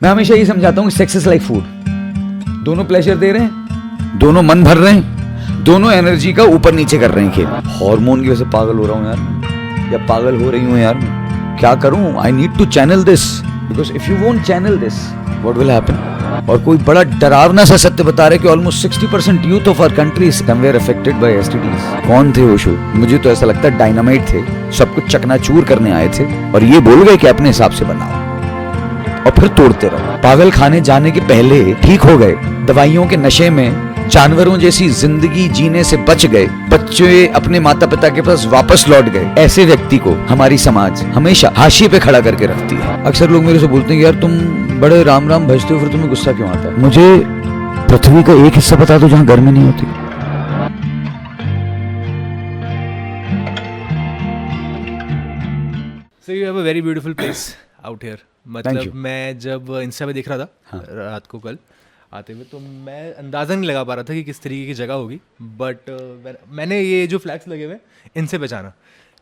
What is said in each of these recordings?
मैं हमेशा ये समझाता हूँ सेक्स इज लाइक फूड। दोनों प्लेजर दे रहे हैं, दोनों मन भर रहे हैं, दोनों एनर्जी का ऊपर नीचे कर रहे हैं खेल। हार्मोन की वजह से पागल हो रहा हूँ यार मैं, या पागल हो रही हूँ यार मैं, क्या करूँ? I need to channel this, because if you won't channel this what will happen. और कोई बड़ा डरावना सा सत्य बता रहे कि almost 60% youth of our country is somewhere affected by STDs. कौन थे ओशो? मुझे तो ऐसा लगता है डायनामाइट थे, सब कुछ चकनाचूर करने आए थे और ये बोल गए कि अपने हिसाब से बनाओ और फिर तोड़ते रहो। पागल खाने जाने के पहले ठीक हो गए, दवाइयों के नशे में जानवरों जैसी जिंदगी जीने से बच गए, बच्चे अपने माता पिता के पास वापस लौट गए। ऐसे व्यक्ति को हमारी समाज हमेशा हाशिए पे खड़ा करके रखती है। अक्सर लोग मेरे से बोलते हैं कि यार तुम बड़े राम राम भजते हो, फिर तुम्हें गुस्सा क्यों आता है? मुझे पृथ्वी का एक हिस्सा बता दो जहां गर्मी नहीं होती। So you have a very beautiful place out here. Thank you. मतलब मैं जब इंस्टा पे देख रहा था रात को कल आते हुए, तो मैं अंदाज़ा नहीं लगा पा रहा था कि किस तरीके की जगह होगी, बट मैंने ये जो फ्लैग्स लगे हुए हैं इनसे पहचाना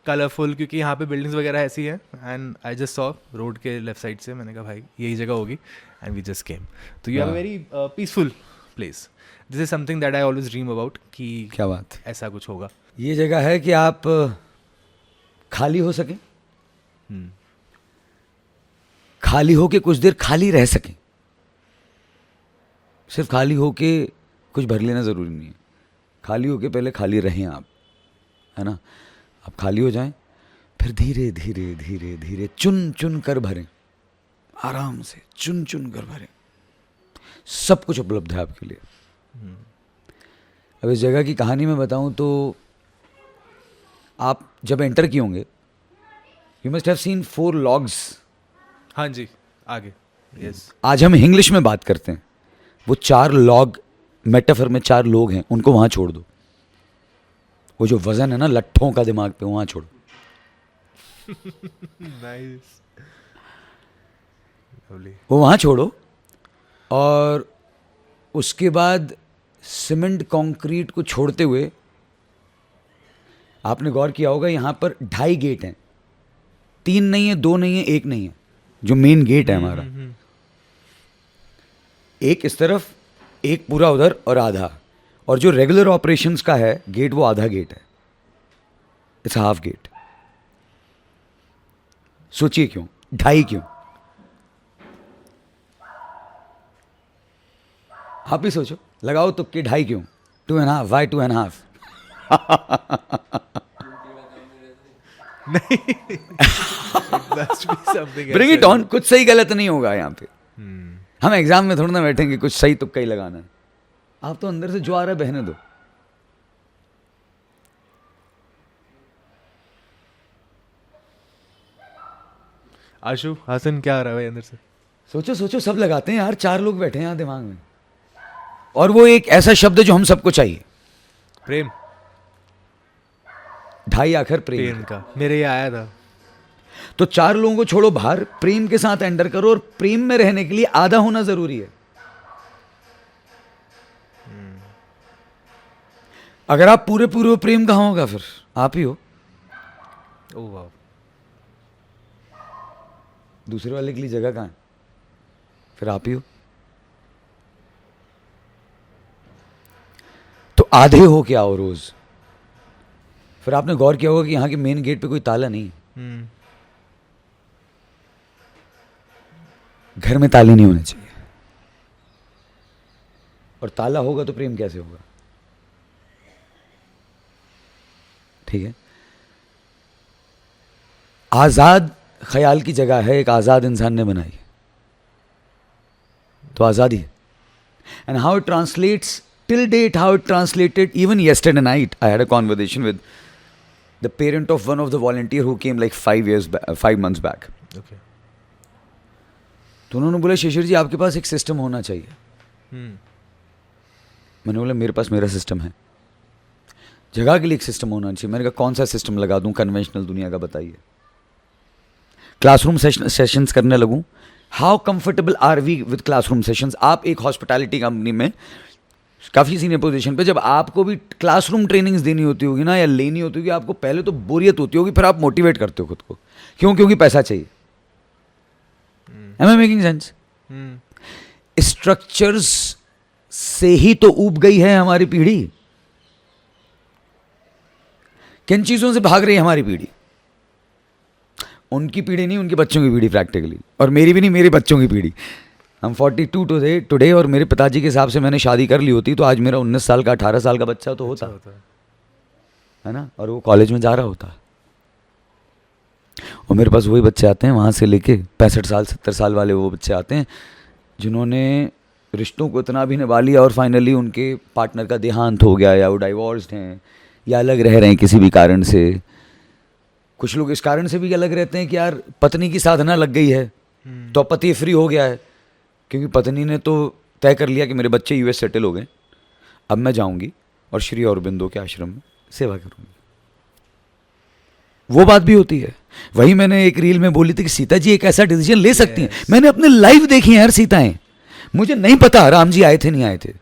कलरफुल, क्योंकि यहाँ पे बिल्डिंग्स वगैरह ऐसी हैं। And I just saw road के लेफ्ट साइड से, मैंने कहा भाई यही जगह होगी, एंड वी जस्ट केम। तो you have a very peaceful place. This is something that I always dream about कि क्या बात, ऐसा कुछ होगा। ये जगह है कि आप खाली हो सके, खाली होके कुछ देर खाली रह सकें। सिर्फ खाली होके कुछ भर लेना ज़रूरी नहीं है, खाली होके पहले खाली रहें आप, है ना? आप खाली हो जाएं, फिर धीरे धीरे धीरे धीरे चुन चुन कर भरें, आराम से चुन चुन कर भरें। सब कुछ उपलब्ध है आपके लिए। अब इस जगह की कहानी मैं बताऊं तो आप जब एंटर किए होंगे, you must have seen 4 logs. हाँ जी, आगे। यस। आज हम इंग्लिश में बात करते हैं, वो 4 लॉग मेटाफर में 4 लोग हैं, उनको वहां छोड़ दो। वो जो वजन है ना लट्ठों का दिमाग पे, वहां छोड़ो। Nice, lovely. वो वहां छोड़ो और उसके बाद सीमेंट कंक्रीट को छोड़ते हुए आपने गौर किया होगा यहाँ पर 2.5 गेट हैं। 3 नहीं है, 2 नहीं है, 1 नहीं है। जो मेन गेट है हमारा, एक इस तरफ, एक पूरा उधर और आधा। और जो रेगुलर ऑपरेशंस का है गेट, वो आधा गेट है, इट्स हाफ गेट। सोचिए क्यों 2.5 क्यों? आप ही सोचो, लगाओ तुक्के। 2.5 क्यों? 2.5, वाई 2.5? Bring it on. कुछ सही गलत नहीं होगा यहाँ पे। हम एग्जाम में थोड़ा ना बैठेंगे कुछ सही तुक्का ही लगाना है। आप तो अंदर से जो आ रहा है बहने दो। आशु, हासन, क्या आ रहा है भाई अंदर से? सोचो सोचो, सब लगाते हैं यार। 4 लोग बैठे हैं यहाँ दिमाग में, और वो एक ऐसा शब्द है जो हम सबको चाहिए, प्रेम। 2.5 आखिर प्रेम का मेरे ये आया था। तो 4 लोगों को छोड़ो बाहर, प्रेम के साथ एंटर करो। और प्रेम में रहने के लिए आधा होना जरूरी है। अगर आप पूरे पूरे हो, प्रेम कहां होगा? फिर आप ही हो। ओह वाह। दूसरे वाले के लिए जगह कहां है? फिर आप ही हो। तो आधे हो के आओ रोज। फिर आपने गौर किया होगा कि यहां के मेन गेट पे कोई ताला नहीं है। घर में ताले नहीं होने चाहिए, और ताला होगा तो प्रेम कैसे होगा? ठीक है। आजाद ख्याल की जगह है, एक आजाद इंसान ने बनाई है, तो आजादी है। And how it translates till date, how it translated even yesterday night I had a conversation with the parent of one of the volunteer who came like 5 months back. Okay. तो उन्होंने बोला शेषर जी आपके पास एक सिस्टम होना चाहिए। मैंने बोला मेरे पास मेरा सिस्टम है, जगह के लिए एक सिस्टम होना चाहिए। मैंने कहा कौन सा सिस्टम लगा दूं कन्वेंशनल दुनिया का, बताइए। क्लासरूम सेशंस करने लगूं? How comfortable are we with classroom sessions? आप एक हॉस्पिटैलिटी कंपनी में काफ़ी सीनियर पोजीशन पे, जब आपको भी क्लासरूम ट्रेनिंग्स देनी होती होगी ना, या लेनी होती होगी, आपको पहले तो बोरियत होती होगी, फिर आप मोटिवेट करते हो खुद को। क्यों? क्योंकि पैसा चाहिए। Am I making sense? Structures से ही तो ऊब गई है हमारी पीढ़ी। किन चीजों से भाग रही है हमारी पीढ़ी? उनकी पीढ़ी नहीं, उनके बच्चों की पीढ़ी प्रैक्टिकली, और मेरी भी नहीं, मेरे बच्चों की पीढ़ी। हम 42 टुडे, और मेरे पिताजी के हिसाब से मैंने शादी कर ली होती तो आज मेरा 19 साल का 18 साल का बच्चा तो होता है ना, और वो कॉलेज में जा रहा होता। और मेरे पास वही बच्चे आते हैं वहाँ से लेके 65 साल 70 साल वाले वो बच्चे आते हैं जिन्होंने रिश्तों को इतना भी निभा लिया और फाइनली उनके पार्टनर का देहांत हो गया, या वो डाइवोर्स्ड हैं, या अलग रह रहे हैं किसी भी कारण से। कुछ लोग इस कारण से भी अलग रहते हैं कि यार पत्नी की साधना लग गई है तो पति फ्री हो गया है, क्योंकि पत्नी ने तो तय कर लिया कि मेरे बच्चे यूएस सेटल हो गए, अब मैं जाऊंगी और श्री अरबिंदो के आश्रम में सेवा करूंगी। वो बात भी होती है। वही मैंने एक रील में बोली थी कि सीता जी एक ऐसा डिसीजन ले सकती हैं। मैंने अपने लाइव देखी है यार सीताएं, मुझे नहीं पता राम जी आए थे नहीं आए थे,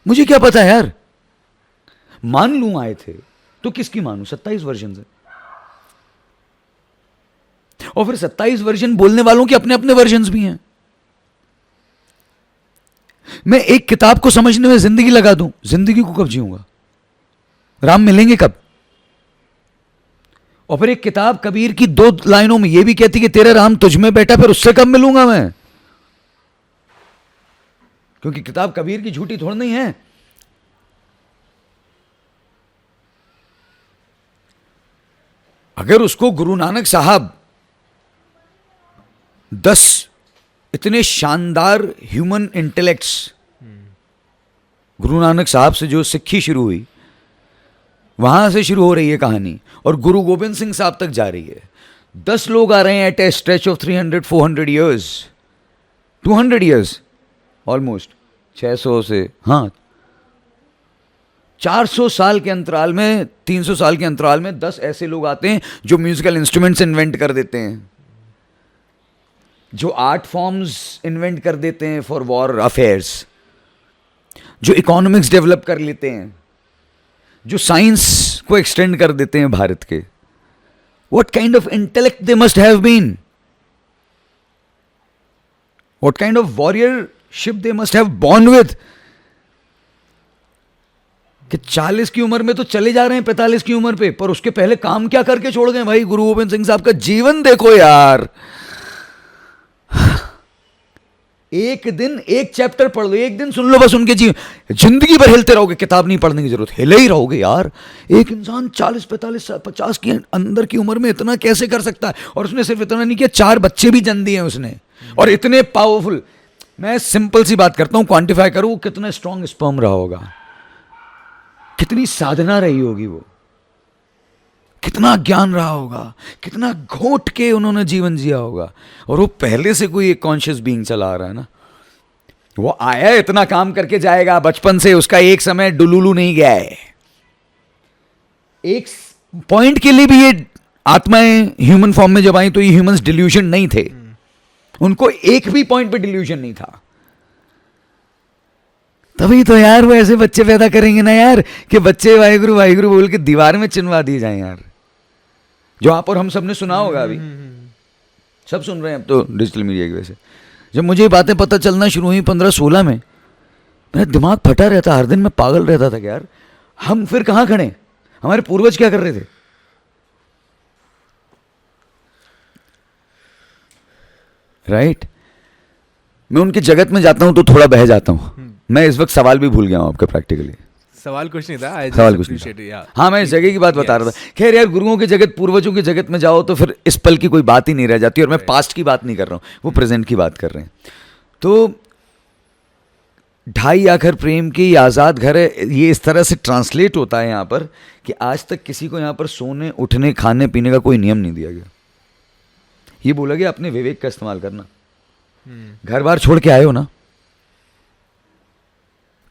मुझे क्या पता यार। मान लूं आए थे तो किसकी मानूं? 27 वर्जन से, और फिर 27 वर्जन बोलने वालों के अपने अपने वर्जन्स भी हैं। मैं एक किताब को समझने में जिंदगी लगा दूं, जिंदगी को कब जीऊंगा? राम मिलेंगे कब? और फिर एक किताब कबीर की 2 लाइनों में यह भी कहती कि तेरा राम तुझ में बैठा, फिर उससे कब मिलूंगा मैं? क्योंकि किताब कबीर की झूठी थोड़ी नहीं है। अगर उसको गुरु नानक साहब 10 इतने शानदार ह्यूमन इंटेलेक्ट्स, गुरु नानक साहब से जो सिक्खी शुरू हुई वहां से शुरू हो रही है कहानी, और गुरु गोबिंद सिंह साहब तक जा रही है। 10 लोग आ रहे हैं at a stretch of 300-400 years, 200 years almost, 600 से हाँ 400 साल के अंतराल में, 300 साल के अंतराल में 10 ऐसे लोग आते हैं जो म्यूजिकल इंस्ट्रूमेंट्स इन्वेंट कर देते हैं, जो आर्ट फॉर्म्स इन्वेंट कर देते हैं फॉर वॉर अफेयर्स, जो इकोनॉमिक्स डेवलप कर लेते हैं, जो साइंस को एक्सटेंड कर देते हैं भारत के। What kind of intellect they must have been, what kind of warriorship they must have born with, कि 40 की उम्र में तो चले जा रहे हैं 45 की उम्र पे, पर उसके पहले काम क्या करके छोड़ गए भाई। गुरु गोबिंद सिंह साहब का जीवन देखो यार, एक दिन एक चैप्टर पढ़ लो, एक दिन सुन लो बस उनके जीवन, जिंदगी भर हिलते रहोगे, किताब नहीं पढ़ने की जरूरत, हिले ही रहोगे यार। एक इंसान 40 45 50 की अंदर की उम्र में इतना कैसे कर सकता है? और उसने सिर्फ इतना नहीं किया, 4 बच्चे भी जन्म दिए उसने, और इतने पावरफुल। मैं सिंपल सी बात करता हूं, क्वांटिफाई करूं, कितना स्ट्रॉन्ग स्पर्म रहा होगा, कितनी साधना रही होगी, वो कितना ज्ञान रहा होगा, कितना घोट के उन्होंने जीवन जिया होगा। और वो पहले से कोई एक कॉन्शियस बीइंग चला रहा है ना, वो आया इतना काम करके जाएगा, बचपन से उसका एक समय डुलुलू नहीं गया है। एक पॉइंट के लिए भी ये आत्माएं ह्यूमन फॉर्म में जब आई तो ये ह्यूमंस डिल्यूजन नहीं थे, उनको एक भी पॉइंट पे डिल्यूजन नहीं था। तभी तो यार वो ऐसे बच्चे पैदा करेंगे ना यार, कि बच्चे वाहिगुरु वाहिगुरु बोल के दीवार में चिनवा दिए जाए यार, जो आप और हम सब ने सुना होगा, अभी सब सुन रहे हैं अब तो डिजिटल मीडिया की वजह से। जब मुझे ये बातें पता चलना शुरू हुई 15-16 में, मेरा दिमाग फटा रहता, हर दिन मैं पागल रहता था कि यार हम फिर कहां खड़े, हमारे पूर्वज क्या कर रहे थे। राइट, मैं उनके जगत में जाता हूं तो थोड़ा बह जाता हूं। मैं इस वक्त सवाल भी भूल गया हूं आपका, प्रैक्टिकली सवाल कुछ नहीं था, सवाल कुछ नहीं था। हाँ, मैं इस जगह की बात बता रहा था। खैर यार, गुरुओं के जगत, पूर्वजों के जगत में जाओ तो फिर इस पल की कोई बात ही नहीं रह जाती, और मैं पास्ट की बात नहीं कर रहा हूँ, वो प्रेजेंट की बात कर रहे हैं। तो 2.5 आखर प्रेम की आज़ाद घर है, ये इस तरह से ट्रांसलेट होता है यहाँ पर कि आज तक किसी को यहाँ पर सोने उठने खाने पीने का कोई नियम नहीं दिया गया। ये बोला गया अपने विवेक का इस्तेमाल करना। घर बार छोड़ के आए हो ना,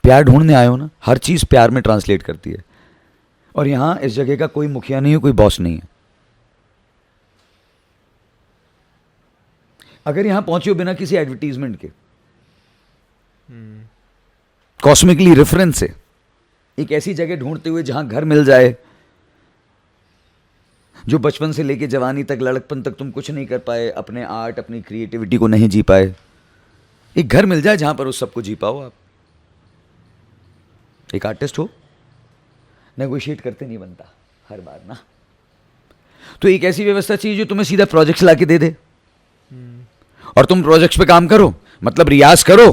प्यार ढूंढने आए हो ना, हर चीज प्यार में ट्रांसलेट करती है। और यहां इस जगह का कोई मुखिया नहीं है, कोई बॉस नहीं है। अगर यहां पहुंचे हो बिना किसी एडवर्टीजमेंट के, कॉस्मिकली रेफरेंस से, एक ऐसी जगह ढूंढते हुए जहां घर मिल जाए, जो बचपन से लेके जवानी तक, लड़कपन तक तुम कुछ नहीं कर पाए, अपने आर्ट अपनी क्रिएटिविटी को नहीं जी पाए, एक घर मिल जाए जहां पर उस सबको जी पाओ आप। एक आर्टिस्ट हो, नेगोशिएट करते नहीं बनता हर बार ना, तो एक ऐसी व्यवस्था चाहिए जो तुम्हें सीधा प्रोजेक्ट्स लाके दे दे और तुम प्रोजेक्ट्स पे काम करो, मतलब रियाज करो,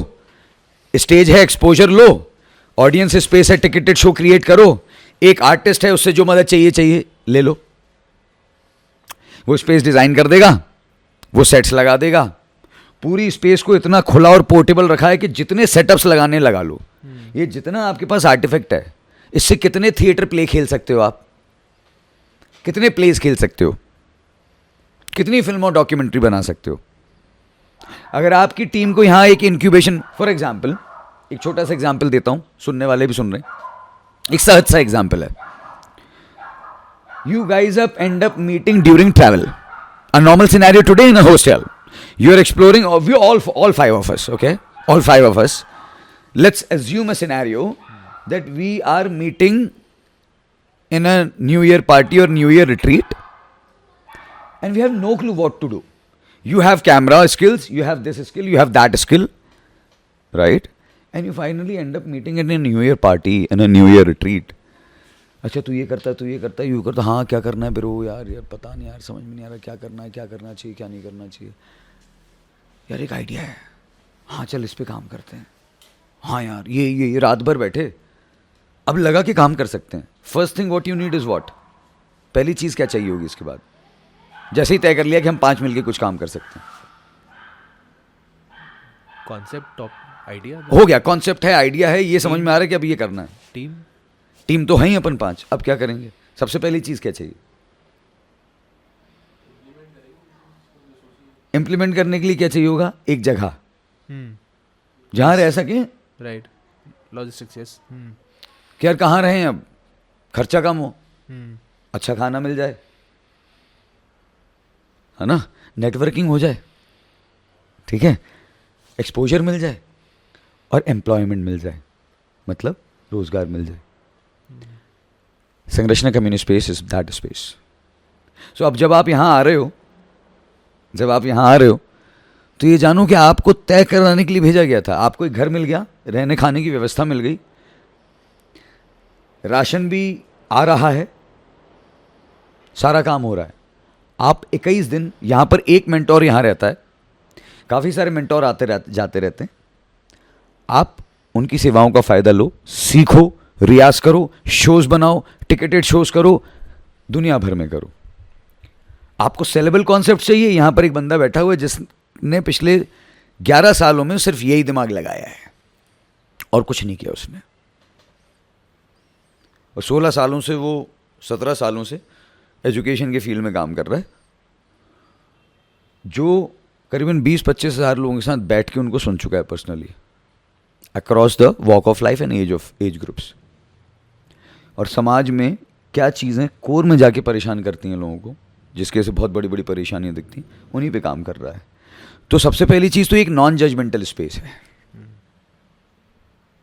स्टेज है, एक्सपोजर लो, ऑडियंस स्पेस है, टिकटेड शो क्रिएट करो, एक आर्टिस्ट है, उससे जो मदद चाहिए ले लो, वो स्पेस डिजाइन कर देगा, वो सेट्स लगा देगा, पूरी स्पेस को इतना खुला और पोर्टेबल रखा है कि जितने सेटअप्स लगाने लगा लो। ये जितना आपके पास आर्टिफैक्ट है, इससे कितने थिएटर प्ले खेल सकते हो आप, कितने प्लेस खेल सकते हो, कितनी फिल्म और डॉक्यूमेंट्री बना सकते हो। अगर आपकी टीम को यहां एक इंक्यूबेशन, फॉर एग्जाम्पल एक छोटा सा एग्जाम्पल देता हूं, सुनने वाले भी सुन रहे हैं, एक सहज सा एग्जाम्पल है। You guys end up meeting during travel. A normal scenario today in a hostel. You are exploring, we all five of us, okay? All five of us. Let's assume a scenario that we are meeting in a New Year party or New Year retreat, and we have no clue what to do. You have camera skills, you have this skill, you have that skill, right? And you finally end up meeting in a New Year party, in a New Year retreat. अच्छा तू ये करता यूँ करता, हाँ क्या करना है ब्रो, यार पता नहीं यार, समझ में नहीं आ रहा क्या करना है, क्या करना चाहिए, क्या नहीं करना चाहिए, यार एक आइडिया है, हाँ चल इस पे काम करते हैं, हाँ यार ये रात भर बैठे, अब लगा कि काम कर सकते हैं। First thing what you need is what, पहली चीज़ क्या चाहिए होगी इसके बाद, जैसे ही तय कर लिया कि हम 5 मिलके कुछ काम कर सकते हैं, कॉन्सेप्ट, टॉप, आइडिया हो गया, कॉन्सेप्ट है, आइडिया है, ये समझ में आ रहा है कि अब ये करना है। टीम तो है ही अपन 5, अब क्या करेंगे, सबसे पहली चीज क्या चाहिए, इंप्लीमेंट करने के लिए क्या चाहिए होगा, एक जगह जहां रह सके, राइट, लॉजिस्टिक्स, यस, कि यार कहाँ रहें, अब खर्चा कम हो, अच्छा खाना मिल जाए, है ना, नेटवर्किंग हो जाए, ठीक है, एक्सपोजर मिल जाए और एम्प्लॉयमेंट मिल जाए, मतलब रोजगार मिल जाए। संरचना community space is that space. So अब जब आप यहां आ रहे हो, तो ये जानो कि आपको तय कराने के लिए भेजा गया था। आपको एक घर मिल गया, रहने खाने की व्यवस्था मिल गई, राशन भी आ रहा है, सारा काम हो रहा है। आप 21 दिन यहां पर, एक मेंटोर यहां रहता है, काफ़ी सारे मेंटोर आते जाते रहते हैं, आप उनकी सेवाओं का फ़ायदा लो, सीखो, रियाज करो, शोज बनाओ, टिकटेड शोज करो, दुनिया भर में करो। आपको सेलेबल कॉन्सेप्ट चाहिए, यहां पर एक बंदा बैठा हुआ है जिसने पिछले 11 सालों में सिर्फ यही दिमाग लगाया है और कुछ नहीं किया उसने, और 16 सालों से, वो 17 सालों से एजुकेशन के फील्ड में काम कर रहा है, जो करीबन 20-25 हज़ार लोगों के साथ बैठ के उनको सुन चुका है personally, across the walk of life and age groups, और समाज में क्या चीज़ें कोर में जाके परेशान करती हैं लोगों को, जिसके से बहुत बड़ी बड़ी परेशानियां दिखती, उन्हीं पे काम कर रहा है। तो सबसे पहली चीज़ तो एक नॉन जजमेंटल स्पेस है।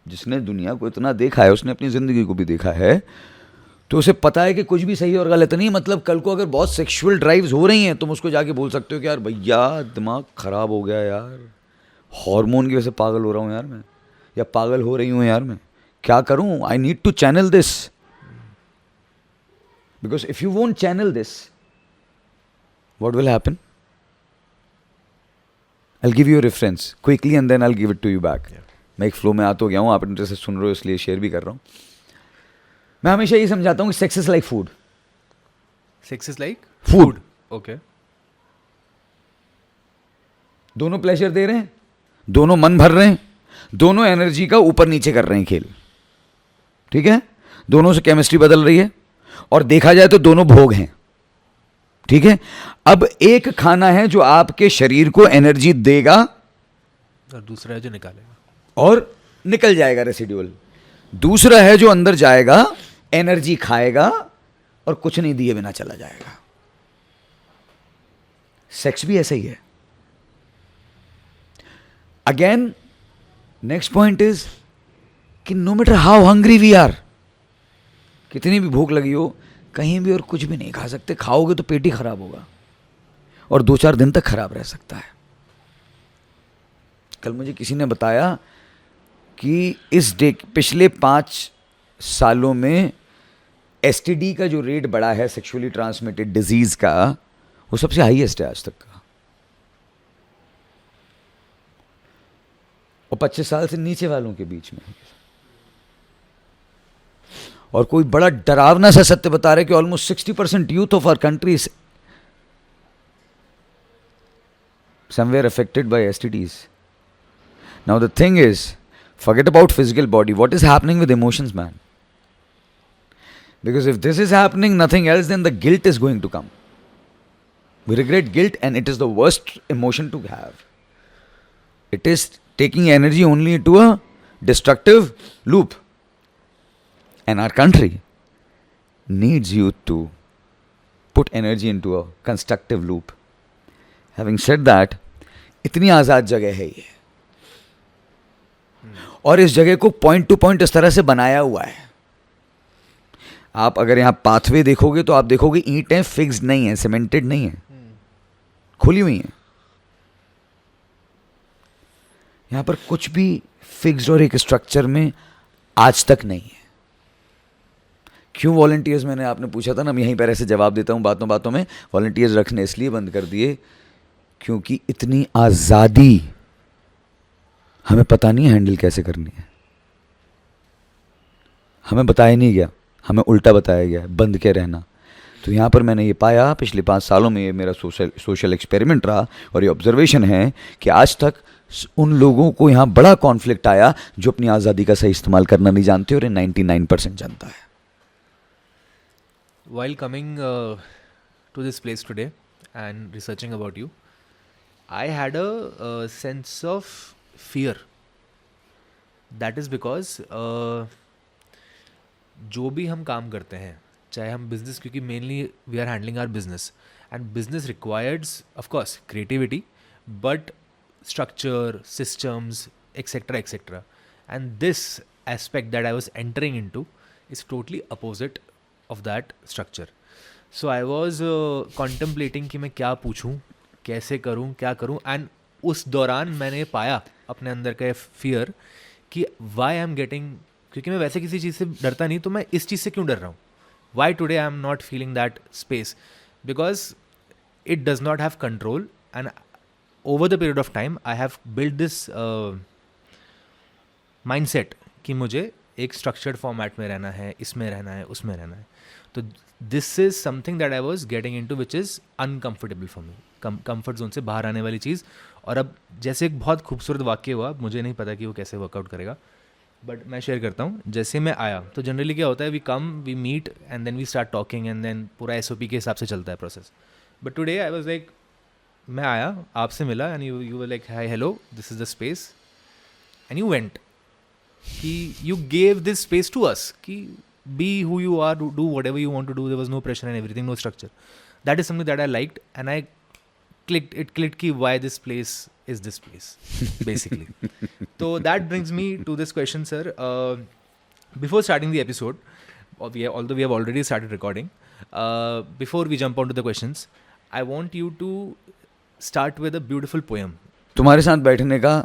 जिसने दुनिया को इतना देखा है, उसने अपनी ज़िंदगी को भी देखा है, तो उसे पता है कि कुछ भी सही और गलत नहीं। मतलब कल को अगर बहुत सेक्सुअल ड्राइव्स हो रही हैं, तुम उसको जाके बोल सकते हो कि यार भैया दिमाग ख़राब हो गया यार, हार्मोन की वजह से पागल हो रहा हूँ यार मैं, या पागल हो रही हूँ यार मैं, क्या करूँ, I need to channel this, because if you won't channel this, what will happen? I give you reference quickly and then I give it to you back. मैं एक फ्लो में आ तो गया हूँ, आप इंटरेस्ट से सुन रहे हो इसलिए शेयर भी कर रहा हूँ। मैं हमेशा यही समझाता हूँ कि sex is like food. Sex is like food. Okay, दोनों प्लेजर दे रहे हैं, दोनों मन भर रहे हैं, दोनों एनर्जी का ऊपर नीचे कर रहे हैं खेल, ठीक है, दोनों से केमिस्ट्री बदल रही है, और देखा जाए तो दोनों भोग हैं, ठीक है। अब एक खाना है जो आपके शरीर को एनर्जी देगा, और दूसरा है जो निकालेगा और निकल जाएगा रेसिड्यूअल। दूसरा है जो अंदर जाएगा, एनर्जी खाएगा और कुछ नहीं दिए बिना चला जाएगा। सेक्स भी ऐसा ही है। अगेन नेक्स्ट पॉइंट इज कि no matter how hungry we are, कितनी भी भूख लगी हो, कहीं भी और कुछ भी नहीं खा सकते। खाओगे तो पेट ही खराब होगा और 2-4 दिन तक खराब रह सकता है। कल मुझे किसी ने बताया कि पिछले 5 सालों में एसटीडी का जो रेट बढ़ा है, सेक्सुअली ट्रांसमिटेड डिजीज का, वो सबसे हाईएस्ट है आज तक का। और 25 साल से नीचे वालों के बीच में। और कोई बड़ा डरावना सा सत्य बता रहे कि almost 60% youth of our country is somewhere affected by STDs. Now the thing is, forget about physical body, what is happening with emotions, man? Because if this is happening, nothing else, then the guilt is going to come. We regret guilt, and it is the worst emotion to have. It is taking energy only into a destructive loop. And our country needs youth to put energy into a constructive loop. Having said that, इतनी आज़ाद जगह है ये, और इस जगह को point two point इस तरह से बनाया हुआ है। आप अगर यहाँ पाथवे देखोगे तो आप देखोगे ईंटें फिक्स्ड नहीं है, सीमेंटेड नहीं है, खुली हुई हैं। यहाँ पर कुछ भी फिक्स्ड और एक स्ट्रक्चर में आज तक नहीं है। क्यों वॉलंटियर्स, मैंने आपने पूछा था ना, मैं यहीं पर ऐसे जवाब देता हूँ बातों बातों में। वॉलंटियर्स रखने इसलिए बंद कर दिए क्योंकि इतनी आज़ादी हमें पता नहीं हैंडल कैसे करनी है। हमें बताया नहीं गया, हमें उल्टा बताया गया है, बंद के रहना। तो यहाँ पर मैंने ये पाया पिछले 5 सालों में, ये मेरा सोशल एक्सपेरिमेंट रहा, और ये ऑब्जर्वेशन है कि आज तक उन लोगों को यहाँ बड़ा कॉन्फ्लिक्ट आया जो अपनी आज़ादी का सही इस्तेमाल करना नहीं जानते, और ये 99% जानता है। While coming to this place today and researching about you, I had a sense of fear. That is because जो भी हम काम करते हैं, चाहे हम बिजनेस, क्योंकि mainly we are handling our business, and business requires of course creativity, but structure, systems, etcetera etcetera, and this aspect that I was entering into is totally opposite of that structure. So I was contemplating कि मैं क्या पूछूं, कैसे करूं, क्या करूं, and उस दौरान मैंने पाया अपने अंदर का फियर कि why I am getting, क्योंकि मैं वैसे किसी चीज़ से डरता नहीं, तो मैं इस चीज़ से क्यों डर रहा हूँ? Why today I am not feeling that space? Because it does not have control, and over the period of time I have built this mindset कि मुझे एक स्ट्रक्चर्ड फॉर्मेट में रहना है, इसमें रहना है, उसमें रहना है। तो this is something that I was getting into which is uncomfortable for me, comfort zone से बाहर आने वाली चीज़। और अब जैसे एक बहुत खूबसूरत वाक्य हुआ, मुझे नहीं पता कि वो कैसे वर्कआउट करेगा, बट मैं शेयर करता हूँ। जैसे मैं आया तो जनरली क्या होता है, we come, we meet and then we start talking, and then पूरा SOP के हिसाब से चलता है process. But today I was like, मैं आया, आपसे मिला, and you were like hi hello, this is the space, and you went कि you gave this space to us कि be who you are, do whatever you want to do, there was no pressure and everything, no structure. That is something that I liked, and I clicked ki why this place is this place basically. So that brings me to this question, sir. Before starting the episode, although we have already started recording, before we jump on to the questions, I want you to start with a beautiful poem. तुम्हारे साथ बैठने का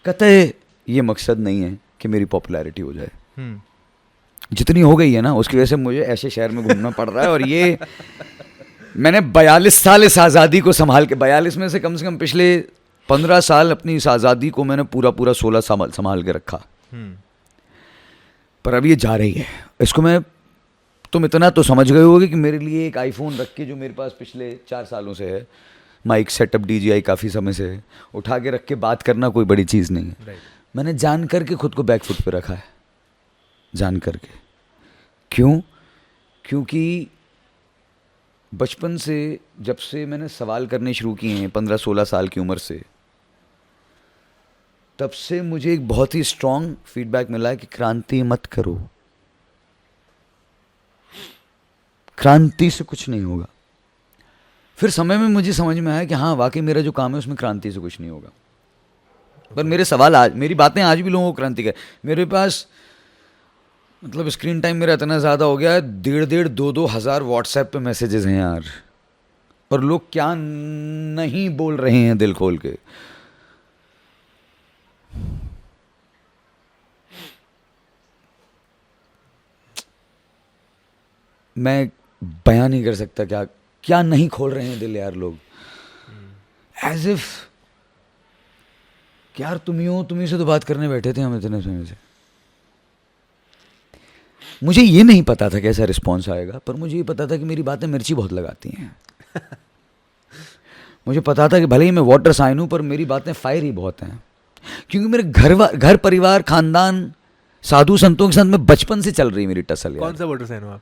कतई ये मकसद नहीं है कि मेरी पॉपुलैरिटी हो जाए। जितनी हो गई है ना, उसकी वजह से मुझे ऐसे शहर में घूमना पड़ रहा है। और ये मैंने 42 साल इस आज़ादी को संभाल के, 42 में से कम पिछले 15 साल अपनी इस आज़ादी को मैंने पूरा 16 साल संभाल के रखा। पर अब ये जा रही है। इसको मैं, तुम इतना तो समझ गए होगे कि मेरे लिए एक आईफोन रख के, जो मेरे पास पिछले 4 सालों से है, माइक सेटअप DJI काफ़ी समय से है, उठा के रख के बात करना कोई बड़ी चीज़ नहीं है। Right. मैंने जान करके खुद को बैक फुट पे रखा है, जान करके। क्यों? क्योंकि बचपन से, जब से मैंने सवाल करने शुरू किए हैं 15-16 साल की उम्र से, तब से मुझे एक बहुत ही स्ट्रॉन्ग फीडबैक मिला है कि क्रांति मत करो, क्रांति से कुछ नहीं होगा। फिर समय में मुझे समझ में आया कि हाँ, वाकई मेरा जो काम है उसमें क्रांति से कुछ नहीं होगा। पर मेरे सवाल आज, मेरी बातें आज भी लोगों को क्रांति कर। मेरे पास मतलब स्क्रीन टाइम मेरा इतना ज़्यादा हो गया है, 1,500-2,2 हज़ार व्हाट्सएप पे मैसेजेस हैं यार, और लोग क्या नहीं बोल रहे हैं दिल खोल के। मैं बयान नहीं कर सकता क्या क्या नहीं खोल रहे हैं दिल यार लोग, एज इफ यार तुम ही से तो बात करने बैठे थे हम इतने समय से। मुझे ये नहीं पता था कैसा रिस्पॉन्स आएगा, पर मुझे ये पता था कि मेरी बातें मिर्ची बहुत लगाती हैं। मुझे पता था कि भले ही मैं वाटर साइन हूं, पर मेरी बातें फायर ही बहुत हैं, क्योंकि मेरे घर परिवार खानदान साधु संतों के साथ में बचपन से चल रही मेरी टसल यार। कौन सा वाटर साइन हो आप?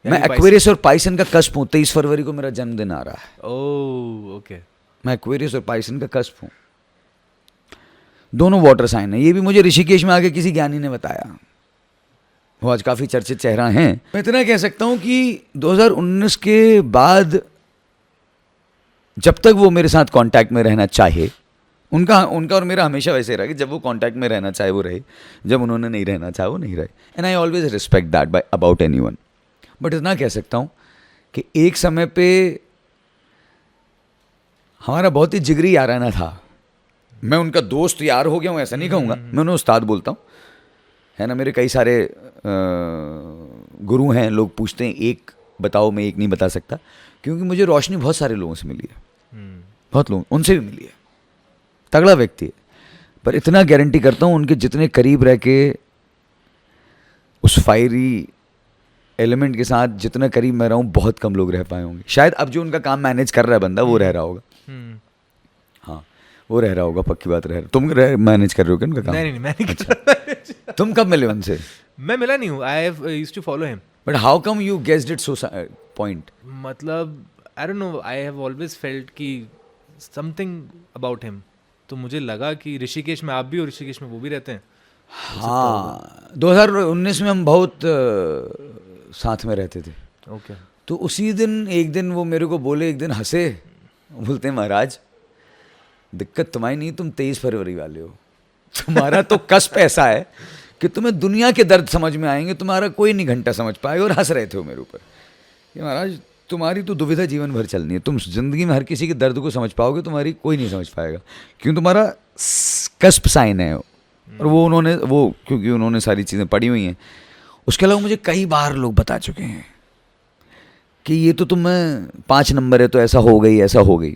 मैं एक्वेरियस और पाइसन का कस्प हूँ। 23 फरवरी को मेरा जन्मदिन आ रहा है। Oh okay. मैं एक्वेरियस और पाइसन का कस्प हूँ, दोनों वाटर साइन है। ये भी मुझे ऋषिकेश में आके किसी ज्ञानी ने बताया, वो आज काफ़ी चर्चित चेहरा हैं। मैं इतना कह सकता हूँ कि 2019 के बाद जब तक वो मेरे साथ कांटेक्ट में रहना चाहे, उनका और मेरा हमेशा वैसे रहा कि जब वो कांटेक्ट में रहना चाहे वो रहे, जब उन्होंने नहीं रहना चाहे वो नहीं रहे। And I always respect that by about anyone. But इतना कह सकता हूँ कि एक समय पे हमारा बहुत ही जिगरी याराना था। मैं उनका दोस्त यार हो गया हूँ ऐसा नहीं कहूँगा, मैं उन्हें उस्ताद बोलता हूँ, है ना। मेरे कई सारे गुरु हैं, लोग पूछते हैं एक बताओ, मैं एक नहीं बता सकता, क्योंकि मुझे रोशनी बहुत सारे लोगों से मिली है, बहुत लोग उनसे भी मिली है। तगड़ा व्यक्ति है, पर इतना गारंटी करता हूँ उनके जितने करीब रह के उस फायरी एलिमेंट के साथ जितना करीब मैं रहा हूँ, बहुत कम लोग रह पाए होंगे। शायद अब जो उनका काम मैनेज कर रहा है बंदा, वो रह रहा होगा। हाँ, वो रह रहा होगा, पक्की बात रह रहा। तुम मैनेज कर रहे हो क्या उनका काम? नहीं, मैं नहीं कर रहा। तुम कब मिले उनसे? मैं मिला नहीं हूँ। I have used to follow him. But how come you guessed it so point? मतलब I don't know, I have always felt कि समथिंग अबाउट हिम। तो मुझे लगा कि ऋषिकेश में आप भी हो, ऋषिकेश में वो भी रहते हैं। हाँ, 2019 में हम बहुत साथ में रहते थे। ओके। तो उसी दिन एक दिन वो मेरे को बोले, एक दिन हंसे, बोलते हैं महाराज दिक्कत तुम्हारी नहीं, तुम 23 फरवरी वाले हो, तुम्हारा तो कस्प ऐसा है कि तुम्हें दुनिया के दर्द समझ में आएंगे, तुम्हारा कोई नहीं घंटा समझ पाएगा। और हंस रहे थे वो मेरे ऊपर कि महाराज तुम्हारी तो दुविधा जीवन भर चलनी है, तुम जिंदगी में हर किसी के दर्द को समझ पाओगे, तुम्हारी कोई नहीं समझ पाएगा, क्यों तुम्हारा कस्प साइन है। और वो उन्होंने क्योंकि उन्होंने सारी चीज़ें पढ़ी हुई हैं। उसके अलावा मुझे कई बार लोग बता चुके हैं कि ये तो तुम्हें 5 नंबर है, तो ऐसा हो गई, ऐसा हो गई।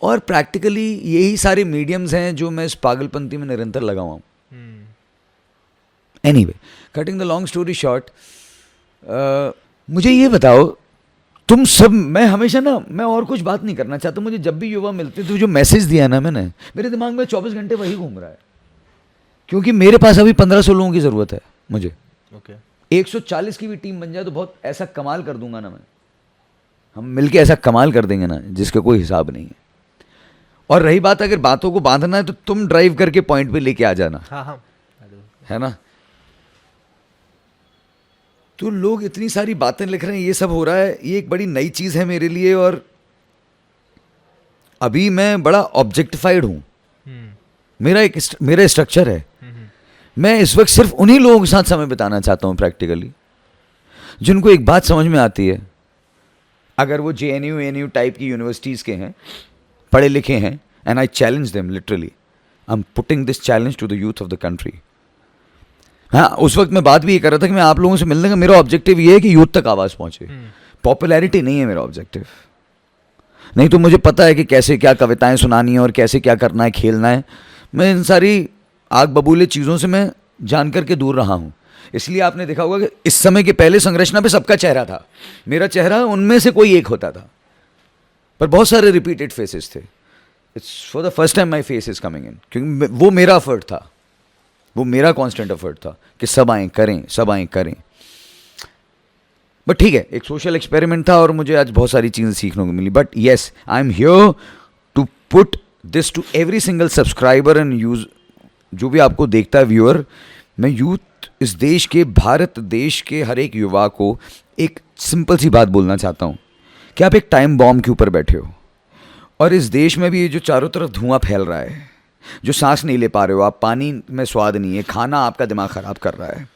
और प्रैक्टिकली यही सारे मीडियम्स हैं जो मैं इस पागलपंती में निरंतर लगा हुआ हूँ। Anyway, cutting the long story short, मुझे ये बताओ तुम सब, मैं हमेशा ना, मैं और कुछ बात नहीं करना चाहता। मुझे जब भी युवा मिलते तो जो मैसेज दिया ना मैंने, मेरे दिमाग में 24 घंटे वही घूम रहा है, क्योंकि मेरे पास अभी 1500 लोगों की ज़रूरत है मुझे। ओके। 140 की भी टीम बन जाए तो बहुत ऐसा कमाल कर दूंगा ना मैं, हम मिलके ऐसा कमाल कर देंगे ना जिसका कोई हिसाब नहीं है। और रही बात अगर बातों को बांधना है तो तुम ड्राइव करके पॉइंट पे लेके आ जाना। हाँ, है ना। तो लोग इतनी सारी बातें लिख रहे हैं, ये सब हो रहा है, ये एक बड़ी नई चीज़ है मेरे लिए। और अभी मैं बड़ा ऑब्जेक्टिफाइड हूँ। मेरा स्ट्रक्चर है। मैं इस वक्त सिर्फ उन्हीं लोगों के साथ समय बिताना चाहता हूँ प्रैक्टिकली, जिनको एक बात समझ में आती है। अगर वो JNU ANU टाइप की यूनिवर्सिटीज़ के हैं, पढ़े लिखे हैं, and I challenge them literally, I am putting this challenge to the youth of the country. हाँ, उस वक्त मैं बात भी ये कर रहा था कि मैं आप लोगों से मिलने का मेरा ऑब्जेक्टिव ये है कि यूथ तक आवाज़ पहुँचे। पॉपुलैरिटी नहीं है मेरा ऑब्जेक्टिव। नहीं तो मुझे पता है कि कैसे क्या कविताएं सुनानी है और कैसे क्या करना है, खेलना है। मैं इन सारी आग बबूले चीज़ों से मैं जान करके दूर रहा हूँ। इसलिए आपने देखा होगा कि इस समय के पहले संरचना पे सबका चेहरा था, मेरा चेहरा उनमें से कोई एक होता था, पर बहुत सारे रिपीटेड फेसेस थे। It's for the first time my face is coming in, क्योंकि वो मेरा एफर्ट था, वो मेरा कॉन्स्टेंट एफर्ट था कि सब आएँ करें, सब आएँ करें। बट ठीक है, एक सोशल एक्सपेरिमेंट था और मुझे आज बहुत सारी चीज़ें सीखने को मिली। But yes, I am here to put this to every single subscriber and use, जो भी आपको देखता है व्यूअर। मैं यूथ, इस देश के, भारत देश के हर एक युवा को एक सिंपल सी बात बोलना चाहता हूँ कि आप एक टाइम बॉम्ब के ऊपर बैठे हो, और इस देश में भी ये जो चारों तरफ धुआं फैल रहा है, जो सांस नहीं ले पा रहे हो आप, पानी में स्वाद नहीं है, खाना आपका दिमाग ख़राब कर रहा है,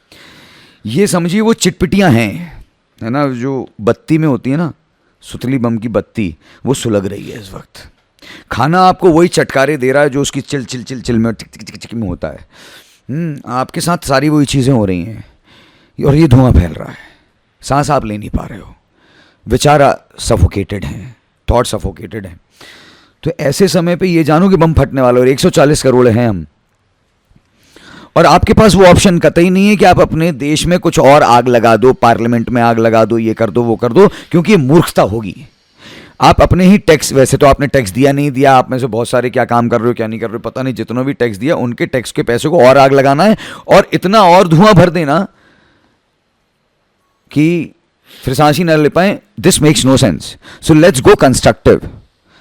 ये समझिए वो चिटपिटियाँ हैं, है ना, जो बत्ती में होती है ना, सुतली बम की बत्ती, वो सुलग रही है इस वक्त। खाना आपको वही चटकारे दे रहा है जो उसकी चिल चिल चिल चिल में टिक टिक टिक टिक में होता है। आपके साथ सारी वही चीज़ें हो रही हैं और ये धुआं फैल रहा है। सांस आप ले नहीं पा रहे हो, विचार सफोकेटेड हैं, थॉट सफोकेटेड हैं, तो ऐसे समय पे ये जानो कि बम फटने वाला, और 140 करोड़ हैं हम, और आपके पास वो ऑप्शन कतई नहीं है कि आप अपने देश में कुछ और आग लगा दो, पार्लियामेंट में आग लगा दो, ये कर दो वो कर दो, क्योंकि मूर्खता होगी। आप अपने ही टैक्स, वैसे तो आपने टैक्स दिया नहीं दिया, आप में से बहुत सारे क्या काम कर रहे हो क्या नहीं कर रहे हो पता नहीं, जितना भी टैक्स दिया उनके टैक्स के पैसे को और आग लगाना है और इतना और धुआं भर देना कि फिर सांस ही ना ले पाए। This makes no sense. So let's go constructive,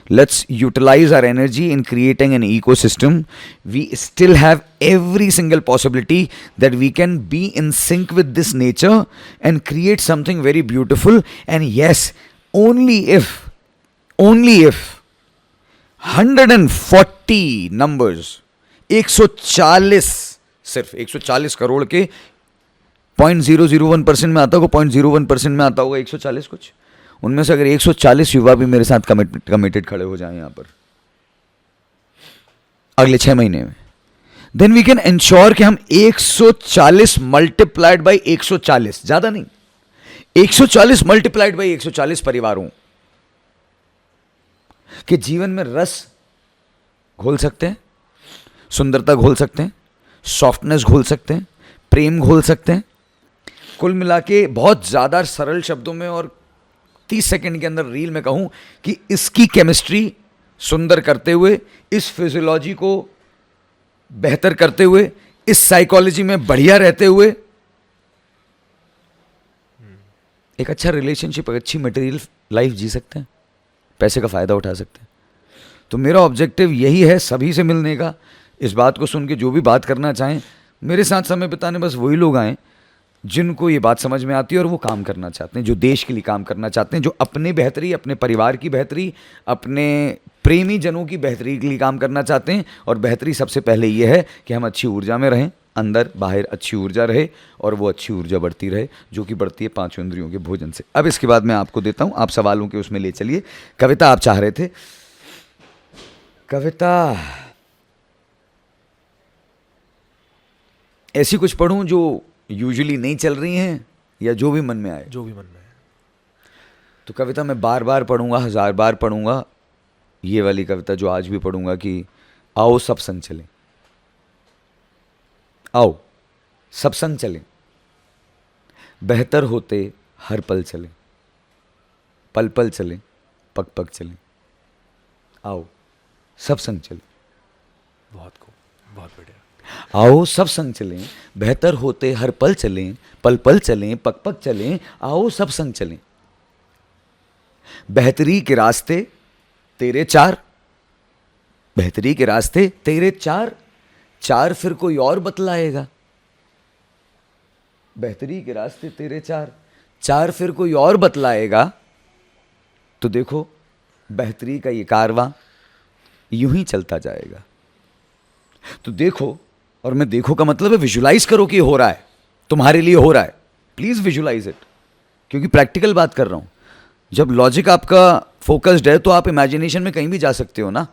let's utilize our energy in creating an ecosystem. We still have every single possibility that we can be in sync with this nature and create something very beautiful. And yes, only if 140 numbers, 140, सिर्फ 140 करोड़ के 0.001% में आता होगा, 0.01% में आता होगा 140 कुछ, उनमें से अगर 140 युवा भी मेरे साथ कमिटेड खड़े हो जाएं यहाँ पर अगले 6 महीने में, देन वी कैन इंश्योर कि हम 140 मल्टीप्लाइड बाई 140, ज्यादा नहीं, 140 मल्टीप्लाइड बाई 140 परिवारों के जीवन में रस घोल सकते हैं, सुंदरता घोल सकते हैं, सॉफ्टनेस घोल सकते हैं, प्रेम घोल सकते हैं। कुल मिला के बहुत ज्यादा सरल शब्दों में और 30 सेकंड के अंदर रील में कहूं कि इसकी केमिस्ट्री सुंदर करते हुए, इस फिजियोलॉजी को बेहतर करते हुए, इस साइकोलॉजी में बढ़िया रहते हुए एक अच्छा रिलेशनशिप, अच्छी मटेरियल लाइफ जी सकते हैं, पैसे का फायदा उठा सकते हैं। तो मेरा ऑब्जेक्टिव यही है, सभी से मिलने का, इस बात को सुन के जो भी बात करना चाहें मेरे साथ समय बिताने, बस वही लोग आएं जिनको ये बात समझ में आती है और वो काम करना चाहते हैं, जो देश के लिए काम करना चाहते हैं, जो अपने बेहतरी, अपने परिवार की बेहतरी, अपने प्रेमी जनों की बेहतरी के लिए काम करना चाहते हैं। और बेहतरी सबसे पहले ये है कि हम अच्छी ऊर्जा में रहें, अंदर बाहर अच्छी ऊर्जा रहे और वो अच्छी ऊर्जा बढ़ती रहे, जो कि बढ़ती है 5 इंद्रियों के भोजन से। अब इसके बाद मैं आपको देता हूँ, आप सवालों के उसमें ले चलिए। कविता आप चाह रहे थे, कविता ऐसी कुछ पढ़ूं जो यूजुअली नहीं चल रही हैं या जो भी मन में आए? जो भी मन में आए। तो कविता मैं बार बार पढ़ूंगा, 1000 बार पढ़ूंगा, ये वाली कविता जो आज भी पढ़ूंगा कि आओ सब संग चलें, आओ सब संग चलें, बेहतर होते हर पल चलें, पल पल चलें, पग पग चलें, आओ सब संग चलें। बहुत खूब, बहुत बढ़िया। आओ सब संग चलें, बेहतर होते हर पल चलें, पल पल चलें, पग पग चलें, आओ सब संग चलें। बेहतरी के रास्ते तेरे 4, बेहतरी के रास्ते तेरे 4, 4 फिर कोई और बतलाएगा। बेहतरी के रास्ते तेरे 4, 4 फिर कोई और बतलाएगा। तो देखो बेहतरी का ये कारवां यूं ही चलता जाएगा। तो देखो, और मैं देखो का मतलब है विजुलाइज करो कि हो रहा है, तुम्हारे लिए हो रहा है, प्लीज विजुलाइज इट, क्योंकि प्रैक्टिकल बात कर रहा हूं। जब लॉजिक आपका फोकस्ड है तो आप इमेजिनेशन में कहीं भी जा सकते हो ना।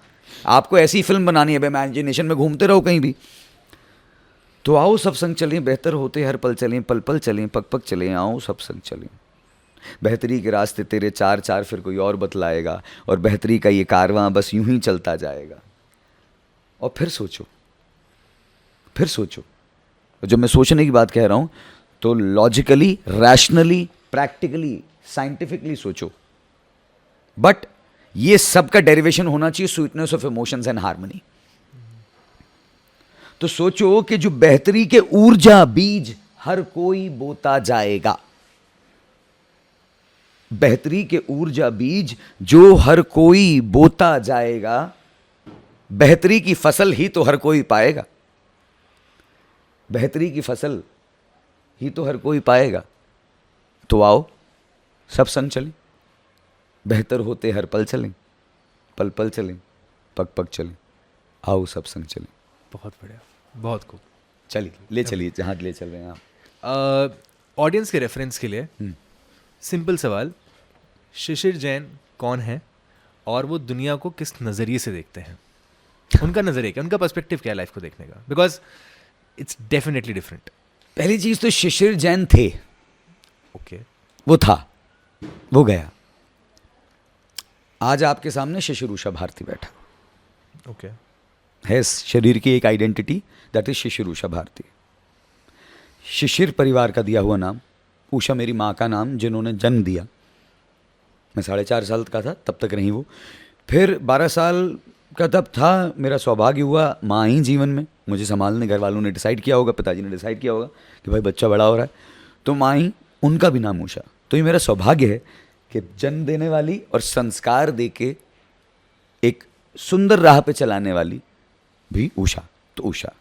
आपको ऐसी फिल्म बनानी है, इमेजिनेशन में घूमते रहो कहीं भी। तो आओ सब संग चलें, बेहतर होते हर पल चलें, पल पल चलें, पग पग चलें, आओ सब संग चलें। बेहतरी के रास्ते तेरे 4, 4 फिर कोई और बतलाएगा, और बेहतरी का ये कारवां बस यूं ही चलता जाएगा। और फिर सोचो, फिर सोचो। जब मैं सोचने की बात कह रहा हूं तो लॉजिकली, रैशनली, प्रैक्टिकली, साइंटिफिकली सोचो। बट ये सब का डेरिवेशन होना चाहिए sweetness of emotions and harmony. तो सोचो कि जो बेहतरी के ऊर्जा बीज हर कोई बोता जाएगा, बेहतरी के ऊर्जा बीज जो हर कोई बोता जाएगा, बेहतरी की फसल ही तो हर कोई पाएगा, बेहतरी की फसल ही तो हर कोई पाएगा। तो आओ सब संग चलें, बेहतर होते हर पल चलें, पल पल चलें, पग पग चलें, आओ सब संग चलें। बहुत बढ़िया, बहुत खूब। चलिए, ले चलिए जहाँ ले चल रहे हैं आप। ऑडियंस के रेफरेंस के लिए सिंपल सवाल, शिशिर जैन कौन है और वो दुनिया को किस नज़रिए से देखते हैं? उनका नज़रिया क्या, उनका पर्सपेक्टिव क्या है लाइफ को देखने का? Because it's definitely different. पहली चीज तो शिशिर जैन थे, ओके, वो था, वो गया। आज आपके सामने शिशिरूषा भारती बैठा ओके है। इस शरीर की एक आइडेंटिटी, दैट इज शिशिरूषा भारती। शिशिर परिवार का दिया हुआ नाम, उषा मेरी माँ का नाम जिन्होंने जन्म दिया। मैं 4.5 साल का था तब तक रही वो। फिर 12 साल का तब था, मेरा सौभाग्य हुआ, माँ आई जीवन में मुझे संभालने। घर वालों ने डिसाइड किया होगा, पिताजी ने डिसाइड किया होगा कि भाई बच्चा बड़ा हो रहा है, तो माँ आई, उनका भी नाम उषा। तो ये मेरा सौभाग्य है कि जन्म देने वाली और संस्कार देके एक सुंदर राह पे चलाने वाली भी उषा, तो उषा।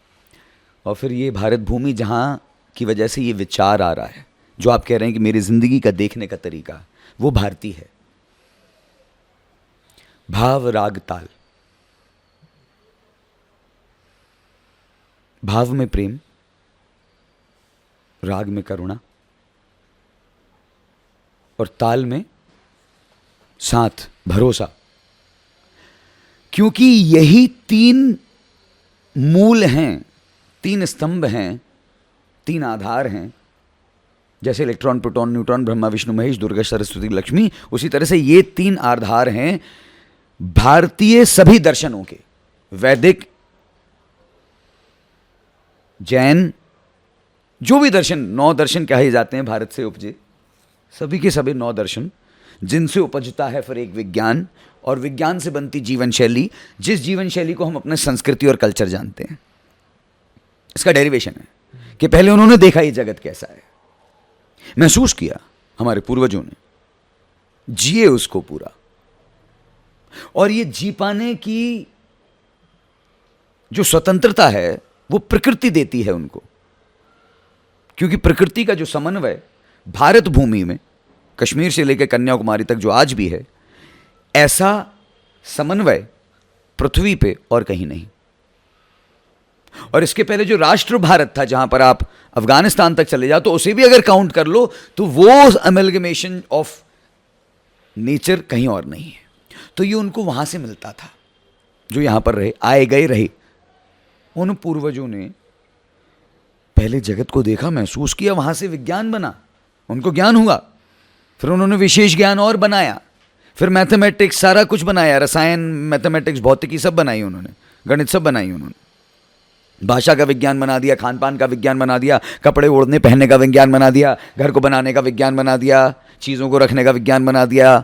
और फिर ये भारत भूमि जहाँ की वजह से ये विचार आ रहा है, जो आप कह रहे हैं कि मेरी जिंदगी का देखने का तरीका, वो भारती है। भाव राग ताल, भाव में प्रेम, राग में करुणा और ताल में साथ भरोसा। क्योंकि यही 3 मूल हैं, 3 स्तंभ हैं, 3 आधार हैं। जैसे electron, proton, neutron, Brahma Vishnu Mahesh, Durga Saraswati Lakshmi, उसी तरह से ये 3 आधार हैं भारतीय सभी दर्शनों के। वैदिक, जैन, जो भी दर्शन, 9 दर्शन कहे जाते हैं भारत से उपजे, सभी के सभी 9 दर्शन, जिनसे उपजता है फिर एक विज्ञान, और विज्ञान से बनती जीवन शैली, जिस जीवन शैली को हम अपने संस्कृति और कल्चर जानते हैं। इसका डेरिवेशन है कि पहले उन्होंने देखा ये जगत कैसा है, महसूस किया हमारे पूर्वजों ने, जिए उसको पूरा। और ये जी पाने की जो स्वतंत्रता है वो प्रकृति देती है उनको, क्योंकि प्रकृति का जो समन्वय भारत भूमि में, कश्मीर से लेकर कन्याकुमारी तक जो आज भी है, ऐसा समन्वय पृथ्वी पे और कहीं नहीं। और इसके पहले जो राष्ट्र भारत था, जहां पर आप अफगानिस्तान तक चले जाओ तो उसे भी अगर काउंट कर लो तो वो अमेलगमेशन ऑफ नेचर कहीं और नहीं है। तो ये उनको वहां से मिलता था, जो यहां पर रहे, आए गए रहे। उन पूर्वजों ने पहले जगत को देखा, महसूस किया, वहां से विज्ञान बना, उनको ज्ञान हुआ, फिर उन्होंने विशेष ज्ञान और बनाया, फिर मैथमेटिक्स सारा कुछ बनाया, रसायन, मैथमेटिक्स, भौतिकी सब बनाई उन्होंने, गणित सब बनाई उन्होंने, भाषा का विज्ञान बना दिया, खान पान का विज्ञान बना दिया, कपड़े ओढ़ने पहनने का विज्ञान बना दिया, घर को बनाने का विज्ञान बना दिया, चीज़ों को रखने का विज्ञान बना दिया,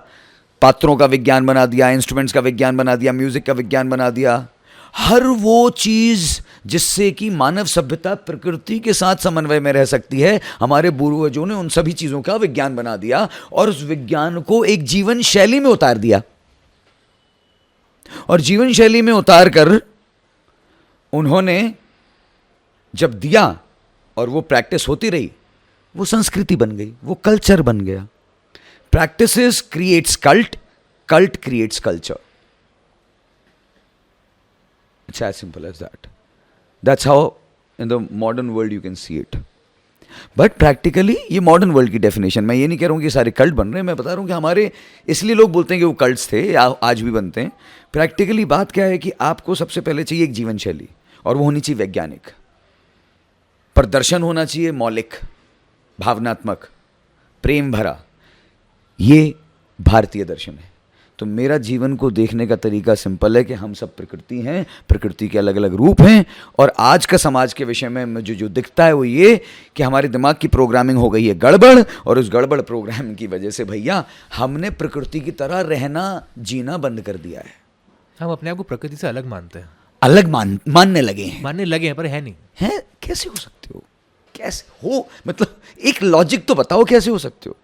पात्रों का विज्ञान बना दिया, इंस्ट्रूमेंट्स का विज्ञान बना दिया, म्यूजिक का विज्ञान बना दिया। हर वो चीज़ जिससे कि मानव सभ्यता प्रकृति के साथ समन्वय में रह सकती है, हमारे पूर्वजों ने उन सभी चीज़ों का विज्ञान बना दिया और उस विज्ञान को एक जीवन शैली में उतार दिया। और जीवन शैली में उतार कर उन्होंने जब दिया और वो प्रैक्टिस होती रही, वो संस्कृति बन गई, वो कल्चर बन गया। Practices creates cult, cult creates culture. It's as simple as that. That's how in the modern world you can see it. But practically ये मॉडर्न वर्ल्ड की डेफिनेशन, मैं ये नहीं कह रहा हूँ कि सारे कल्ट बन रहे हैं, मैं बता रहा हूँ कि हमारे, इसलिए लोग बोलते हैं कि वो कल्ट्स थे या आज भी बनते हैं। प्रैक्टिकली बात क्या है कि आपको सबसे पहले चाहिए एक जीवन शैली, और वो होनी चाहिए वैज्ञानिक, पर दर्शन होना चाहिए मौलिक, भावनात्मक, प्रेम भरा। ये भारतीय दर्शन है। तो मेरा जीवन को देखने का तरीका सिंपल है कि हम सब प्रकृति हैं, प्रकृति के अलग अलग रूप हैं, और आज का समाज के विषय में मुझे जो दिखता है वो ये कि हमारे दिमाग की प्रोग्रामिंग हो गई है गड़बड़, और उस गड़बड़ प्रोग्राम की वजह से भैया हमने प्रकृति की तरह रहना जीना बंद कर दिया है। हम अपने आप को प्रकृति से अलग मानते हैं, अलग मानने लगे हैं पर है नहीं है। कैसे हो सकते हो? कैसे हो? मतलब एक लॉजिक तो बताओ, कैसे हो सकते हो?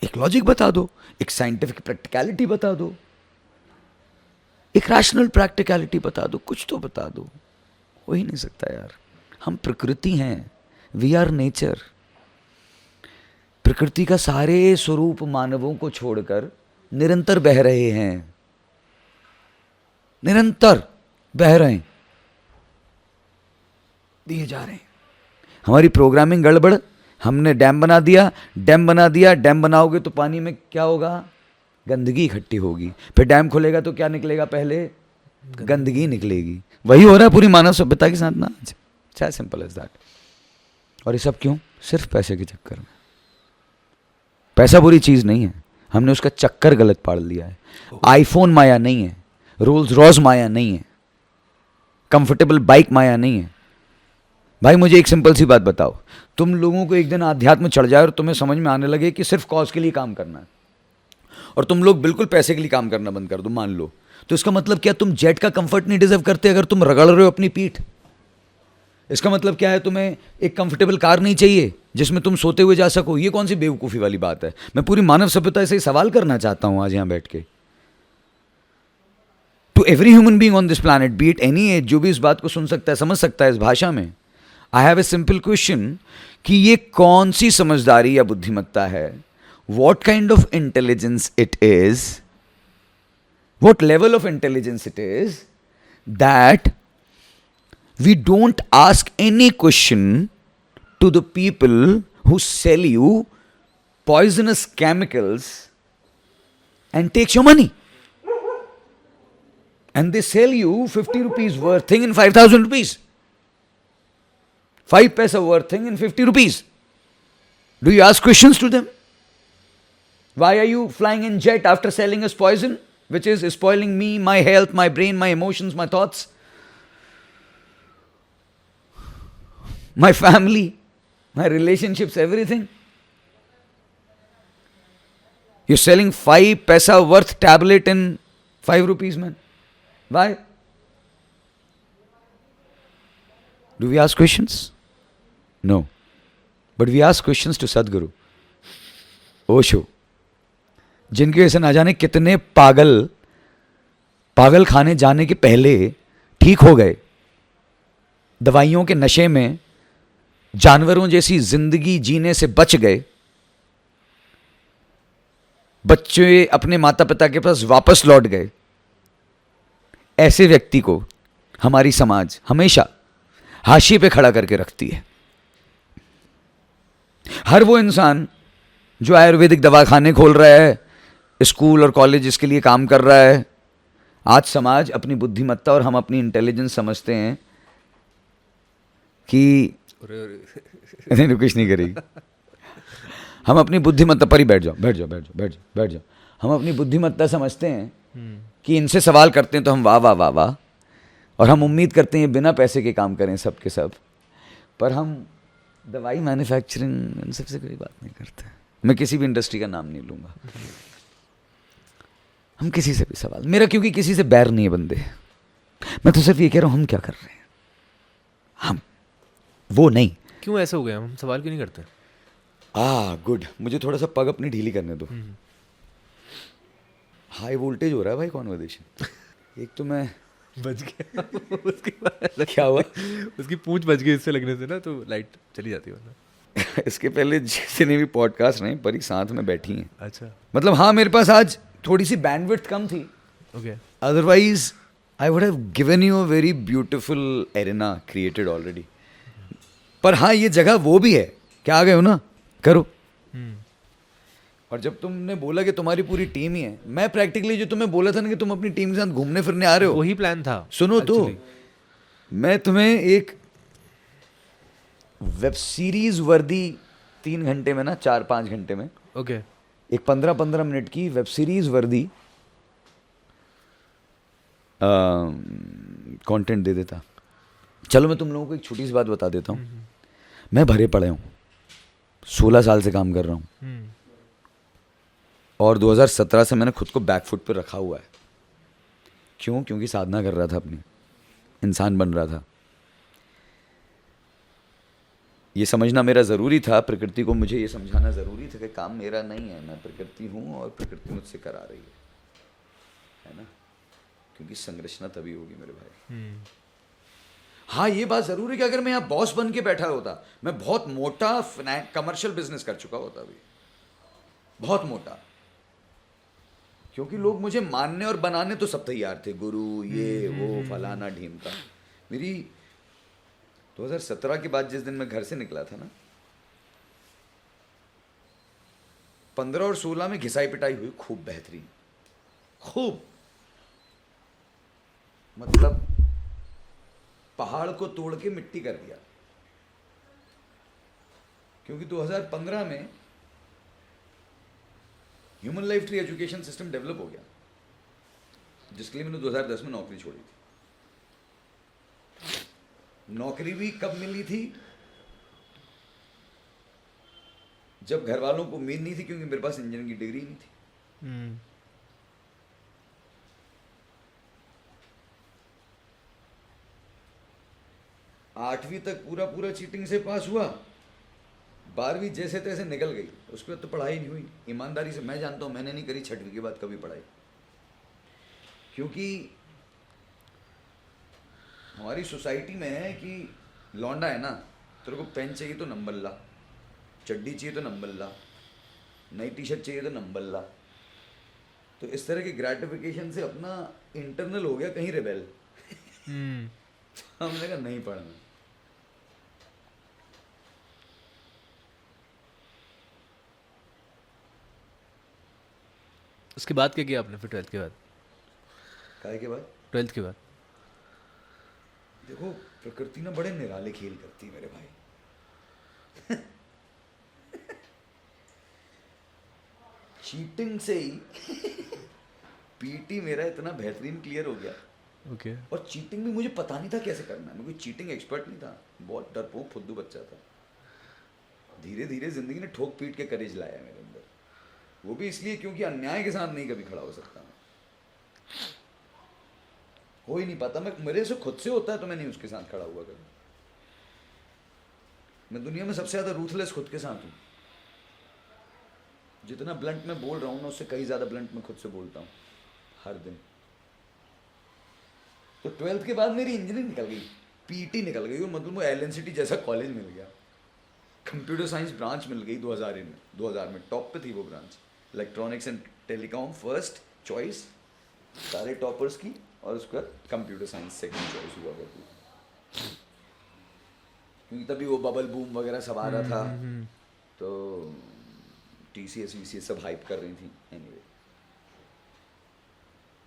एक लॉजिक बता दो, एक साइंटिफिक प्रैक्टिकलिटी बता दो, एक रैशनल प्रैक्टिकलिटी बता दो, कुछ तो बता दो। हो ही नहीं सकता यार। हम प्रकृति हैं, वी आर नेचर। प्रकृति का सारे स्वरूप मानवों को छोड़कर निरंतर बह रहे हैं, निरंतर बह रहे हैं, दिए जा रहे हैं। हमारी प्रोग्रामिंग गड़बड़, हमने डैम बना दिया, डैम बना दिया, डैम बनाओगे तो पानी में क्या होगा? गंदगी इकट्ठी होगी, फिर डैम खुलेगा तो क्या निकलेगा? पहले गंदगी निकलेगी। वही हो रहा है पूरी मानव सभ्यता के साथ ना, चाहे सिंपल एज दैट। और ये सब क्यों? सिर्फ पैसे के चक्कर में। पैसा बुरी चीज नहीं है, हमने उसका चक्कर गलत पाड़ लिया है। आईफोन माया नहीं है, रोल्स रॉयस माया नहीं है, कंफर्टेबल बाइक माया नहीं है। भाई मुझे एक सिंपल सी बात बताओ, तुम लोगों को एक दिन आध्यात्म चढ़ जाए और तुम्हें समझ में आने लगे कि सिर्फ कॉज के लिए काम करना है, और तुम लोग बिल्कुल पैसे के लिए काम करना बंद कर दो, मान लो, तो इसका मतलब क्या तुम जेट का कंफर्ट नहीं डिजर्व करते अगर तुम रगड़ रहे हो अपनी पीठ? इसका मतलब क्या है तुम्हें एक कंफर्टेबल कार नहीं चाहिए जिसमें तुम सोते हुए जा सको? ये कौन सी बेवकूफ़ी वाली बात है? मैं पूरी मानव सभ्यता से सवाल करना चाहता हूं आज यहां बैठ के। To every human being on this planet, be it any age, जो भी इस बात को सुन सकता है, समझ सकता है इस भाषा में, I have a simple question कि ये कौन सी समझदारी या बुद्धिमत्ता है? What kind of intelligence it is, what level of intelligence it is that we don't ask any question to the people who sell you poisonous chemicals and takes your money, and they sell you 50 rupees worth thing in 5,000 rupees, 5 paisa worth thing in 50 rupees. Do you ask questions to them? Why are you flying in jet after selling us poison which is spoiling me, my health, my brain, my emotions, my thoughts, my family, my relationships, everything? You're selling 5 paisa worth tablet in 5 rupees, man. Why? Do we ask questions? No. But we ask questions to Sadhguru, Osho, जिनकी वजह से ना जाने कितने पागल खाने जाने के पहले ठीक हो गए, दवाइयों के नशे में जानवरों जैसी जिंदगी जीने से बच गए, बच्चे अपने माता पिता के पास वापस लौट गए। ऐसे व्यक्ति को हमारी समाज हमेशा हाशिए पे खड़ा करके रखती है। हर वो इंसान जो आयुर्वेदिक दवाखाने खोल रहा है, स्कूल और कॉलेज इसके लिए काम कर रहा है, आज समाज अपनी बुद्धिमत्ता और हम अपनी इंटेलिजेंस समझते हैं कि नहीं कुछ नहीं करेगी। हम अपनी बुद्धिमत्ता पर ही बैठ जाओ। हम अपनी बुद्धिमत्ता समझते हैं कि इनसे सवाल करते हैं तो हम वाह वाह वाह वाह, और हम उम्मीद करते हैं बिना पैसे के काम करें सब के सब, पर हम दवाई मैन्युफैक्चरिंग इन सबसे कोई बात नहीं करते। मैं किसी भी इंडस्ट्री का नाम नहीं लूँगा, हम किसी से भी सवाल, मेरा क्योंकि किसी से बैर नहीं है बंदे, मैं तो सिर्फ ये कह रहा हूँ हम क्या कर रहे हैं, हम वो नहीं। क्यों ऐसा हो गया, हम सवाल क्यों नहीं करते? गुड, मुझे थोड़ा सा पग अपनी ढीली करने दो। हाई वोल्टेज हो रहा है भाई कॉन्वर्सेशन। एक तो मैं बच गया उसके बाद क्या हुआ, उसकी पूंछ बच गई इससे लगने से ना, तो लाइट चली जाती है वरना। इसके पहले जितने भी पॉडकास्ट नहीं परी साथ में बैठी हैं। अच्छा, मतलब हाँ, मेरे पास आज थोड़ी सी बैंडविड्थ कम थी, okay, otherwise I would have given you a very beautiful arena created already. पर हाँ, ये जगह वो भी है, क्या आ गए हो ना, करो। और जब तुमने बोला कि तुम्हारी पूरी टीम ही है, मैं प्रैक्टिकली जो तुम्हें बोला था ना कि तुम अपनी टीम के साथ घूमने फिरने आ रहे हो, वही प्लान था। सुनो actually. तो मैं तुम्हें एक वेब सीरीज वर्दी 3 घंटे में ना, 4-5 घंटे में, ओके, एक 15-15 मिनट की वेब सीरीज वर्दी कंटेंट दे देता। चलो मैं तुम लोगों को एक छोटी सी बात बता देता हूँ। मैं भरे पड़े हूँ, 16 साल से काम कर रहा हूँ, और 2017 से मैंने खुद को बैकफुट पर रखा हुआ है। क्यों? क्योंकि साधना कर रहा था, अपनी इंसान बन रहा था। ये समझना मेरा ज़रूरी था, प्रकृति को मुझे ये समझाना ज़रूरी था कि काम मेरा नहीं है, मैं प्रकृति हूँ और प्रकृति मुझसे करा रही है ना, क्योंकि संरचना तभी होगी मेरे भाई। हाँ, ये बात ज़रूर है कि अगर मैं यहाँ बॉस बन के बैठा होता, मैं बहुत मोटा कमर्शियल बिजनेस कर चुका होता अभी, बहुत मोटा, क्योंकि लोग मुझे मानने और बनाने तो सब तैयार थे, गुरु ये वो फलाना ढीमका। मेरी 2017 के बाद जिस दिन मैं घर से निकला था ना, 15 और 16 में घिसाई पिटाई हुई खूब बेहतरीन, खूब, मतलब पहाड़ को तोड़ के मिट्टी कर दिया। क्योंकि 2015 में human life tree education system develop हो गया, जिसके लिए मैंने 2010 में नौकरी छोड़ी थी। नौकरी भी कब मिली थी? जब घर वालों को उम्मीद नहीं थी, क्योंकि मेरे पास इंजीनियरिंग की डिग्री नहीं थी। आठवीं तक पूरा पूरा चीटिंग से पास हुआ, 12वीं जैसे तैसे निकल गई, उसके बाद तो पढ़ाई नहीं हुई। ईमानदारी से मैं जानता हूँ मैंने नहीं करी 6वीं के बाद कभी पढ़ाई, क्योंकि हमारी सोसाइटी में है कि लौंडा है ना, तेरे को पेन चाहिए तो नंबर ला, चड्डी चाहिए तो नंबर ला, नई टी शर्ट चाहिए तो नंबर ला। तो इस तरह के ग्रेटिफिकेशन से अपना इंटरनल हो गया कहीं रेबेल। हमने कहा नहीं पढ़ना। उसके बाद क्या किया आपने फिर 12th के बाद? काय के बाद? 12th के बाद देखो प्रकृति ना बड़े निराले खेल करती है मेरे भाई। चीटिंग से ही पीटी मेरा इतना बेहतरीन क्लियर हो गया। ओके। और चीटिंग भी मुझे पता नहीं था कैसे करना है, मैं कोई चीटिंग एक्सपर्ट नहीं था, बहुत डरपोक फुद्दू बच्चा था। धीरे धीरे जिंदगी ने ठोक पीट के करेज लाया मेरे अंदर, वो भी इसलिए क्योंकि अन्याय के साथ नहीं कभी खड़ा हो सकता मैं, हो ही नहीं पाता। मैं मेरे से खुद से होता है तो मैं नहीं उसके साथ खड़ा हुआ कभी। मैं दुनिया में सबसे ज्यादा रूथलेस खुद के साथ हूँ। जितना ब्लंट मैं बोल रहा हूँ ना, उससे कहीं ज्यादा ब्लंट मैं खुद से बोलता हूँ हर दिन। तो 12th के बाद मेरी इंजीनियरिंग निकल गई, पीटी निकल गई, और मतलब मुझे एलएनसीटी जैसा कॉलेज मिल गया, कंप्यूटर साइंस ब्रांच मिल गई 2000 में टॉप पे थी वो branch, electronics and telecom first choice सारे टॉपर्स की, और उसके बाद कंप्यूटर साइंस सेकंड चॉइस हुआ करती, क्योंकि तभी वो बबल बूम वगैरह सब आ रहा था, तो टीसीएस वीसीएस सब हाइप कर रही थी। एनीवे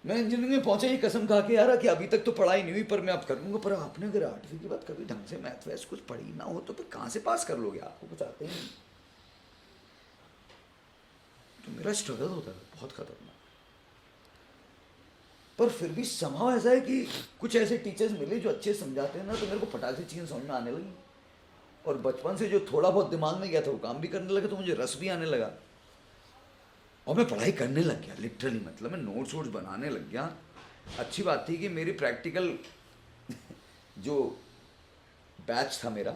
मैं इंजीनियरिंग में पहुंचा ये कसम खा के यार कि अभी तक तो पढ़ाई नहीं हुई पर मैं अब कर लूंगा। पर आपने अगर 8वीं के बाद कभी ढंग से मैथ वैथ कुछ पढ़ी ना हो तो फिर कहाँ से पास कर लोगे, आपको बताते ही नहीं। तो मेरा स्ट्रगल होता था बहुत खतरनाक, पर फिर भी समाव ऐसा है कि कुछ ऐसे टीचर्स मिले जो अच्छे समझाते हैं ना, तो मेरे को फटाक से चीज़ें समझ में आने लगी, और बचपन से जो थोड़ा बहुत दिमाग में गया था वो काम भी करने लगा, तो मुझे रस भी आने लगा, और मैं पढ़ाई करने लग गया लिटरली। मतलब मैं नोट्स वोट्स बनाने लग गया। अच्छी बात थी कि मेरी प्रैक्टिकल जो बैच था मेरा,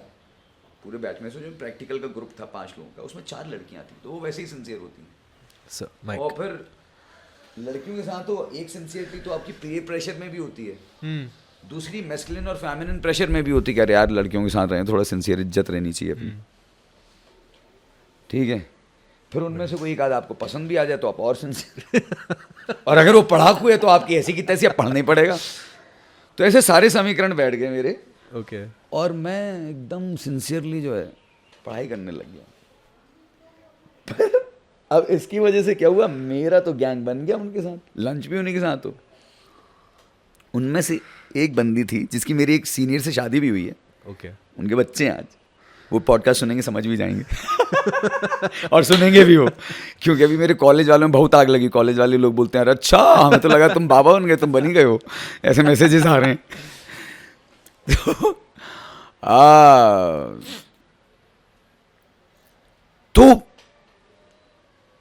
पूरे बैच में से जो प्रैक्टिकल का ग्रुप था 5 लोगों का, उसमें 4 लड़कियां थी, तो वो वैसे ही सिंसियर होती हैं। और फिर लड़कियों के साथ तो एक सिंसियरिटी तो आपकी पीयर प्रेशर में भी होती है, दूसरी मैस्कुलिन और फेमिनिन प्रेशर में भी होती है कि यार लड़कियों के साथ रहें, थोड़ा सिंसियर इज्जत रहनी चाहिए अपनी, ठीक है। फिर उनमें से कोई एक आध आपको पसंद भी आ जाए तो आप और सिंसियर, और अगर वो पढ़ाकू है तो आपकी ऐसी की तैसी आप पढ़ना ही पड़ेगा। तो ऐसे सारे समीकरण बैठ गए मेरे। ओके। और मैं एकदम सिंसियरली जो है पढ़ाई करने लग गया। अब इसकी वजह से क्या हुआ, मेरा तो गैंग बन गया उनके साथ, लंच भी उन्हीं के साथ हो। उनमें से एक बंदी थी जिसकी मेरी एक सीनियर से शादी भी हुई है। ओके। उनके बच्चे हैं आज, वो पॉडकास्ट सुनेंगे समझ भी जाएंगे और सुनेंगे भी वो, क्योंकि अभी मेरे कॉलेज वालों में बहुत आग लगी। कॉलेज वाले लोग बोलते हैं अरे अच्छा हमें तो लगा तुम बाबा बन गए, तुम बन ही गए हो, ऐसे मैसेजेस आ रहे हैं। तो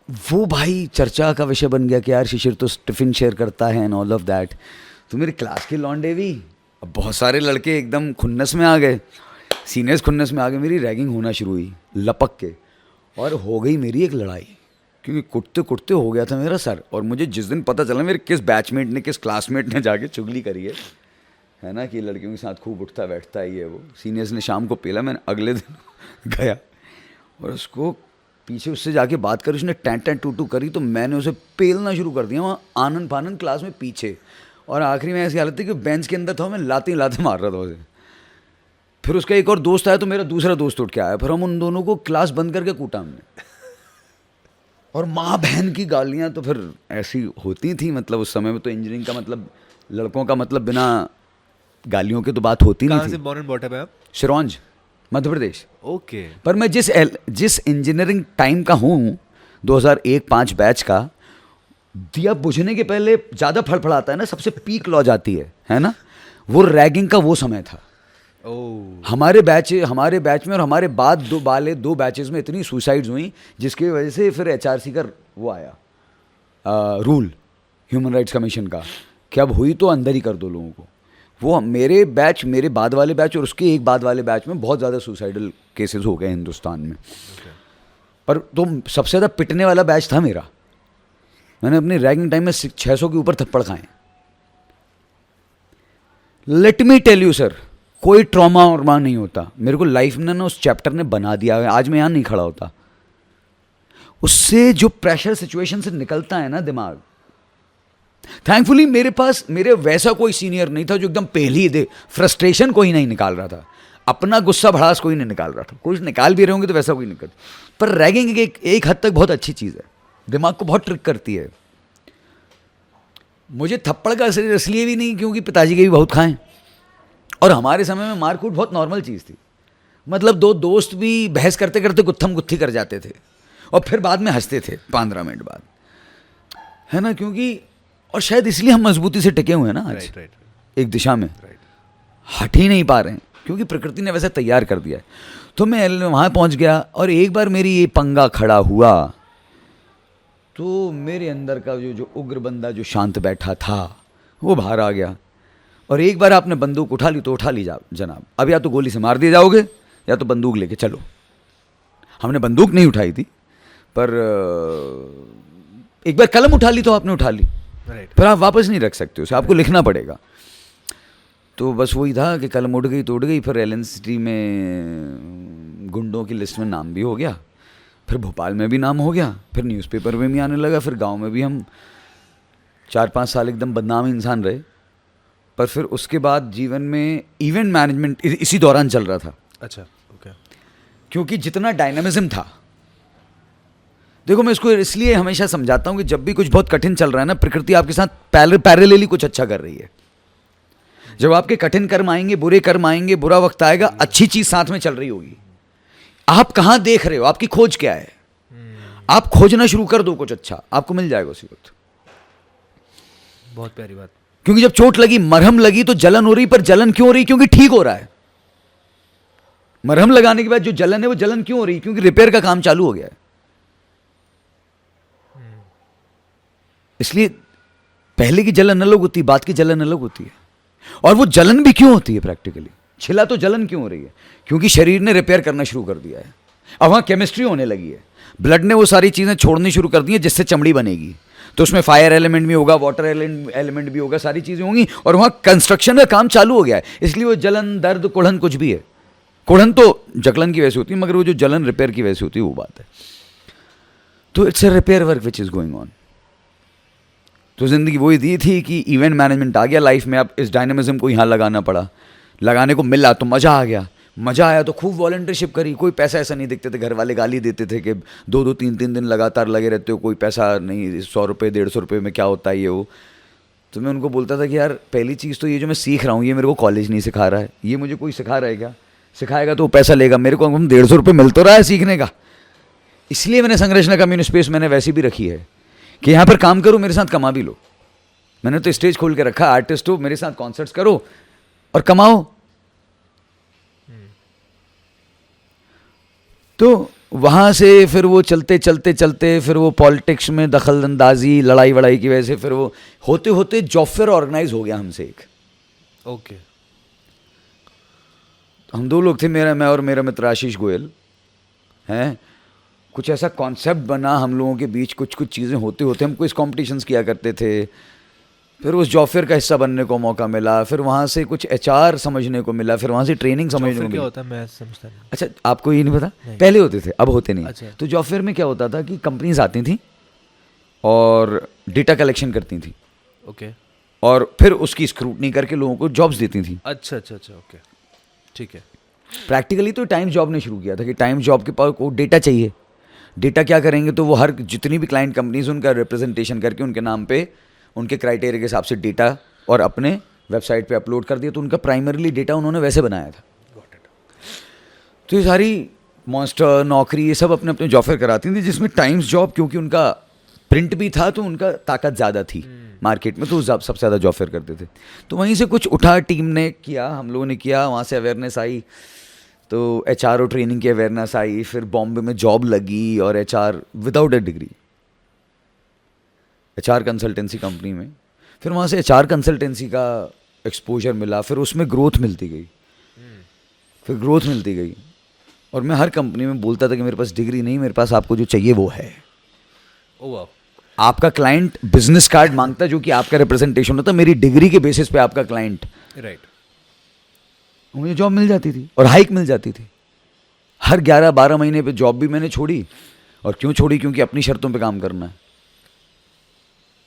वो भाई चर्चा का विषय बन गया कि यार शिशिर तो टिफिन शेयर करता है एंड ऑल ऑफ दैट। तो मेरे क्लास के लौंडे भी, अब बहुत सारे लड़के एकदम खुन्नस में आ गए, सीनियर्स खुन्नस में आ गए, मेरी रैगिंग होना शुरू हुई लपक के, और हो गई मेरी एक लड़ाई, क्योंकि कुटते कुटते हो गया था मेरा सर। और मुझे जिस दिन पता चला मेरे किस बैचमेट ने किस क्लासमेट ने जाके चुगली करी है ना, कि लड़कियों के साथ खूब उठता बैठता है ये वो, सीनियर्स ने शाम को पेला, मैंने अगले दिन गया और उसको पीछे उससे जाके बात करी, उसने टैं टैं टू टू करी, तो मैंने उसे पेलना शुरू कर दिया वहाँ आनंद फानंद क्लास में पीछे। और आखिरी में ऐसी हालत थी कि बेंच के अंदर था, मैं लाते मार रहा था उसे। फिर उसका एक और दोस्त आया तो मेरा दूसरा दोस्त उठ के आया, फिर हम उन दोनों को क्लास बंद करके कूटा हमने। और माँ बहन की गालियाँ तो फिर ऐसी होती थी, मतलब उस समय में तो इंजीनियरिंग का मतलब लड़कों का मतलब बिना गालियों के तो बात होती नहीं थी। कहाँ से बॉर्न एंड बॉट अप है आप? सिरौंज, मध्य प्रदेश। ओके। पर मैं जिस इंजीनियरिंग टाइम का हूँ 2001-5 बैच का, दिया बुझने के पहले ज़्यादा फड़फड़ाता है ना, सबसे पीक लॉ जाती है ना, वो रैगिंग का वो समय था। हमारे बैच में और हमारे बाद दो बैचेस में इतनी सुसाइड्स हुई, जिसकी वजह से फिर HRC का वो आया रूल, ह्यूमन राइट्स कमीशन का, कि अब हुई तो अंदर ही कर दो लोगों को। वो मेरे बैच, मेरे बाद वाले बैच और उसके एक बाद वाले बैच में बहुत ज़्यादा सुसाइडल केसेस हो गए हिंदुस्तान में। पर तो सबसे ज़्यादा पिटने वाला बैच था मेरा। मैंने अपनी रैगिंग टाइम में 600 के ऊपर थप्पड़ खाए। Let me tell you sir, कोई ट्रॉमा और नहीं होता। मेरे को लाइफ में ना उस चैप्टर ने बना दिया है, आज मैं यहाँ नहीं खड़ा होता। उससे जो प्रेशर सिचुएशन से निकलता है ना दिमाग, थैंकफुली मेरे वैसा कोई सीनियर नहीं था जो एकदम पहली दे फ्रस्ट्रेशन कोई नहीं निकाल रहा था, अपना गुस्सा भड़ास कोई नहीं निकाल रहा था। कुछ निकाल भी रहे होंगे तो वैसा कोई निकल। पर रैगिंग एक हद तक बहुत अच्छी चीज़ है, दिमाग को बहुत ट्रिक करती है। मुझे थप्पड़ का असर इसलिए भी नहीं क्योंकि पिताजी के भी बहुत खाएं, और हमारे समय में मारकूट बहुत नॉर्मल चीज़ थी। मतलब दो दोस्त भी बहस करते करते गुत्थम गुत्थी कर जाते थे और फिर बाद में हंसते थे 15 मिनट बाद, है ना, क्योंकि और शायद इसलिए हम मजबूती से टिके हुए हैं ना आज। right. एक दिशा में हट ही नहीं पा रहे हैं क्योंकि प्रकृति ने वैसे तैयार कर दिया है। तो मैं वहाँ पहुँच गया और एक बार मेरी ये पंगा खड़ा हुआ तो मेरे अंदर का जो उग्र बंदा जो शांत बैठा था वो बाहर आ गया। और एक बार आपने बंदूक उठा ली तो उठा ली जनाब, अब या तो गोली से मार दिए जाओगे या तो बंदूक लेके चलो। हमने बंदूक नहीं उठाई थी, पर एक बार कलम उठा ली तो आपने उठा ली, पर आप वापस नहीं रख सकते उसे, आपको लिखना पड़ेगा। तो बस वही था कि कलम उड़ गई तो उड़ गई। फिर LNCT में गुंडों की लिस्ट में नाम भी हो गया, फिर भोपाल में भी नाम हो गया, फिर न्यूज़पेपर में भी आने लगा, फिर गांव में भी हम 4-5 साल एकदम बदनाम इंसान रहे। पर फिर उसके बाद जीवन में इवेंट मैनेजमेंट इसी दौरान चल रहा था। अच्छा, ओके। क्योंकि जितना डायनामिज्म था, देखो मैं इसको इसलिए हमेशा समझाता हूँ कि जब भी कुछ बहुत कठिन चल रहा है ना, प्रकृति आपके साथ पैरेलली कुछ अच्छा कर रही है। जब आपके कठिन कर्म आएंगे, बुरे कर्म आएंगे, बुरा वक्त आएगा, अच्छी चीज साथ में चल रही होगी। आप कहाँ देख रहे हो, आपकी खोज क्या है? आप खोजना शुरू कर दो कुछ अच्छा, आपको मिल जाएगा उसी वक्त। बहुत प्यारी बात। क्योंकि जब चोट लगी, मरहम लगी तो जलन हो रही, पर जलन क्यों हो रही? क्योंकि ठीक हो रहा है। मरहम लगाने के बाद जो जलन है वो जलन क्यों हो रही? क्योंकि रिपेयर का काम चालू हो गया है। इसलिए पहले की जलन अलग होती है, बाद की जलन अलग होती है। और वो जलन भी क्यों होती है? प्रैक्टिकली छिला तो जलन क्यों हो रही है? क्योंकि शरीर ने रिपेयर करना शुरू कर दिया है। अब वहाँ केमिस्ट्री होने लगी है, ब्लड ने वो सारी चीज़ें छोड़नी शुरू कर दी है जिससे चमड़ी बनेगी। तो उसमें फायर एलिमेंट भी होगा, वाटर एलिमेंट भी होगा, सारी चीज़ें होंगी। और वहाँ कंस्ट्रक्शन का काम चालू हो गया है। इसलिए वो जलन, दर्द, कुढ़न कुछ भी है। कुढ़न तो जकलन की वजह से होती है, मगर वो जो जलन रिपेयर की वजह से होती है वो बात है। तो it's a repair work which is going on. तो ज़िंदगी वही दी थी कि इवेंट मैनेजमेंट आ गया लाइफ में। अब इस डायनामिज्म को यहाँ लगाना पड़ा, लगाने को मिला तो मज़ा आ गया। मज़ा आया तो खूब वॉलंटियरशिप करी। कोई पैसा ऐसा नहीं दिखते थे, घर वाले गाली देते थे कि 2-2, 3-3 दिन लगातार लगे रहते हो, कोई पैसा नहीं, 100 रुपये 150 रुपये में क्या होता है ये वो। तो मैं उनको बोलता था कि यार पहली चीज़ तो ये जो मैं सीख रहा हूँ ये मेरे को कॉलेज नहीं सिखा रहा है, ये मुझे कोई सिखा रहा है क्या? सिखाएगा तो वो पैसा लेगा, मेरे को 150 रुपये मिल तो रहा है सीखने का। इसलिए मैंने संरचना कम्युनिटी स्पेस मैंने वैसी भी रखी है कि यहाँ पर काम करो, मेरे साथ कमा भी लो। मैंने तो स्टेज खोल के रखा, आर्टिस्ट हो, मेरे साथ कॉन्सर्ट्स करो और कमाओ। तो वहाँ से फिर वो चलते चलते चलते फिर वो पॉलिटिक्स में दखल अंदाजी, लड़ाई वड़ाई की वजह से फिर वो होते होते जॉब फेयर ऑर्गेनाइज हो गया हमसे एक। ओके। हम 2 लोग थे, मैं और मेरा मित्र आशीष गोयल हैं। कुछ ऐसा कॉन्सेप्ट बना हम लोगों के बीच, कुछ चीज़ें होते होते हम कुछ कॉम्पिटिशन्स किया करते थे। फिर उस जॉब फेयर का हिस्सा बनने को मौका मिला, फिर वहाँ से कुछ HR समझने को मिला, फिर वहाँ से ट्रेनिंग समझने को मिला। क्या होता है मैं समझता नहीं। अच्छा, आपको ये नहीं पता? पहले होते थे, अब होते नहीं। अच्छा। तो जॉब फेयर में क्या होता था कि कंपनीज आती थी और डेटा कलेक्शन करती थी। ओके। और फिर उसकी स्क्रूटनी करके लोगों को जॉब्स देती थी। अच्छा, ओके, ठीक है। प्रैक्टिकली तो टाइम जॉब ने शुरू किया था कि टाइम जॉब के पास को डेटा चाहिए। डेटा क्या करेंगे, तो वो हर जितनी भी क्लाइंट कंपनीज उनका रिप्रेजेंटेशन करके उनके नाम पे उनके क्राइटेरिया के हिसाब से डेटा और अपने वेबसाइट पे अपलोड कर दिया। तो उनका प्राइमरीली डेटा उन्होंने वैसे बनाया था। तो ये सारी मॉन्स्टर, नौकरी, ये सब अपने अपने जॉब फेयर कराती थी, जिसमें टाइम्स जॉब, क्योंकि उनका प्रिंट भी था तो उनका ताकत ज़्यादा थी मार्केट में, तो सबसे ज़्यादा जॉब फेयर करते थे। तो वहीं से कुछ उठा, टीम ने किया, हम लोगों ने किया, वहाँ से अवेयरनेस आई, तो HR और ट्रेनिंग की अवेयरनेस आई, फिर बॉम्बे में जॉब लगी और HR without a degree, HR consultancy company में, फिर वहाँ से HR कंसल्टेंसी का एक्सपोजर मिला, फिर उसमें ग्रोथ मिलती गई, फिर ग्रोथ मिलती गई, और मैं हर कंपनी में बोलता था कि मेरे पास डिग्री नहीं, मेरे पास आपको जो चाहिए वो है। ओ वाह, आपका क्लाइंट बिजनेस कार्ड मांगता है जो कि आपका रिप्रेजेंटेशन होता, मेरी डिग्री के बेसिस पे आपका क्लाइंट, राइट। मुझे जॉब मिल जाती थी और हाइक मिल जाती थी हर 11-12 महीने पे। जॉब भी मैंने छोड़ी, और क्यों छोड़ी? क्योंकि अपनी शर्तों पे काम करना है,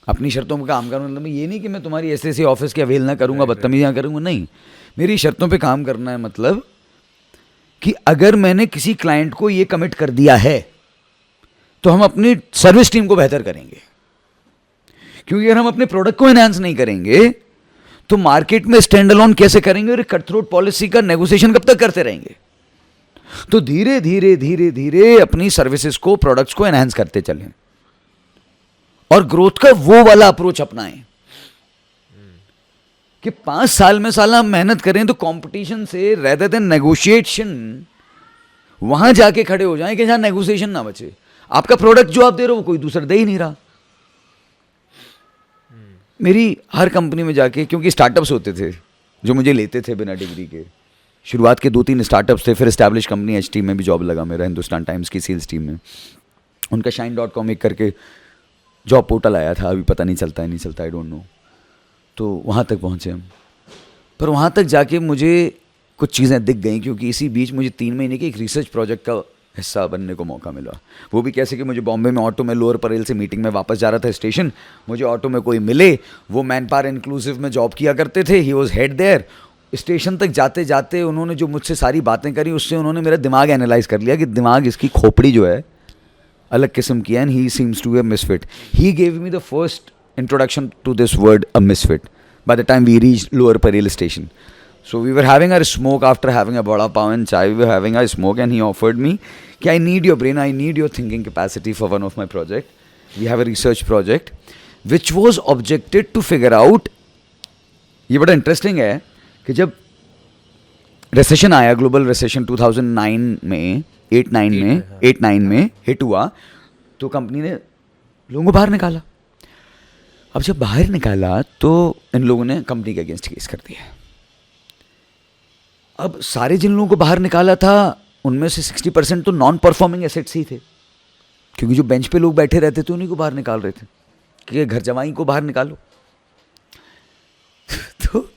अपनी शर्तों पे काम करना। मतलब ये नहीं कि मैं तुम्हारी ऐसे ऑफिस की अवेल ना करूंगा, बदतमीजियाँ करूंगा, नहीं, मेरी शर्तों पे काम करना है। मतलब कि अगर मैंने किसी क्लाइंट को ये कमिट कर दिया है तो हम अपनी सर्विस टीम को बेहतर करेंगे, क्योंकि अगर हम अपने प्रोडक्ट को एनहांस नहीं करेंगे तो मार्केट में स्टैंड अलोन कैसे करेंगे, और कट थ्रोट पॉलिसी का नेगोशिएशन कब तक करते रहेंगे? तो धीरे धीरे धीरे धीरे अपनी सर्विसेज को, प्रोडक्ट्स को एनहांस करते चलें, और ग्रोथ का वो वाला अप्रोच अपनाएं कि 5 साल में साला हम मेहनत करें तो कंपटीशन से रेदर देन नेगोशिएशन वहां जाके खड़े हो जाएं कि जहां नेगोशिएशन ना बचे। आपका प्रोडक्ट जो आप दे रहे हो वो कोई दूसरा दे ही नहीं रहा। मेरी हर कंपनी में जाके, क्योंकि स्टार्टअप्स होते थे जो मुझे लेते थे बिना डिग्री के, शुरुआत के 2-3 स्टार्टअप्स थे, फिर एस्टैब्लिश कंपनी HT में भी जॉब लगा मेरा, हिंदुस्तान टाइम्स की सेल्स टीम में। उनका shine.com एक करके जॉब पोर्टल आया था, अभी पता नहीं चलता है, नहीं चलता, आई डोंट नो। तो वहाँ तक पहुँचे हम, पर वहाँ तक जाके मुझे कुछ चीज़ें दिख गई, क्योंकि इसी बीच मुझे 3 महीने के एक रिसर्च प्रोजेक्ट का हिस्सा बनने को मौका मिला। वो भी कैसे कि मुझे बॉम्बे में ऑटो में लोअर परेल से मीटिंग में वापस जा रहा था स्टेशन, मुझे ऑटो में कोई मिले, वो मैन पावर इंक्लूसिव में जॉब किया करते थे, he was head there. Station तक जाते जाते उन्होंने जो मुझसे सारी बातें करी, उससे उन्होंने मेरा दिमाग एनालाइज कर लिया कि दिमाग, इसकी खोपड़ी जो है अलग किस्म की है, and he seems to be a misfit. He gave me the first introduction to this word a misfit by the time we reached Lower Parel station. So we were having our smoke after having a vada pav and chai. We were having our smoke, and he offered me कि I need your brain, I need your thinking capacity for one of my project. We have a research project which was objected to figure out. ये बड़ा interesting है कि जब recession आया, global recession 2009 में, 8-9 में hit हुआ, तो कंपनी ने लोगों को बाहर निकाला। अब जब बाहर निकाला तो इन लोगों ने कंपनी के अगेंस्ट केस कर दिया। अब सारे जिन लोगों को बाहर निकाला था उनमें से 60% तो नॉन परफॉर्मिंग एसेट्स ही थे, क्योंकि जो बेंच पे लोग बैठे रहते थे उन्हीं को बाहर निकाल रहे थे कि घर जमाई को बाहर निकालो। तो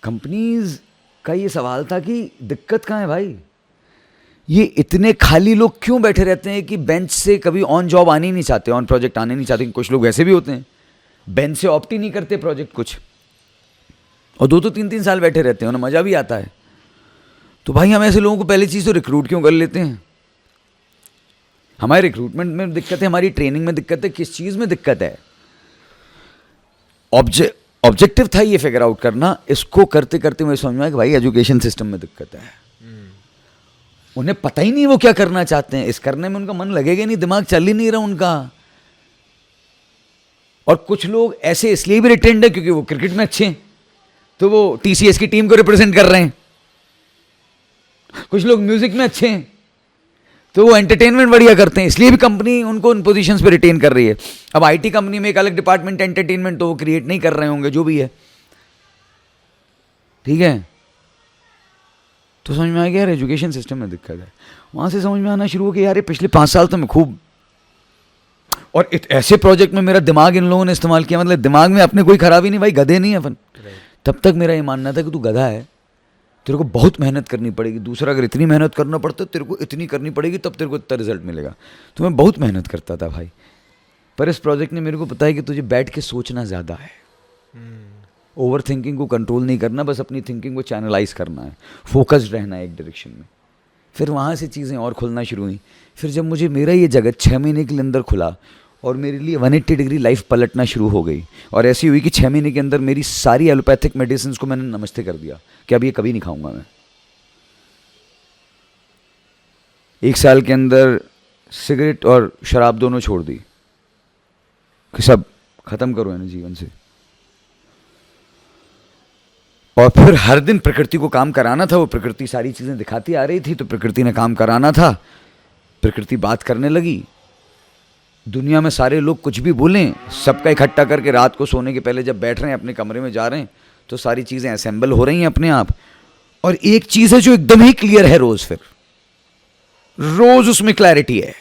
कंपनीज का ये सवाल था कि दिक्कत कहाँ है भाई, ये इतने खाली लोग क्यों बैठे रहते हैं कि बेंच से कभी ऑन जॉब आने ही नहीं चाहते, ऑन प्रोजेक्ट आने नहीं चाहते। कुछ लोग ऐसे भी होते हैं बेंच से ऑप्ट ही नहीं करते प्रोजेक्ट कुछ, और 2-2 3-3 साल बैठे रहते हैं, उन्हें मज़ा भी आता है। तो भाई हम ऐसे लोगों को पहली चीज़ तो रिक्रूट क्यों कर लेते हैं? हमारे रिक्रूटमेंट में दिक्कत है, हमारी ट्रेनिंग में दिक्कत है, किस चीज़ में दिक्कत है? ऑब्जेक्टिव था ये फिगर आउट करना। इसको करते करते मुझे समझ में आया कि भाई एजुकेशन सिस्टम में दिक्कत है। उन्हें पता ही नहीं वो क्या करना चाहते हैं, इस करने में उनका मन लगेगा नहीं, दिमाग चल ही नहीं रहा उनका। और कुछ लोग ऐसे इसलिए भी रिटेंड है क्योंकि वो क्रिकेट में अच्छे हैं, तो वो TCS की टीम को रिप्रेजेंट कर रहे हैं। कुछ लोग म्यूजिक में अच्छे हैं तो वो एंटरटेनमेंट बढ़िया करते हैं, इसलिए भी कंपनी उनको उन पोजीशंस पे रिटेन कर रही है। अब IT कंपनी में एक अलग डिपार्टमेंट एंटरटेनमेंट, तो वो क्रिएट नहीं कर रहे होंगे, जो भी है, ठीक है। तो समझ में आ गया यार एजुकेशन सिस्टम में दिक्कत है। वहाँ से समझ में आना शुरू हो गया यार पिछले 5 साल तो मैं खूब, और ऐसे प्रोजेक्ट में मेरा दिमाग इन लोगों ने इस्तेमाल किया, मतलब दिमाग में अपने कोई खराबी नहीं, भाई गधे नहीं है अपन। तब तक मेरा ये मानना था कि तू गधा है, तेरे को बहुत मेहनत करनी पड़ेगी, दूसरा अगर इतनी मेहनत करना पड़ता तेरे को इतनी करनी पड़ेगी, तब तेरे को इतना रिजल्ट मिलेगा। तो मैं बहुत मेहनत करता था भाई, पर इस प्रोजेक्ट ने मेरे को पता है कि तुझे बैठ के सोचना ज़्यादा है, ओवर थिंकिंग को कंट्रोल नहीं करना, बस अपनी थिंकिंग को चैनलाइज करना है, फोकस्ड रहना है एक डायरेक्शन में। फिर वहाँ से चीज़ें और खुलना शुरू हुई। फिर जब मुझे मेरा ये जगत 6 महीने के अंदर खुला और मेरे लिए 180 डिग्री लाइफ पलटना शुरू हो गई, और ऐसी हुई कि 6 महीने के अंदर मेरी सारी एलोपैथिक मेडिसिन को मैंने नमस्ते कर दिया कि अब ये कभी नहीं खाऊंगा मैं। 1 साल के अंदर सिगरेट और शराब दोनों छोड़ दी कि सब खत्म करो है ना जीवन से, और फिर हर दिन प्रकृति को काम कराना था। वो प्रकृति सारी चीजें दिखाती आ रही थी, तो प्रकृति ने काम कराना था। प्रकृति बात करने लगी। दुनिया में सारे लोग कुछ भी बोलें, सबका इकट्ठा करके रात को सोने के पहले जब बैठ रहे हैं, अपने कमरे में जा रहे हैं, तो सारी चीजें असेंबल हो रही हैं अपने आप। और एक चीज है जो एकदम ही क्लियर है, रोज फिर रोज उसमें क्लैरिटी है,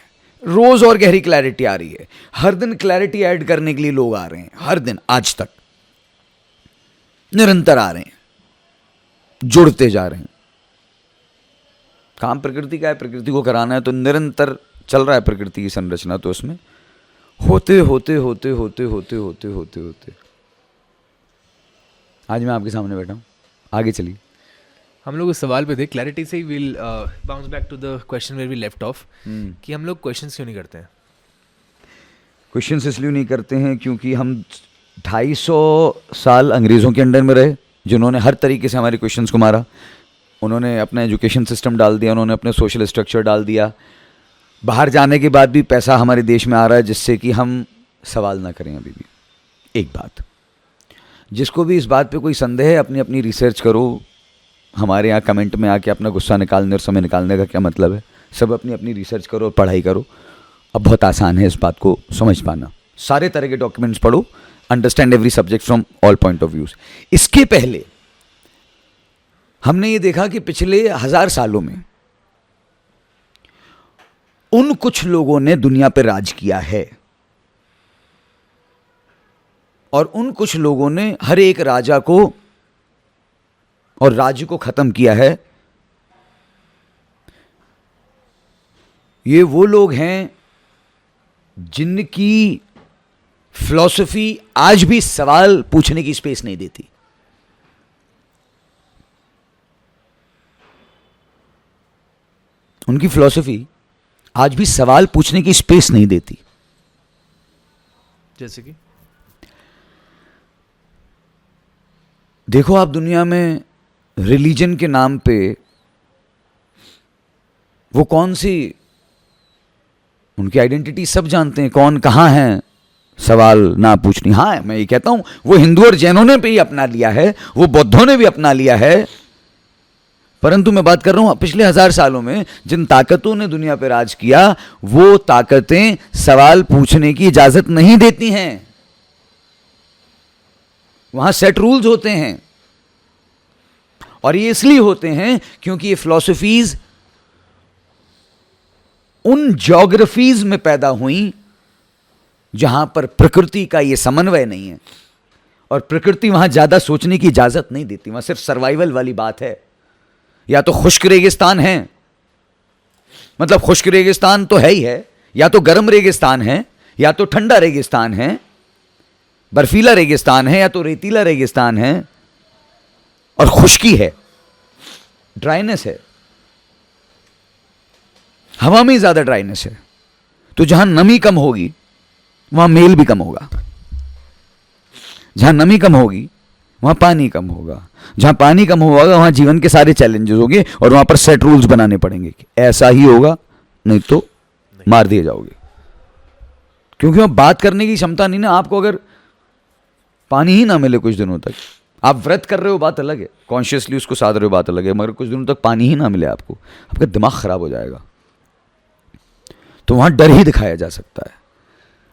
रोज और गहरी क्लैरिटी आ रही है। हर दिन क्लैरिटी ऐड करने के लिए लोग आ रहे हैं, हर दिन आज तक निरंतर आ रहे हैं, जुड़ते जा रहे हैं। काम प्रकृति का है, प्रकृति को कराना है, तो निरंतर चल रहा है प्रकृति की संरचना। तो उसमें होते होते होते होते होते होते होते होते आज मैं आपके सामने बैठा हूं। आगे चलिए। हम लोग उस सवाल पे थे, क्लैरिटी से he will bounce back to the question where we left off, कि हम लोग क्वेश्चंस क्यों नहीं करते हैं। क्वेश्चंस इसलिए नहीं करते हैं क्योंकि हम 250 साल अंग्रेज़ों के अंडर में रहे, जिन्होंने हर तरीके से हमारे क्वेश्चंस को मारा। उन्होंने अपना एजुकेशन सिस्टम डाल दिया, उन्होंने अपने सोशल स्ट्रक्चर डाल दिया। बाहर जाने के बाद भी पैसा हमारे देश में आ रहा है जिससे कि हम सवाल ना करें अभी भी। एक बात, जिसको भी इस बात पे कोई संदेह है, अपनी अपनी रिसर्च करो। हमारे यहाँ कमेंट में आके अपना गुस्सा निकालने और समय निकालने का क्या मतलब है। सब अपनी अपनी रिसर्च करो और पढ़ाई करो। अब बहुत आसान है इस बात को समझ पाना। सारे तरह के डॉक्यूमेंट्स पढ़ो, understand every subject from all point of views. इसके पहले हमने ये देखा कि पिछले 1000 सालों में उन कुछ लोगों ने दुनिया पर राज किया है, और उन कुछ लोगों ने हर एक राजा को और राज्य को खत्म किया है। ये वो लोग हैं जिनकी फिलॉसफी आज भी सवाल पूछने की स्पेस नहीं देती। उनकी फिलॉसफी आज भी सवाल पूछने की स्पेस नहीं देती। जैसे कि देखो, आप दुनिया में रिलीजन के नाम पे वो कौन सी, उनकी आइडेंटिटी सब जानते हैं, कौन कहां है, सवाल ना पूछनी। हाँ, मैं ये कहता हूं, वो हिंदू और जैनों ने भी अपना लिया है, वो बौद्धों ने भी अपना लिया है, परंतु मैं बात कर रहा हूं पिछले 1000 सालों में जिन ताकतों ने दुनिया पर राज किया, वो ताकतें सवाल पूछने की इजाजत नहीं देती हैं। वहां सेट रूल्स होते हैं, और ये इसलिए होते हैं क्योंकि ये फिलॉसफीज उन ज्योग्राफीज में पैदा हुई जहां पर प्रकृति का ये समन्वय नहीं है, और प्रकृति वहां ज्यादा सोचने की इजाजत नहीं देती। वहां सिर्फ सर्वाइवल वाली बात है। या तो खुश्क रेगिस्तान है, मतलब खुश्क रेगिस्तान तो है ही है, या तो गर्म रेगिस्तान है, या तो ठंडा रेगिस्तान है, बर्फीला रेगिस्तान है, या तो रेतीला रेगिस्तान है, और खुश्की है, ड्राइनेस है। हवा में ज्यादा ड्राइनेस है, तो जहां नमी कम होगी वहां मेल भी कम होगा। जहां नमी कम होगी वहां पानी कम होगा। जहां पानी कम होगा वहां जीवन के सारे चैलेंजेस होंगे, और वहां पर सेट रूल्स बनाने पड़ेंगे कि ऐसा ही होगा, नहीं तो मार दिए जाओगे। क्योंकि वहां बात करने की क्षमता नहीं ना। आपको अगर पानी ही ना मिले कुछ दिनों तक, आप व्रत कर रहे हो बात अलग है, कॉन्शियसली उसको साध रहे हो बात अलग है, मगर कुछ दिनों तक पानी ही ना मिले आपको, आपका दिमाग खराब हो जाएगा। तो वहां डर ही दिखाया जा सकता है।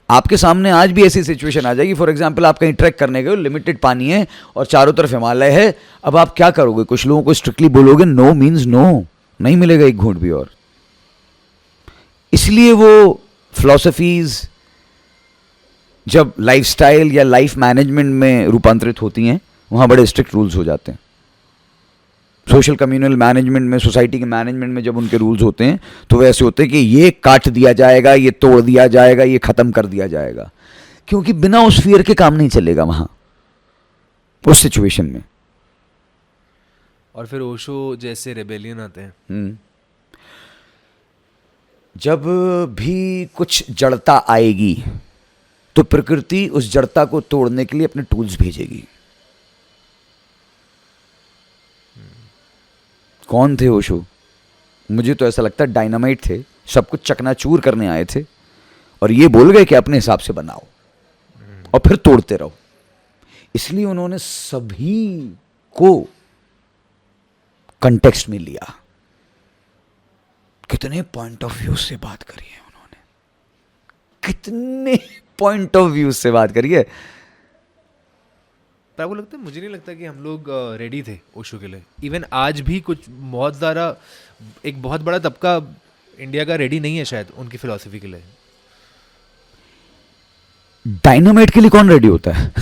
आपके सामने आज भी ऐसी सिचुएशन आ जाएगी, फॉर एग्जाम्पल आप कहीं ट्रैक करने गए, लिमिटेड पानी है और चारों तरफ हिमालय है। अब आप क्या करोगे? कुछ लोगों को स्ट्रिक्टली बोलोगे नो मीन्स नो, नहीं मिलेगा एक घूंट भी। और इसलिए वो फिलॉसफीज जब लाइफस्टाइल या लाइफ मैनेजमेंट में रूपांतरित होती हैं, वहां बड़े स्ट्रिक्ट रूल्स हो जाते हैं। सोशल कम्युनल मैनेजमेंट में, सोसाइटी के मैनेजमेंट में जब उनके रूल्स होते हैं, तो वो ऐसे होते हैं कि ये काट दिया जाएगा, ये तोड़ दिया जाएगा, ये खत्म कर दिया जाएगा, क्योंकि बिना उस फियर के काम नहीं चलेगा वहां उस सिचुएशन में। और फिर ओशो जैसे रेबेलियन आते हैं। जब भी कुछ जड़ता आएगी तो प्रकृति उस जड़ता को तोड़ने के लिए अपने टूल्स भेजेगी। कौन थे ओशो? मुझे तो ऐसा लगता है डायनामाइट थे, सब कुछ चकनाचूर करने आए थे और ये बोल गए कि अपने हिसाब से बनाओ और फिर तोड़ते रहो। इसलिए उन्होंने सभी को कंटेक्स्ट में लिया। कितने पॉइंट ऑफ व्यू से बात करी है उन्होंने, कितने पॉइंट ऑफ व्यू से बात करी है। पर आपको लगता है, मुझे नहीं लगता कि हम लोग रेडी थे ओशो के लिए। इवन आज भी कुछ बहुत ज़्यादा, एक बहुत बड़ा तबका इंडिया का रेडी नहीं है शायद उनकी फिलॉसफी के लिए। डायनामाइट के लिए कौन रेडी होता है?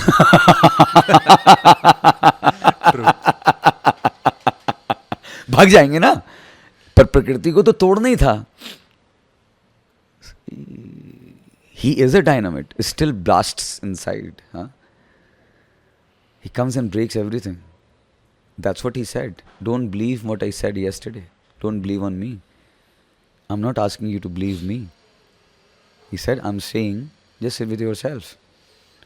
भाग जाएंगे ना, पर प्रकृति को तो तोड़ना ही था। He is a dynamite, still blasts inside. Huh? He comes and breaks everything. That's what he said. Don't believe what I said yesterday. Don't believe on me. I'm not asking you to believe me. He said, I'm saying, just sit with yourself.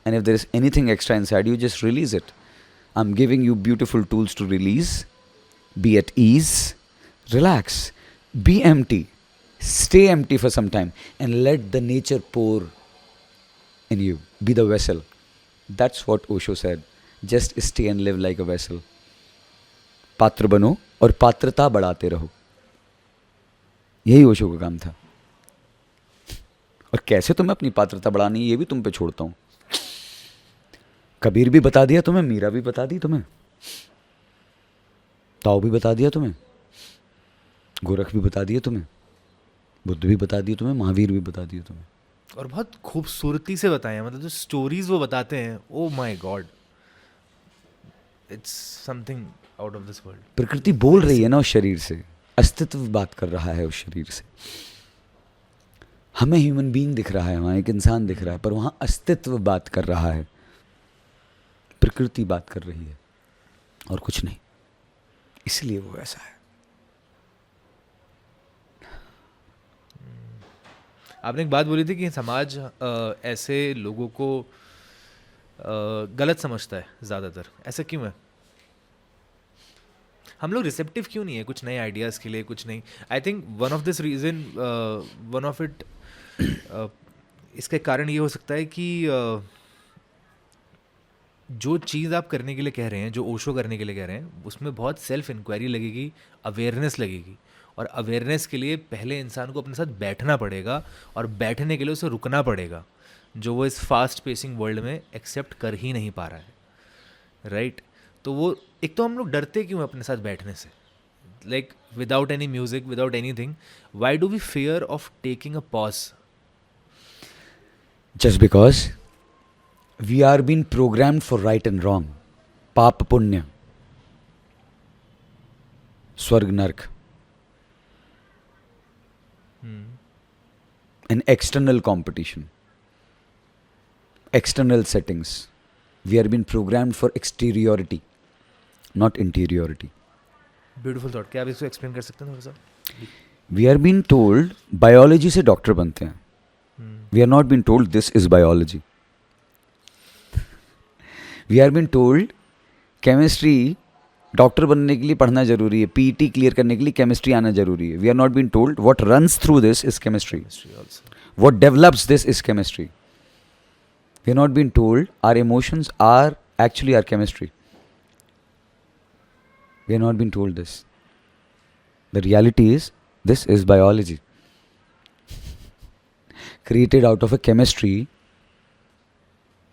And if there is anything extra inside you, just release it. I'm giving you beautiful tools to release. Be at ease. Relax. Be empty. Stay empty for some time and let the nature pour in you. Be the vessel. That's what Osho said. Just stay and live like a vessel. पात्र बनो और पात्रता बढ़ाते रहो। यही ओशो का काम था। और कैसे तुम्हें अपनी पात्रता बढ़ानी, ये भी तुम पे छोड़ता हूं। कबीर भी बता दिया तुम्हें, मीरा भी बता दी तुम्हें, ताओ भी बता दिया तुम्हें, गोरख भी बता दिया तुम्हें, बुद्ध भी बता दिए तुम्हें, महावीर भी बता दिए तुम्हें। और बहुत खूबसूरती से बताए हैं, मतलब जो स्टोरीज वो बताते हैं, oh my God, it's something out of this world. प्रकृति बोल रही है ना उस शरीर से, अस्तित्व बात कर रहा है उस शरीर से। हमें ह्यूमन बीइंग दिख रहा है, वहां एक इंसान दिख रहा है, पर वहां अस्तित्व बात कर रहा है, प्रकृति बात कर रही है और कुछ नहीं। इसलिए वो ऐसा है। आपने एक बात बोली थी कि समाज ऐसे लोगों को गलत समझता है ज़्यादातर, ऐसा क्यों है? हम लोग रिसेप्टिव क्यों नहीं है कुछ नए आइडियाज़ के लिए, कुछ नहीं? I think one of this reason, one of it, इसका कारण ये हो सकता है कि जो चीज़ आप करने के लिए कह रहे हैं, जो ओशो करने के लिए कह रहे हैं, उसमें बहुत सेल्फ इंक्वायरी लगेगी, अवेयरनेस लगेगी। और अवेयरनेस के लिए पहले इंसान को अपने साथ बैठना पड़ेगा, और बैठने के लिए उसे रुकना पड़ेगा, जो वो इस फास्ट पेसिंग वर्ल्ड में एक्सेप्ट कर ही नहीं पा रहा है, राइट? तो वो एक तो हम लोग डरते क्यों अपने साथ बैठने से, like without any music, without anything, why do we fear of taking a pause? Just because we are being programmed for right and wrong, पाप पुण्य, स्वर्ग नरक, an external competition, external settings. We are being programmed for exteriority, not interiority. Beautiful thought. क्या आप इसको explain कर सकते हैं थोड़ा सा? We are being told biology से डॉक्टर बनते हैं। We are not being told this is biology. We are being told chemistry, doctor बनने के लिए पढ़ना जरूरी है, पीईटी क्लियर करने के लिए केमिस्ट्री आना जरूरी है। We are not being told what runs through this is chemistry. What develops this is chemistry. We are not being told our emotions are actually our chemistry. We are not being told this. The reality is this is biology. Created out of a chemistry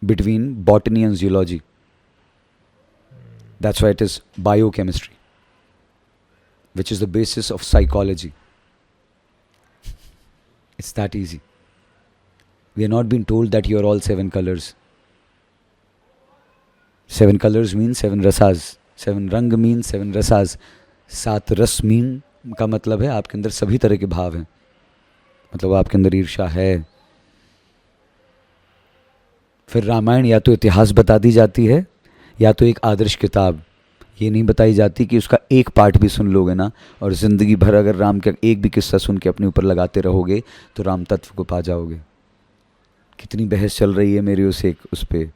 between botany and zoology. That's why it is biochemistry, which is the basis of psychology. It's that easy. We are not being told that you are all 7 colors. 7 colors mean 7 rasas. 7 rang mean 7 rasas. 7 रस mean का मतलब है आपके अंदर सभी तरह के भाव हैं। मतलब आपके अंदर ईर्ष्या है। फिर रामायण या तो इतिहास बता दी जाती है, या तो एक आदर्श किताब। ये नहीं बताई जाती कि उसका एक पार्ट भी सुन लोगे ना, और ज़िंदगी भर अगर राम का एक भी किस्सा सुन के अपने ऊपर लगाते रहोगे तो राम तत्व को पा जाओगे। कितनी बहस चल रही है मेरी उस पे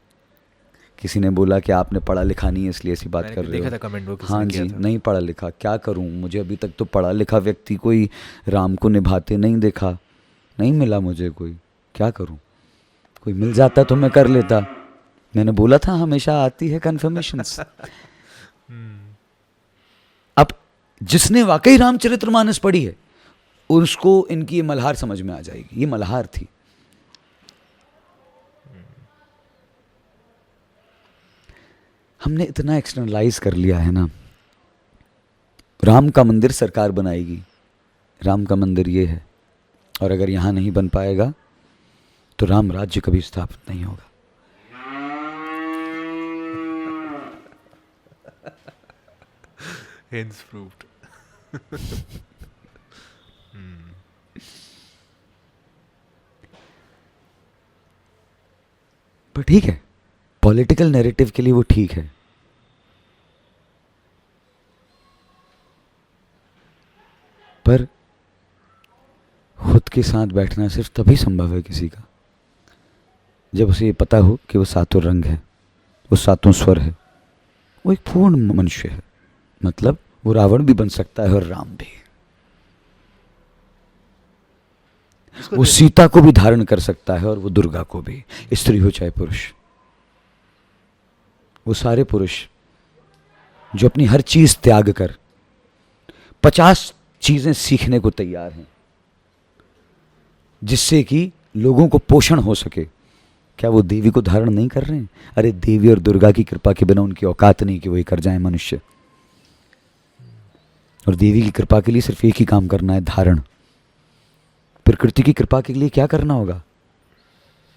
किसी ने बोला कि आपने पढ़ा लिखा नहीं है इसलिए ऐसी बात मैंने कर रहे देखा हो। था कमेंट वो किसी हाँ ने किया जी, था। नहीं पढ़ा लिखा, क्या करूं, मुझे अभी तक तो पढ़ा लिखा व्यक्ति कोई राम को निभाते नहीं देखा, नहीं मिला मुझे कोई, क्या करूं, कोई मिल जाता तो मैं कर लेता। मैंने बोला था हमेशा आती है कन्फर्मेशंस। अब जिसने वाकई रामचरितमानस पढ़ी है उसको इनकी ये मल्हार समझ में आ जाएगी, ये मल्हार थी। हमने इतना एक्सटर्नलाइज कर लिया है ना, राम का मंदिर सरकार बनाएगी, राम का मंदिर ये है, और अगर यहां नहीं बन पाएगा तो राम राज्य कभी स्थापित नहीं होगा। Hence proved. पर ठीक है, पॉलिटिकल नैरेटिव के लिए वो ठीक है, पर खुद के साथ बैठना सिर्फ तभी संभव है किसी का जब उसे ये पता हो कि वो सातों रंग है, वो सातों स्वर है, वो एक पूर्ण मनुष्य है। मतलब वो रावण भी बन सकता है और राम भी, वो सीता को भी धारण कर सकता है और वो दुर्गा को भी, स्त्री हो चाहे पुरुष। वो सारे पुरुष जो अपनी हर चीज त्याग कर 50 चीजें सीखने को तैयार हैं जिससे कि लोगों को पोषण हो सके, क्या वो देवी को धारण नहीं कर रहे हैं? अरे देवी और दुर्गा की कृपा के बिना उनकी औकात नहीं कि वो ये कर जाए मनुष्य। और देवी की कृपा के लिए सिर्फ एक ही काम करना है, धारण। प्रकृति की कृपा के लिए क्या करना होगा?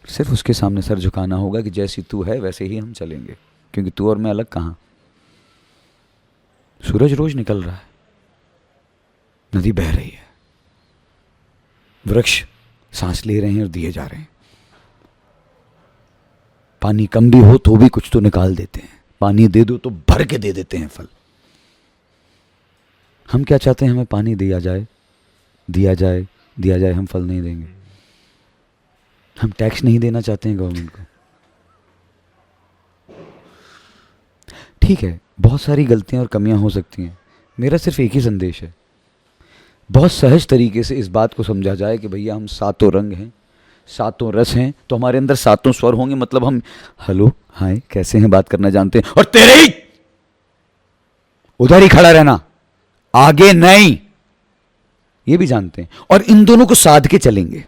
सिर्फ उसके सामने सर झुकाना होगा कि जैसी तू है वैसे ही हम चलेंगे, क्योंकि तू और मैं अलग कहां। सूरज रोज निकल रहा है, नदी बह रही है, वृक्ष सांस ले रहे हैं और दिए जा रहे हैं, पानी कम भी हो तो भी कुछ तो निकाल देते हैं, पानी दे दो तो भर के दे देते हैं फल। हम क्या चाहते हैं? हमें पानी दिया जाए, दिया जाए, दिया जाए, हम फल नहीं देंगे। हम टैक्स नहीं देना चाहते हैं गवर्नमेंट को। ठीक है, बहुत सारी गलतियां और कमियां हो सकती हैं। मेरा सिर्फ एक ही संदेश है, बहुत सहज तरीके से इस बात को समझा जाए कि भैया हम सातों रंग हैं, सातों रस हैं, तो हमारे अंदर सातों स्वर होंगे। मतलब हम हेलो हाय कैसे हैं बात करना जानते हैं, और तेरे ही उधर ही खड़ा रहना, आगे नहीं, ये भी जानते हैं। और इन दोनों को साध के चलेंगे।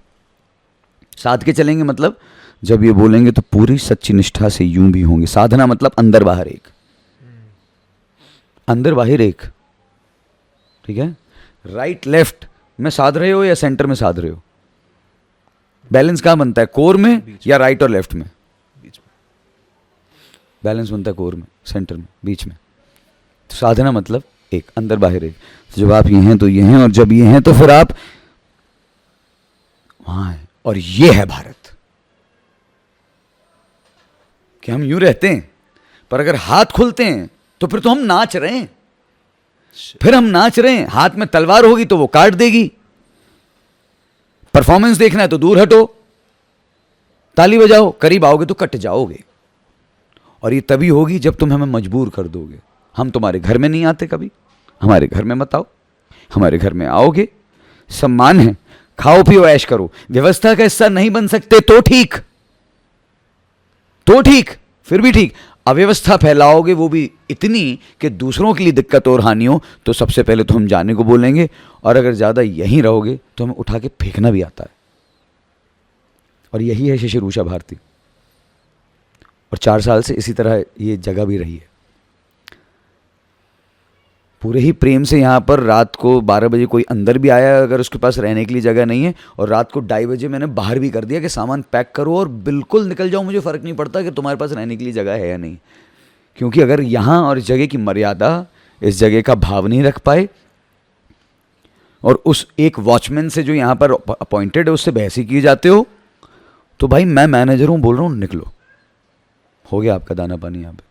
साध के चलेंगे मतलब जब ये बोलेंगे तो पूरी सच्ची निष्ठा से यूं भी होंगे। साधना मतलब अंदर बाहर एक, अंदर बाहर एक। ठीक है, राइट लेफ्ट में साध रहे हो या सेंटर में साध रहे हो? बैलेंस कहां बनता है, कोर में या राइट और लेफ्ट में? बीच में बैलेंस बनता है कोर में, सेंटर में, बीच में। तो साधना मतलब एक, अंदर बाहर एक। तो जब आप ये हैं तो ये हैं, और जब ये हैं तो फिर आप वहां हैं। और ये है भारत कि हम यूं रहते हैं, पर अगर हाथ खुलते हैं तो फिर तो हम नाच रहे हैं। फिर हम नाच रहे हैं, हाथ में तलवार होगी तो वो काट देगी। परफॉर्मेंस देखना है तो दूर हटो, ताली बजाओ, करीब आओगे तो कट जाओगे। और ये तभी होगी जब तुम हमें मजबूर कर दोगे। हम तुम्हारे घर में नहीं आते, कभी हमारे घर में मत आओ। हमारे घर में आओगे, सम्मान है, खाओ पियो ऐश करो। व्यवस्था का हिस्सा नहीं बन सकते तो ठीक, तो ठीक, फिर भी ठीक। अव्यवस्था फैलाओगे वो भी इतनी कि दूसरों के लिए दिक्कत और हानि हो, तो सबसे पहले तो हम जाने को बोलेंगे। और अगर ज़्यादा यहीं रहोगे तो हमें उठा के फेंकना भी आता है। और यही है शिशिर उषा भारती। और 4 साल से इसी तरह ये जगह भी रही है। पूरे ही प्रेम से यहाँ पर रात को 12 बजे कोई अंदर भी आया अगर उसके पास रहने के लिए जगह नहीं है, और रात को 2:30 बजे मैंने बाहर भी कर दिया कि सामान पैक करो और बिल्कुल निकल जाओ, मुझे फ़र्क नहीं पड़ता कि तुम्हारे पास रहने के लिए जगह है या नहीं। क्योंकि अगर यहाँ और इस जगह की मर्यादा, इस जगह का भाव नहीं रख पाए, और उस एक वॉचमैन से जो यहाँ पर अपॉइंटेड है उससे बहसी किए जाते हो, तो भाई मैं मैनेजर हूँ, बोल रहा हूँ निकलो, हो गया आपका दाना पानी यहाँ पे।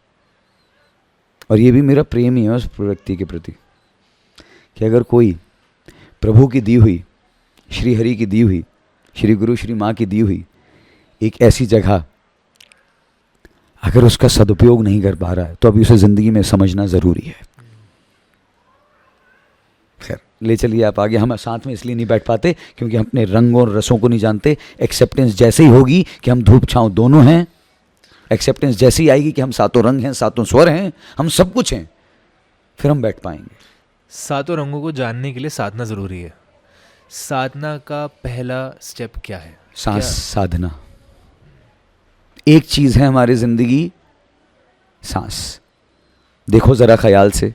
और ये भी मेरा प्रेम ही है उस व्यक्ति के प्रति कि अगर कोई प्रभु की दी हुई, श्री हरि की दी हुई, श्री गुरु श्री माँ की दी हुई एक ऐसी जगह अगर उसका सदुपयोग नहीं कर पा रहा है तो अभी उसे ज़िंदगी में समझना ज़रूरी है। खैर, ले चलिए आप आगे। हम साथ में इसलिए नहीं बैठ पाते क्योंकि हम अपने रंगों और रसों को नहीं जानते। एक्सेप्टेंस जैसे ही होगी कि हम धूप छांव दोनों हैं, एक्सेप्टेंस जैसे ही आएगी कि हम सातों रंग हैं, सातों स्वर हैं, हम सब कुछ हैं, फिर हम बैठ पाएंगे। सातों रंगों को जानने के लिए साधना ज़रूरी है। साधना का पहला स्टेप क्या है? सांस साधना। एक चीज़ है हमारी ज़िंदगी, सांस। देखो ज़रा ख्याल से,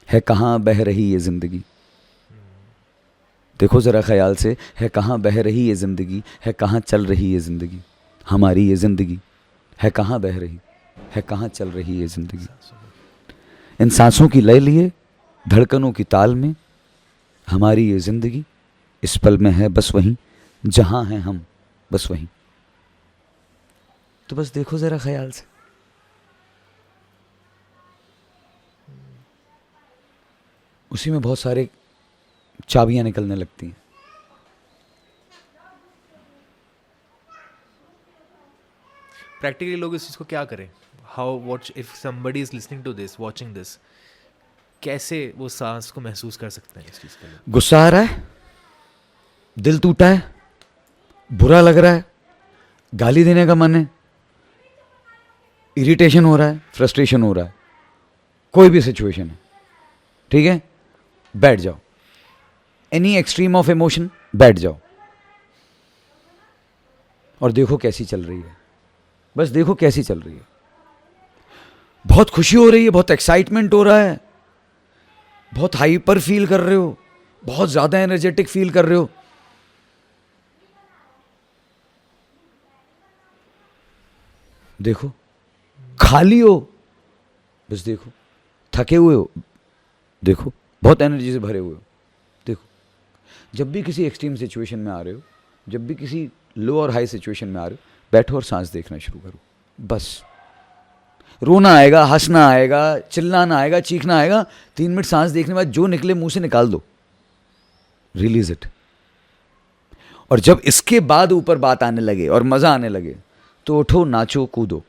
है कहाँ बह रही ये ज़िंदगी। देखो ज़रा ख्याल से, है कहाँ बह रही ये ज़िंदगी, है कहाँ चल रही ये ज़िंदगी। हमारी ये ज़िंदगी है कहाँ बह रही, है कहाँ चल रही ये ज़िंदगी। इन सांसों की लय लिए, धड़कनों की ताल में, हमारी ये ज़िंदगी इस पल में है बस वहीं जहाँ हैं हम, बस वहीं। तो बस देखो ज़रा ख्याल से। उसी में बहुत सारे चाबियां निकलने लगती हैं। प्रैक्टिकली लोग इस चीज़ को क्या करें? How what if somebody is listening to this, watching this, कैसे वो सांस को महसूस कर सकते हैं इस चीज़ के लिए? गुस्सा आ रहा है, दिल टूटा है, बुरा लग रहा है, गाली देने का मन है, इरिटेशन हो रहा है, फ्रस्ट्रेशन हो रहा है, कोई भी सिचुएशन है, ठीक है, बैठ जाओ। एनी एक्सट्रीम ऑफ इमोशन, बैठ जाओ और देखो कैसी चल रही है। बस देखो कैसी चल रही है। बहुत खुशी हो रही है, बहुत एक्साइटमेंट हो रहा है, बहुत हाइपर फील कर रहे हो, बहुत ज्यादा एनर्जेटिक फील कर रहे हो, देखो। खाली हो, बस देखो। थके हुए हो, देखो। बहुत एनर्जी से भरे हुए हो, देखो। जब भी किसी एक्सट्रीम सिचुएशन में आ रहे हो, जब भी किसी लो और हाई सिचुएशन में आ रहे हो, बैठो और सांस देखना शुरू करो। बस रोना आएगा, हंसना आएगा, चिल्लाना आएगा, चीखना आएगा, 3 मिनट सांस देखने के बाद जो निकले मुंह से निकाल दो, रिलीज इट। और जब इसके बाद ऊपर बात आने लगे और मजा आने लगे तो उठो, नाचो, कूदो,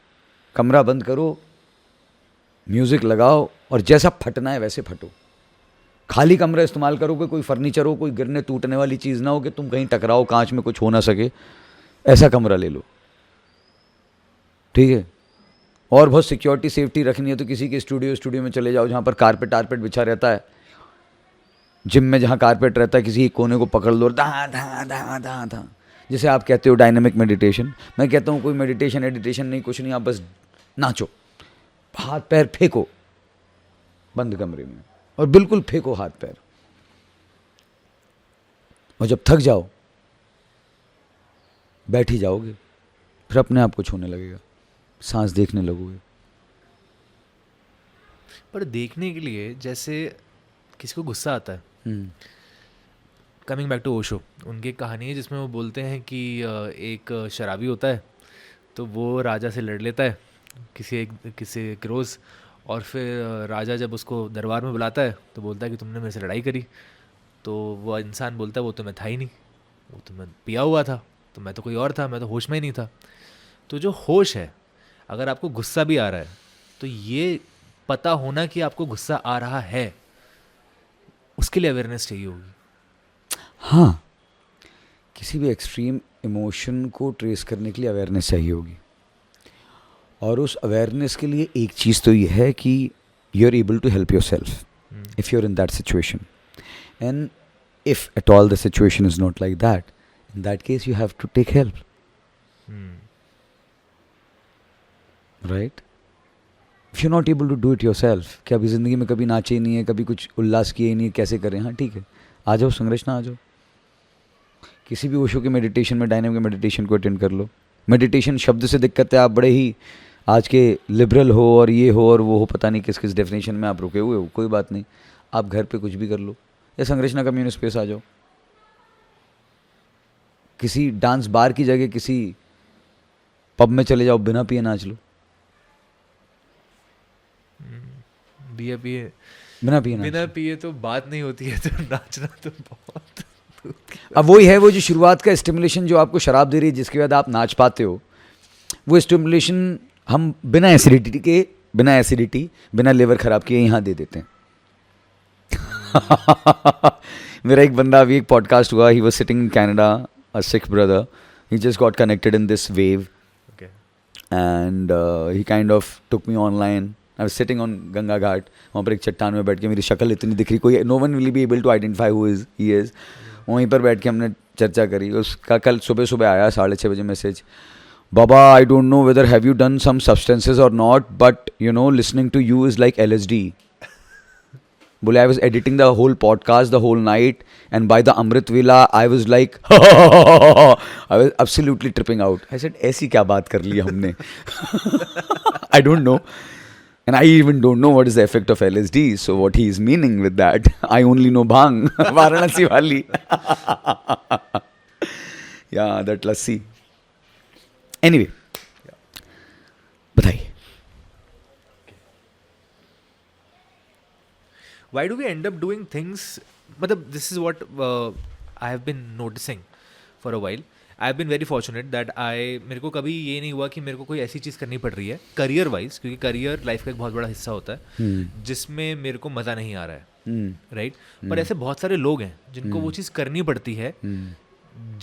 कमरा बंद करो, म्यूजिक लगाओ और जैसा फटना है वैसे फटो। खाली कमरा इस्तेमाल करो कि कोई फर्नीचर हो, कोई गिरने टूटने वाली चीज़ ना हो कि तुम कहीं टकराओ, कांच में कुछ हो ना सके, ऐसा कमरा ले लो, ठीक है। और बहुत सिक्योरिटी सेफ्टी रखनी है तो किसी के स्टूडियो में चले जाओ जहाँ पर कारपेट बिछा रहता है। जिम में जहाँ कारपेट रहता है, किसी एक कोने को पकड़ लो, धा धा धा धा धा, जैसे आप कहते हो डायनेमिक मेडिटेशन। मैं कहता हूँ कोई मेडिटेशन एडिटेशन नहीं, कुछ नहीं, आप बस नाचो, हाथ पैर फेंको बंद कमरे में और बिल्कुल फेंको हाथ पैर। और जब थक जाओ बैठ ही जाओगे, फिर अपने आप कुछ होने लगेगा, सांस देखने लगोगे। पर देखने के लिए, जैसे किसी को गुस्सा आता है, कमिंग बैक टू ओशो, उनकी कहानी है जिसमें वो बोलते हैं कि एक शराबी होता है तो वो राजा से लड़ लेता है किसी एक रोज़, और फिर राजा जब उसको दरबार में बुलाता है तो बोलता है कि तुमने मेरे से लड़ाई करी। तो वो इंसान बोलता है वो तो मैं था ही नहीं, वो तो मैं पिया हुआ था, तो मैं तो कोई और था, मैं तो होश में ही नहीं था। तो जो होश है, अगर आपको गुस्सा भी आ रहा है तो ये पता होना कि आपको गुस्सा आ रहा है, उसके लिए अवेयरनेस चाहिए होगी। हाँ, किसी भी एक्सट्रीम इमोशन को ट्रेस करने के लिए अवेयरनेस चाहिए होगी। और उस अवेयरनेस के लिए एक चीज़ तो ये है कि you are able to help yourself if you are in that situation, and if at all the situation is not like that, in that case you have to take help, right. If you not able to do it yourself, कि अभी ज़िंदगी में कभी नाचे ही नहीं है, कभी कुछ उल्लास किए ही नहीं है, कैसे करें? हाँ ठीक है, आ जाओ, संरचना आ जाओ, किसी भी ओशो के मेडिटेशन में, डायनेमिक मेडिटेशन को अटेंड कर लो। मेडिटेशन शब्द से दिक्कत है, आप बड़े ही आज के लिबरल हो और ये हो और वो हो, पता नहीं किस किस डेफिनेशन में आप रुके हुए हो, कोई बात नहीं, आप घर पे कुछ भी कर लो, या संरचना कम्युनिटी स्पेस आ जाओ, किसी डांस बार की जगह किसी पब में चले जाओ, बिना पिए नाच लो, बिना पिए तो बात नहीं होती है, तो नाचना तो बहुत अब वही है, वो जो शुरुआत का स्टिमुलेशन जो आपको शराब दे रही है, जिसके बाद आप नाच पाते हो, वो स्टिमुलेशन हम बिना एसिडिटी बिना लिवर खराब किए यहाँ दे देते हैं. मेरा एक बंदा अभी एक पॉडकास्ट हुआ, he was sitting in Canada, a Sikh brother, he just got connected in this wave Okay. And he kind of took me online. I was sitting on Ganga ghat, वहाँ पर एक चट्टान में बैठ के, मेरी शक्ल इतनी दिख रही, कोई no one will be able to identify who is he is. वहीं पर बैठ के हमने चर्चा करी. उसका कल सुबह आया 6:30 बजे message, baba I don't know whether have you done some substances or not, but you know listening to you is like LSD. बोले I was editing the whole podcast the whole night and by the amrit vela I was like I was absolutely tripping out. I said ऐसी क्या बात कर ली हमने. I don't know and I even don't know what is the effect of LSD, so what he is meaning with that, I only know bhang, Varanasi wali. Yeah, that lassi. Anyway, बताइए. Why do we end up doing things? मतलब this is what I have been noticing for a while. I have been very fortunate that मेरे को कभी ये नहीं हुआ कि मेरे को कोई ऐसी चीज़ करनी पड़ रही है करियर वाइज, क्योंकि करियर लाइफ का एक बहुत बड़ा हिस्सा होता है जिसमें मेरे को मज़ा नहीं आ रहा है, राइट. पर ऐसे बहुत सारे लोग हैं जिनको वो चीज़ करनी पड़ती है,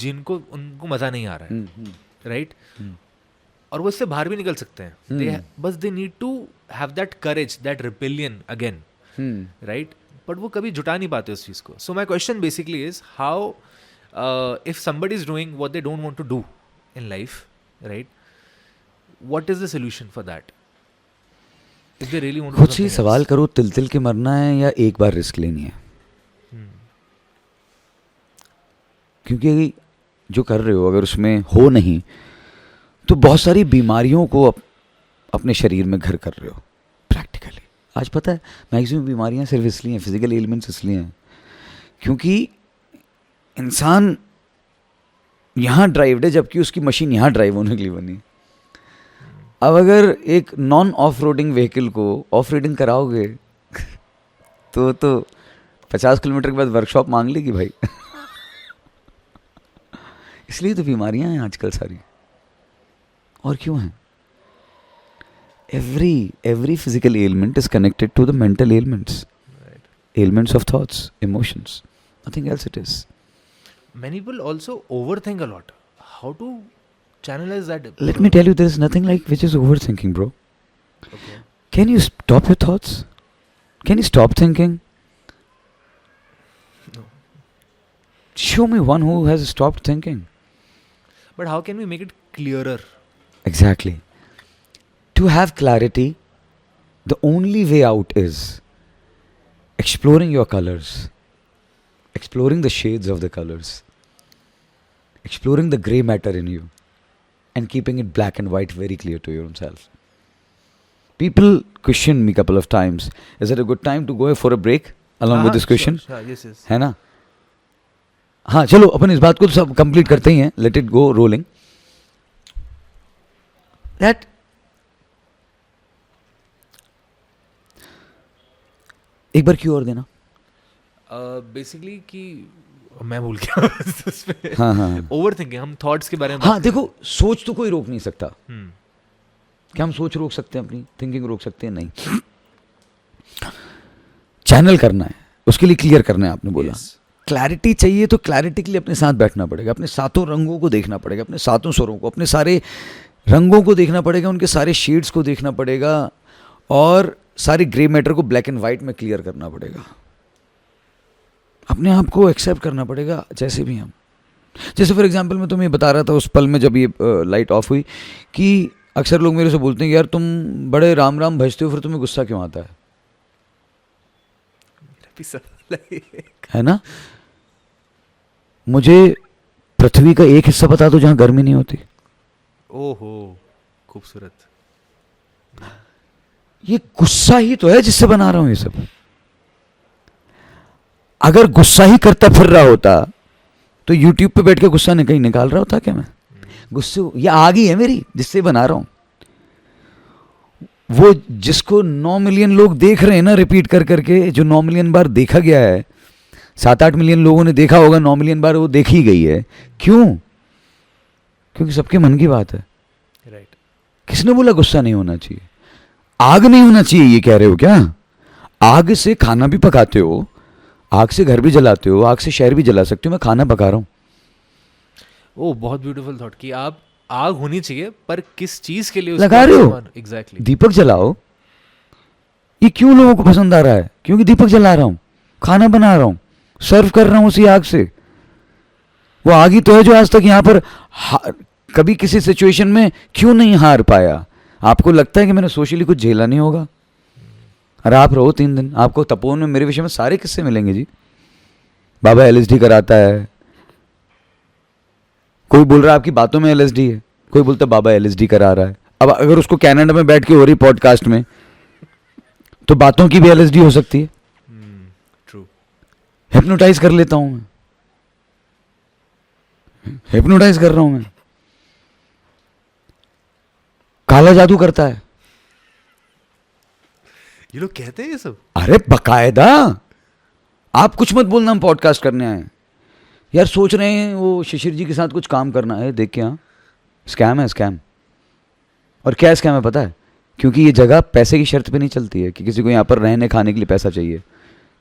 जिनको उनको मज़ा नहीं आ रहा है, राइट. और वो इससे बाहर भी निकल सकते हैं. बस they need to have that courage, that rebellion again, right. But वो कभी जुटा नहीं पाते उस चीज़ को. So my question basically is how if somebody is doing what they don't want to do in life, right, what is the solution for that? If they really want to do खुद से सवाल करो, तिल के मरना है या एक बार रिस्क लेनी है. क्योंकि जो कर रहे हो अगर उसमें हो नहीं तो बहुत सारी बीमारियों को अपने शरीर में घर कर रहे हो प्रैक्टिकली. आज पता है मैक्सिमम बीमारियां सिर्फ इसलिए हैं, फिजिकल एलिमेंट्स इसलिए हैं क्योंकि इंसान यहाँ ड्राइव्ड है जबकि उसकी मशीन यहाँ ड्राइव होने के लिए बनी. अब अगर एक नॉन ऑफ रोडिंग व्हीकल को ऑफ रोडिंग कराओगे तो 50 किलोमीटर के बाद वर्कशॉप मांग लेगी भाई. इसलिए तो बीमारियां हैं आजकल सारी. और क्यों हैं? every physical ailment is connected to the mental ailments, right. Ailments of thoughts, emotions, nothing else it is. Many people also overthink a lot. How to channelize that? Let me tell you, there is nothing like which is overthinking, bro. Okay. Can you stop your thoughts? Can you stop thinking? No. Show me one who has stopped thinking. But how can we make it clearer? Exactly. To have clarity, the only way out is exploring your colors, exploring the shades of the colors, exploring the grey matter in you, and keeping it black and white very clear to your own self. People questioned me a couple of times. Is it a good time to go for a break along with this question? Sure, yes. है ना? हाँ चलो अपन इस बात को तो सब complete करते ही हैं. Let it go rolling. That एक बार क्यों और देना. बेसिकली कि मैं भूल गया उस पे. हाँ. ओवर थिंकिंग, हम थॉट्स के बारे में हाँ देखो, सोच तो कोई रोक नहीं सकता. हम्म. क्या हम सोच रोक सकते हैं? अपनी थिंकिंग रोक सकते हैं? नहीं. चैनल करना है, उसके लिए क्लियर करना है. आपने बोला क्लैरिटी चाहिए तो क्लैरिटी के लिए अपने साथ बैठना पड़ेगा, अपने सातों रंगों को देखना पड़ेगा, अपने सातों स्वरों को, अपने सारे रंगों को देखना पड़ेगा, उनके सारे शेड्स को देखना पड़ेगा और सारी ग्रे मैटर को ब्लैक एंड वाइट में क्लियर करना पड़ेगा. अपने आप को एक्सेप्ट करना पड़ेगा जैसे भी हम. जैसे फॉर एग्जांपल मैं तुम्हें बता रहा था उस पल में जब ये लाइट ऑफ हुई कि अक्सर लोग मेरे से बोलते हैं कि यार तुम बड़े राम राम भजते हो, फिर तुम्हें गुस्सा क्यों आता है? है ना? मुझे पृथ्वी का एक हिस्सा बता दो जहां गर्मी नहीं होती. ओहो, खूबसूरत. ये गुस्सा ही तो है जिससे बना रहा हूं ये सब. अगर गुस्सा ही करता फिर रहा होता तो YouTube पे बैठ के गुस्सा कहीं निकाल रहा होता क्या मैं? गुस्से ये आग ही है मेरी जिससे बना रहा हूं. वो जिसको 9 मिलियन लोग देख रहे हैं ना रिपीट कर करके, जो 9 मिलियन बार देखा गया है, 7-8 मिलियन लोगों ने देखा होगा, 9 मिलियन बार वो देखी गई है. क्यों? क्योंकि सबके मन की बात है. राइट. किसने बोला गुस्सा नहीं होना चाहिए? आग नहीं होना चाहिए ये कह रहे हो क्या? आग से खाना भी पकाते हो, आग से घर भी जलाते हो, आग से शहर भी जला सकते हो। मैं खाना पका रहा हूँ। ओ बहुत ब्यूटीफुल थॉट कि आप आग होनी चाहिए पर किस चीज के लिए लगा रहे हो? एग्जैक्टली। दीपक जलाओ। ये क्यों लोगों को पसंद आ रहा है? क्योंकि दीपक जला रहा हूं, खाना बना रहा हूं, सर्व कर रहा हूं उसी आग से। वो आग ही तो है जो आज तक यहां पर कभी किसी सिचुएशन में क्यों नहीं हार पाया। आपको लगता है कि मैंने सोशली कुछ झेला नहीं होगा? अरे आप रहो 3 दिन, आपको तपोवन में मेरे विषय में सारे किस्से मिलेंगे जी। बाबा LSD कराता है, कोई बोल रहा है आपकी बातों में LSD है, कोई बोलता है बाबा LSD करा रहा है। अब अगर उसको कनाडा में बैठ के हो रही पॉडकास्ट में, तो बातों की भी LSD हो सकती है। ट्रू। हिप्नोटाइज कर लेता हूं मैं, हिप्नोटाइज कर रहा हूं मैं। काला जादू करता है। ये लोग कहते हैं ये सब? अरे बकायदा। आप कुछ मत बोलना, हम पॉडकास्ट करने आए यार। सोच रहे हैं वो शिशिर जी के साथ कुछ काम करना है, देख के हाँ स्कैम है, स्कैम। और क्या स्कैम है पता है? क्योंकि ये जगह पैसे की शर्त पे नहीं चलती है कि किसी को यहाँ पर रहने खाने के लिए पैसा चाहिए।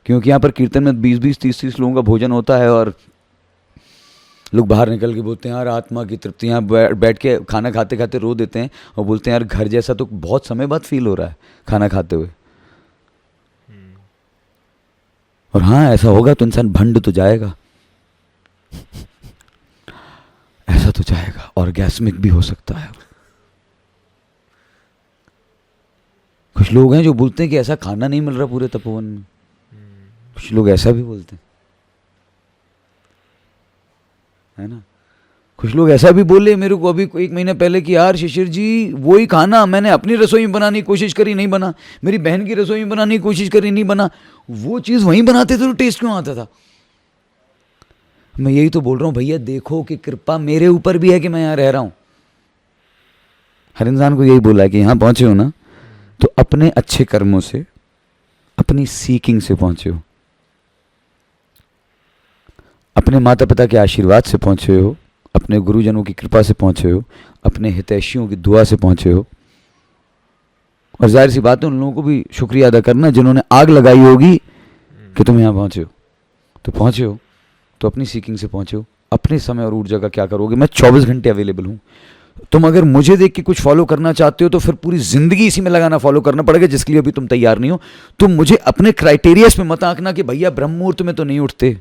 क्योंकि यहाँ पर कीर्तन में 20-20, 30-30 लोगों का भोजन होता है और लोग बाहर निकल के बोलते हैं यार आत्मा की तृप्ति। यहाँ बैठ के खाना खाते खाते रो देते हैं और बोलते हैं यार घर जैसा तो बहुत समय बाद फील हो रहा है खाना खाते हुए। और हाँ ऐसा होगा तो इंसान भंड तो जाएगा, ऐसा तो जाएगा, ऑर्गेस्मिक भी हो सकता है। कुछ लोग हैं जो बोलते हैं कि ऐसा खाना नहीं मिल रहा पूरे तपोवन में। कुछ लोग ऐसा भी बोलते हैं, है ना। कुछ लोग ऐसा भी बोले मेरे को अभी 1 महीने पहले कि यार शिशिर जी वही खाना मैंने अपनी रसोई में बनाने की कोशिश करी, नहीं बना। मेरी बहन की रसोई में बनाने की कोशिश करी, नहीं बना। वो चीज़ वहीं बनाते थे तो टेस्ट क्यों आता था? मैं यही तो बोल रहा हूँ भैया, देखो कि कृपा मेरे ऊपर भी है कि मैं यहाँ रह रहा हूँ। हर इंसान को यही बोला है कि यहाँ पहुँचे हो ना तो अपने अच्छे कर्मों से, अपनी सीकिंग से पहुँचे हो, अपने माता पिता के आशीर्वाद से पहुँचे हो, अपने गुरुजनों की कृपा से पहुँचे हो, अपने हितैषियों की दुआ से पहुँचे हो। और जाहिर सी बात है उन लोगों को भी शुक्रिया अदा करना जिन्होंने आग लगाई होगी कि तुम यहाँ पहुँचे हो। तो पहुँचे हो तो अपनी सीकिंग से पहुँचे हो। अपने समय और ऊर्जा का क्या करोगे? मैं 24 घंटे अवेलेबल हूँ। तुम अगर मुझे देख के कुछ फॉलो करना चाहते हो तो फिर पूरी जिंदगी इसी में लगाना फॉलो करना पड़ेगा, जिसके लिए अभी तुम तैयार नहीं हो। तुम मुझे अपने क्राइटेरियाज पे मत आंकना कि भैया ब्रह्म मुहूर्त में तो नहीं उठते।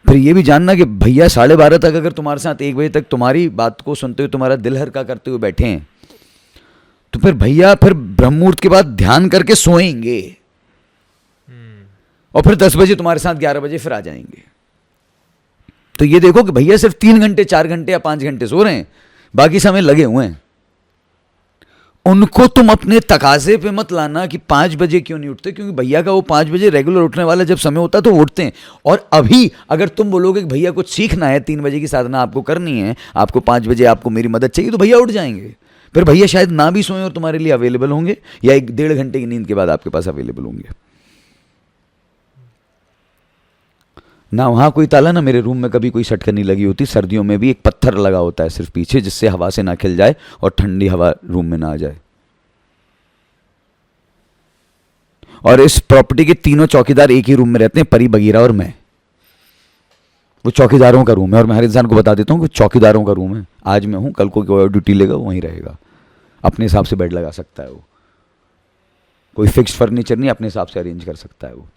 फिर ये भी जानना कि भैया 12:30 तक अगर तुम्हारे साथ 1 बजे तक तुम्हारी बात को सुनते हुए तुम्हारा दिल हल्का करते हुए बैठे हैं तो फिर भैया फिर ब्रह्म मुहूर्त के बाद ध्यान करके सोएंगे और फिर 10 बजे तुम्हारे साथ 11 बजे फिर आ जाएंगे। तो ये देखो कि भैया सिर्फ 3 घंटे 4 घंटे या 5 घंटे सो रहे हैं, बाकी समय लगे हुए हैं। उनको तुम अपने तकाजे पे मत लाना कि 5 बजे क्यों नहीं उठते, क्योंकि भैया का वो 5 बजे रेगुलर उठने वाला जब समय होता है तो वो उठते हैं। और अभी अगर तुम बोलोगे कि भैया कुछ सीखना है, 3 बजे की साधना आपको करनी है, आपको 5 बजे आपको मेरी मदद चाहिए, तो भैया उठ जाएंगे। फिर भैया शायद ना भी सोएं और तुम्हारे लिए अवेलेबल होंगे, या 1-1.5 घंटे की नींद के बाद आपके पास अवेलेबल होंगे। ना वहाँ कोई ताला, ना मेरे रूम में कभी कोई सटकन नहीं लगी होती। सर्दियों में भी एक पत्थर लगा होता है सिर्फ पीछे, जिससे हवा से ना खिल जाए और ठंडी हवा रूम में ना आ जाए। और इस प्रॉपर्टी के तीनों चौकीदार एक ही रूम में रहते हैं, परी, बगीरा और मैं। वो चौकीदारों का रूम है और मैं हर इंसान को बता देता हूँ कि चौकीदारों का रूम है। आज मैं हूँ, कल को ड्यूटी लेगा वो वहीं रहेगा, अपने हिसाब से बेड लगा सकता है वो। कोई फिक्स्ड फर्नीचर नहीं, अपने हिसाब से अरेंज कर सकता है वो।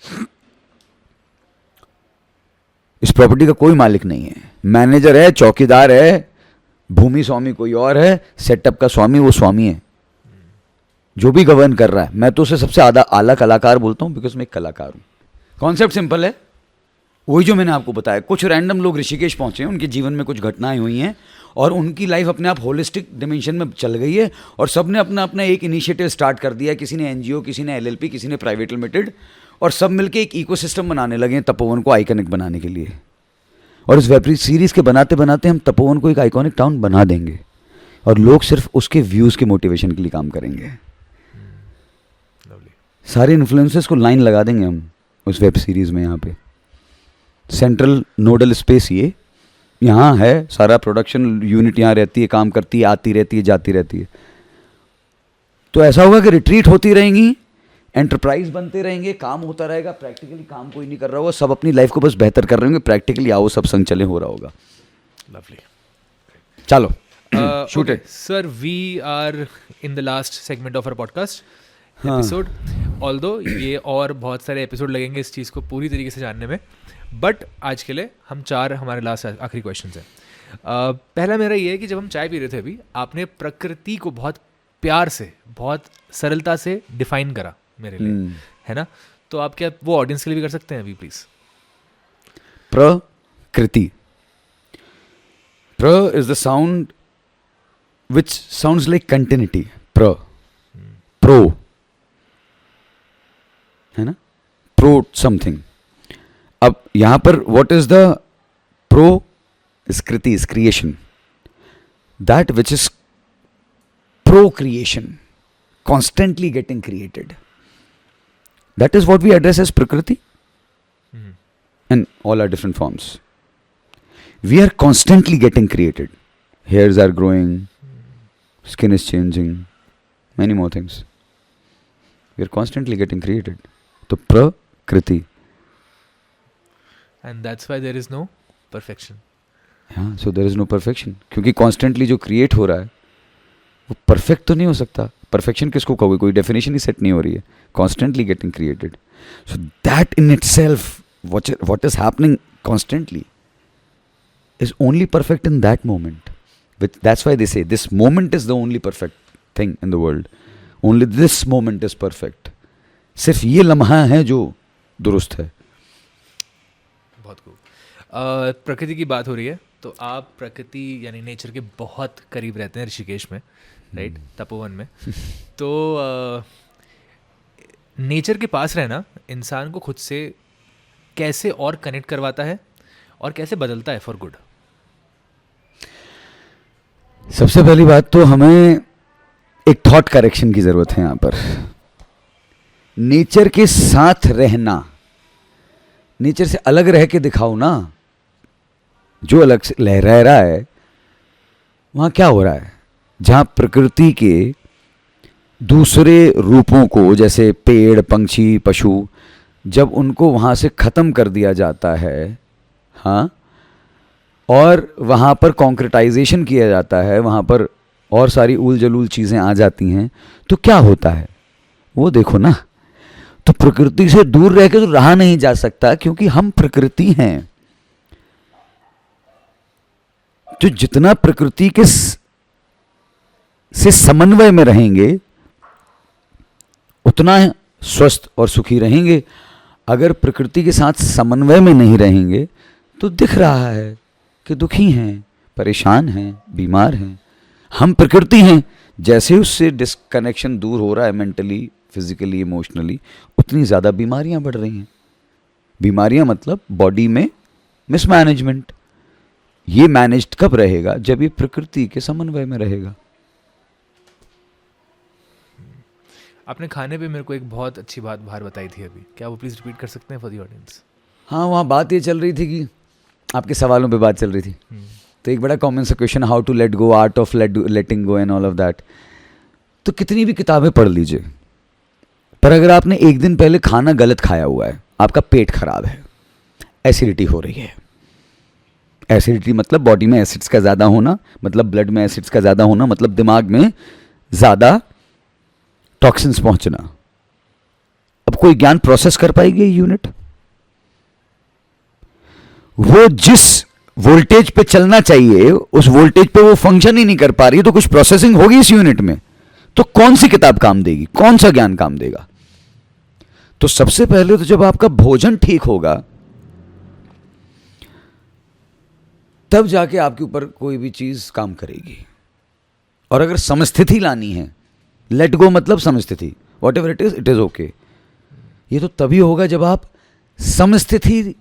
इस प्रॉपर्टी का कोई मालिक नहीं है। मैनेजर है, चौकीदार है, भूमि स्वामी कोई और है, सेटअप का स्वामी वो स्वामी है जो भी गवर्न कर रहा है। मैं तो उसे सबसे आला कलाकार बोलता हूँ, बिकॉज मैं एक कलाकार हूँ। कॉन्सेप्ट सिंपल है, वही जो मैंने आपको बताया। कुछ रैंडम लोग ऋषिकेश पहुंचे हैं, उनके जीवन में कुछ घटनाएं हुई हैं और उनकी लाइफ अपने आप होलिस्टिक डिमेंशन में चल गई है और सब ने अपना अपना एक इनिशिएटिव स्टार्ट कर दिया। किसी ने एनजीओ, किसी ने एलएलपी, किसी ने प्राइवेट लिमिटेड, और सब मिलके एक इकोसिस्टम बनाने लगे हैं तपोवन को आइकॉनिक बनाने के लिए। और इस वेब सीरीज के बनाते बनाते हम तपोवन को एक आइकॉनिक टाउन बना देंगे और लोग सिर्फ उसके व्यूज़ के मोटिवेशन के लिए काम करेंगे। सारे इन्फ्लुएंसर्स को लाइन लगा देंगे हम उस वेब सीरीज़ में। यहाँ पे सेंट्रल नोडल स्पेस ये यहाँ है, सारा प्रोडक्शन यूनिट यहाँ रहती है, काम करती है, आती रहती है, जाती रहती है। तो ऐसा होगा कि रिट्रीट होती रहेंगी, एंटरप्राइज बनते रहेंगे, काम होता रहेगा, प्रैक्टिकली काम कोई नहीं कर रहा होगा, सब अपनी लाइफ को बस बेहतर कर रहे होंगे, प्रैक्टिकली आओ सब संग चले हो रहा होगा। लवली। चलो shoot it sir, we are in the last segment of our podcast हाँ। एपिसोड। ऑल्दो ये और बहुत सारे एपिसोड लगेंगे इस चीज़ को पूरी तरीके से जानने में, बट आज के लिए हम चार हमारे लास्ट आखिरी क्वेश्चन हैं। पहला मेरा ये है कि जब हम चाय पी रहे थे अभी, आपने प्रकृति को बहुत प्यार से, बहुत सरलता से डिफाइन करा मेरे लिए, है ना? तो आप क्या वो ऑडियंस के लिए भी कर सकते हैं अभी प्लीज? प्रकृति, प्र is the sound which sounds like continuity, pro, है ना, प्रो समथिंग। अब यहां पर what is the pro is Kriti, is creation, that which is procreation, constantly getting created. That is what we address as Prakriti in all our different forms. We are constantly getting created. Hairs are growing, skin is changing, many more things. We are constantly getting created. So Prakriti. And that's why there is no perfection. Yeah, so there is no perfection. क्योंकि constantly जो create हो रहा है वो perfect तो नहीं हो सकता। परफेक्शन किसको कहोगे, कोई डेफिनेशन ही सेट नहीं हो रही है। Constantly getting created, so that in itself what is happening constantly is only perfect in that moment. That's why they say this moment is the only perfect thing in the world, only this moment is perfect. सिर्फ ये लम्हा है जो दुरुस्त है। बहुत खूब। प्रकृति की बात हो रही है तो आप प्रकृति यानी नेचर के बहुत करीब रहते हैं, ऋषिकेश में, राइट, तपोवन में। तो नेचर के पास रहना इंसान को खुद से कैसे और कनेक्ट करवाता है और कैसे बदलता है फॉर गुड? सबसे पहली बात तो हमें एक थॉट करेक्शन की ज़रूरत है यहाँ पर। नेचर के साथ रहना, नेचर से अलग रह के दिखाओ ना। जो अलग से रह रहा है वहाँ क्या हो रहा है? जहाँ प्रकृति के दूसरे रूपों को, जैसे पेड़, पंछी, पशु, जब उनको वहाँ से ख़त्म कर दिया जाता है, हाँ, और वहाँ पर कॉन्क्रिटाइजेशन किया जाता है, वहाँ पर और सारी उल जलूल चीज़ें आ जाती हैं, तो क्या होता है वो देखो ना। तो प्रकृति से दूर रह के तो रहा नहीं जा सकता, क्योंकि हम प्रकृति हैं। जो जितना प्रकृति के से समन्वय में रहेंगे उतना स्वस्थ और सुखी रहेंगे। अगर प्रकृति के साथ समन्वय में नहीं रहेंगे तो दिख रहा है कि दुखी हैं, परेशान हैं, बीमार हैं। हम प्रकृति हैं, जैसे उससे डिस्कनेक्शन दूर हो रहा है मेंटली, फिजिकली, इमोशनली, उतनी ज़्यादा बीमारियां बढ़ रही हैं। बीमारियां मतलब बॉडी में मिसमैनेजमेंट। ये मैनेज्ड कब रहेगा? जब ये प्रकृति के समन्वय में रहेगा। आपने खाने पे मेरे को एक बहुत अच्छी बात बाहर बताई थी अभी, क्या वो प्लीज रिपीट कर सकते हैं फॉर द ऑडियंस? हाँ, वहाँ बात ये चल रही थी कि आपके सवालों पे बात चल रही थी। तो एक बड़ा कॉमन सा question, how to let go, art of letting go and all of that. तो कितनी भी किताबें पढ़ लीजिए, पर अगर आपने एक दिन पहले खाना गलत खाया हुआ है, आपका पेट खराब है, एसिडिटी हो रही है। एसिडिटी मतलब बॉडी में एसिड्स का ज़्यादा होना, मतलब ब्लड में एसिड्स का ज़्यादा होना, मतलब दिमाग में ज़्यादा टॉक्सिन्स पहुंचना। अब कोई ज्ञान प्रोसेस कर पाएगी यूनिट? वो जिस वोल्टेज पे चलना चाहिए उस वोल्टेज पे वो फंक्शन ही नहीं कर पा रही, तो कुछ प्रोसेसिंग होगी इस यूनिट में। तो कौन सी किताब काम देगी, कौन सा ज्ञान काम देगा? तो सबसे पहले तो जब आपका भोजन ठीक होगा तब जाके आपके ऊपर कोई भी चीज काम करेगी। और अगर समस्थिति लानी है, लेट गो मतलब समस्थिति, whatever it is okay. ये तो तभी होगा जब आप समस्थिति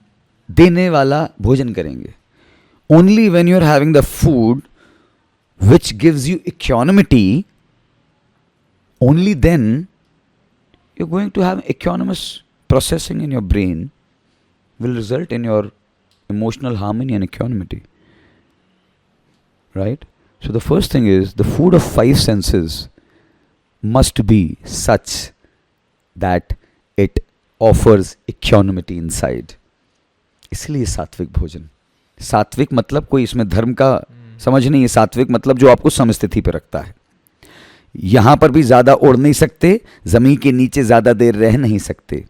देने वाला भोजन करेंगे। Only when you are having the food which gives you equanimity, only then you're going to have equanimous processing in your brain will result in your emotional harmony and equanimity. right? So the first thing is the food of five senses must be such that it offers equanimity inside. इसलिए सात्विक भोजन. सात्विक मतलब कोई इसमें धर्म का समझ नहीं है. सात्विक मतलब जो आपको समस्थिति पे रखता है. यहां पर भी ज्यादा उड़ नहीं सकते, जमीन के नीचे ज्यादा देर रह नहीं सकते.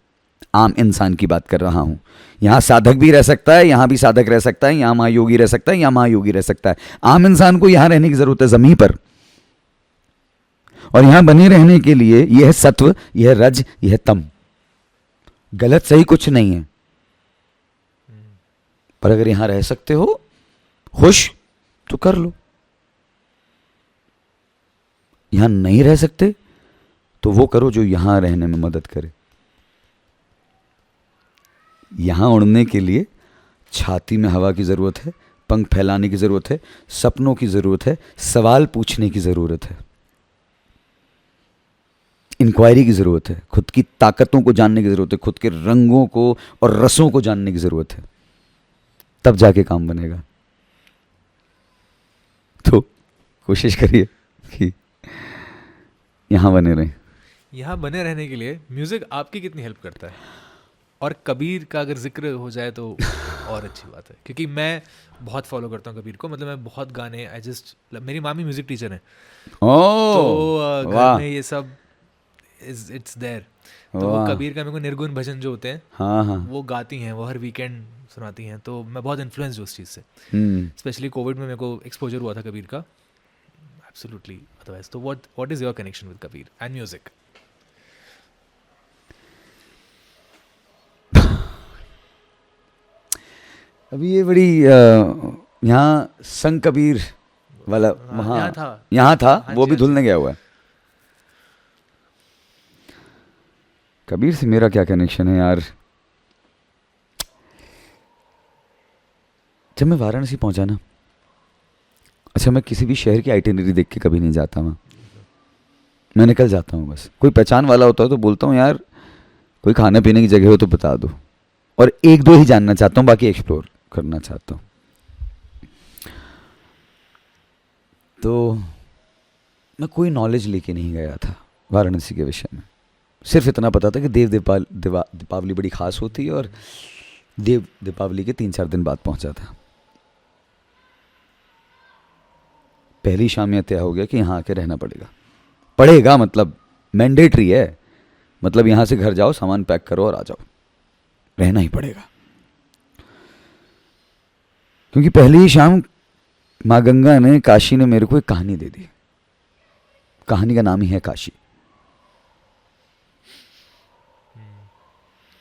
आम इंसान की बात कर रहा हूं. यहां साधक भी रह सकता है, यहां भी साधक रह सकता है, यहां महायोगी रह सकता है, यहां महायोगी रह सकता है. आम इंसान को यहां रहने की जरूरत है, जमीन पर. और यहां बने रहने के लिए यह सत्व, यह रज, यह तम. गलत सही कुछ नहीं है, पर अगर यहां रह सकते हो खुश तो कर लो. यहां नहीं रह सकते तो वो करो जो यहां रहने में मदद करे. यहां उड़ने के लिए छाती में हवा की जरूरत है, पंख फैलाने की जरूरत है, सपनों की जरूरत है, सवाल पूछने की जरूरत है, इंक्वायरी की जरूरत है, खुद की ताकतों को जानने की जरूरत है, खुद के रंगों को और रसों को जानने की जरूरत है. तब जाके काम बनेगा. तो कोशिश करिए कि यहां बने रहें. यहाँ बने रहने के लिए म्यूज़िक आपकी कितनी हेल्प करता है? और कबीर का अगर जिक्र हो जाए तो और अच्छी बात है, क्योंकि मैं बहुत फॉलो करता हूँ कबीर को. मतलब मैं बहुत गाने मेरी मामी म्यूज़िक टीचर हैं, तो घर में ये सब इट्स देयर. तो वो कबीर का मेरे को निर्गुण भजन जो होते हैं, हाँ हाँ, वो गाती हैं, वो हर वीकेंड सुनाती हैं. तो मैं बहुत इन्फ्लुएंस हूँ उस चीज़ से. स्पेशली कोविड में मेरे को एक्सपोजर हुआ था कबीर का. एब्सोल्युटली. अदरवाइज तो what is your connection with Kabir and music? अभी ये बड़ी यहाँ संग कबीर वाला वहाँ यहाँ था, वो भी धुलने गया हुआ है. कबीर से मेरा क्या कनेक्शन है यार? जब मैं वाराणसी पहुंचा ना, अच्छा मैं किसी भी शहर की आइटिनरी देख के कभी नहीं जाता वहाँ. मैं निकल जाता हूँ बस. कोई पहचान वाला होता है तो बोलता हूँ यार कोई खाने पीने की जगह हो तो बता दो. और एक दो ही जानना चाहता हूँ, बाकी एक्सप्लोर करना चाहता हूँ. तो मैं कोई नॉलेज लेके नहीं गया था वाराणसी के विषय में. सिर्फ इतना पता था कि दीपावली बड़ी खास होती है, और दीपावली के 3-4 दिन बाद पहुंचा था. पहली शाम यह तय हो गया कि यहाँ आके रहना पड़ेगा. मतलब मैंडेटरी है. मतलब यहाँ से घर जाओ, सामान पैक करो और आ जाओ. रहना ही पड़ेगा. क्योंकि पहली ही शाम माँ गंगा ने, काशी ने मेरे को एक कहानी दे दी. कहानी का नाम ही है काशी.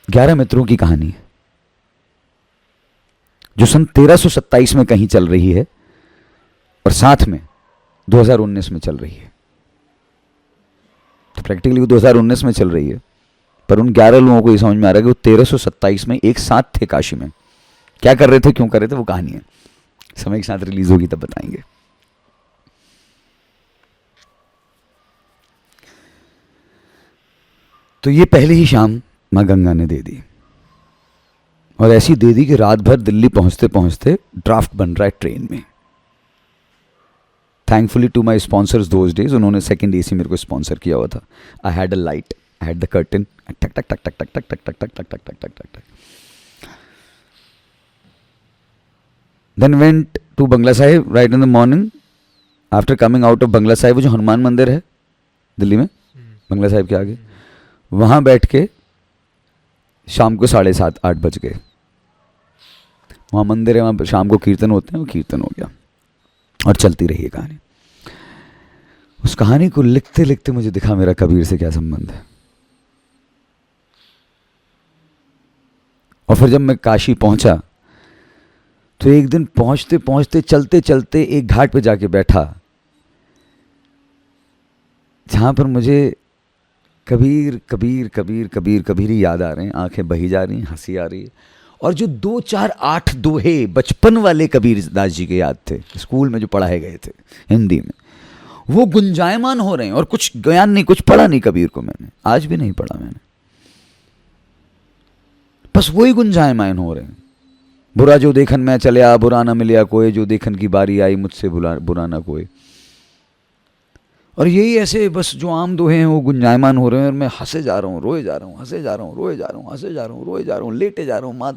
11 मित्रों की कहानी है जो सन 1327 में कहीं चल रही है और साथ में 2019 में चल रही है. तो प्रैक्टिकली वो 2019 में चल रही है, पर उन 11 लोगों को ये समझ में आ रहा है कि वो 1327 में एक साथ थे काशी में. क्या कर रहे थे, क्यों कर रहे थे, वो कहानी है. समय के साथ रिलीज होगी तब बताएंगे. तो ये पहले ही शाम माँ गंगा ने दे दी, और ऐसी दे दी कि रात भर दिल्ली पहुंचते पहुंचते ड्राफ्ट बन रहा है ट्रेन में. Thankfully to my sponsors those days, उन्होंने सेकंड एसी मेरे को स्पॉन्सर किया हुआ था. I had a light, I had the curtain, टक टक टक टक टक टक टक टक टक टक टक टक टक टक. Then went to Bangla Sahib right in the morning. After coming out of Bangla Sahib, वो जो हनुमान मंदिर है दिल्ली में, बंगला साहिब के आगे, वहाँ बैठ के शाम को 7:30-8 बज गए. वहाँ मंदिर है, वहाँ शाम को कीर्तन होते हैं, वो कीर्तन हो गया और चलती रही है कहानी. उस कहानी को लिखते लिखते मुझे दिखा मेरा कबीर से क्या संबंध है. और फिर जब मैं काशी पहुंचा तो एक दिन पहुंचते पहुंचते चलते चलते एक घाट पे जाके बैठा जहां पर मुझे कबीर कबीर कबीर कबीर कबीर ही याद आ रहे हैं. आंखें बही जा रही हैं, हंसी आ रही है. और जो 2-4-8 दोहे बचपन वाले कबीर दास जी के याद थे, स्कूल में जो पढ़ाए गए थे हिंदी में, वो गुंजायमान हो रहे हैं. और कुछ ज्ञान नहीं, कुछ पढ़ा नहीं कबीर को मैंने, आज भी नहीं पढ़ा मैंने, बस वही गुंजायमान हो रहे हैं. बुरा जो देखन मैं चलिया, बुरा ना मिलिया कोई, जो देखन की बारी आई मुझसे बुरा ना कोई। और यही ऐसे बस जो आम दोहे हैं वो गुंजायमान हो रहे हैं, और मैं हंसे जा रहा हूँ, रोए जा रहा हूँ, हंसे जा रहा हूँ, रोए जा रहा हूँ, हंसे जा रहा हूँ, रोए जा रहा हूँ, लेटे जा रहा हूँ, माँ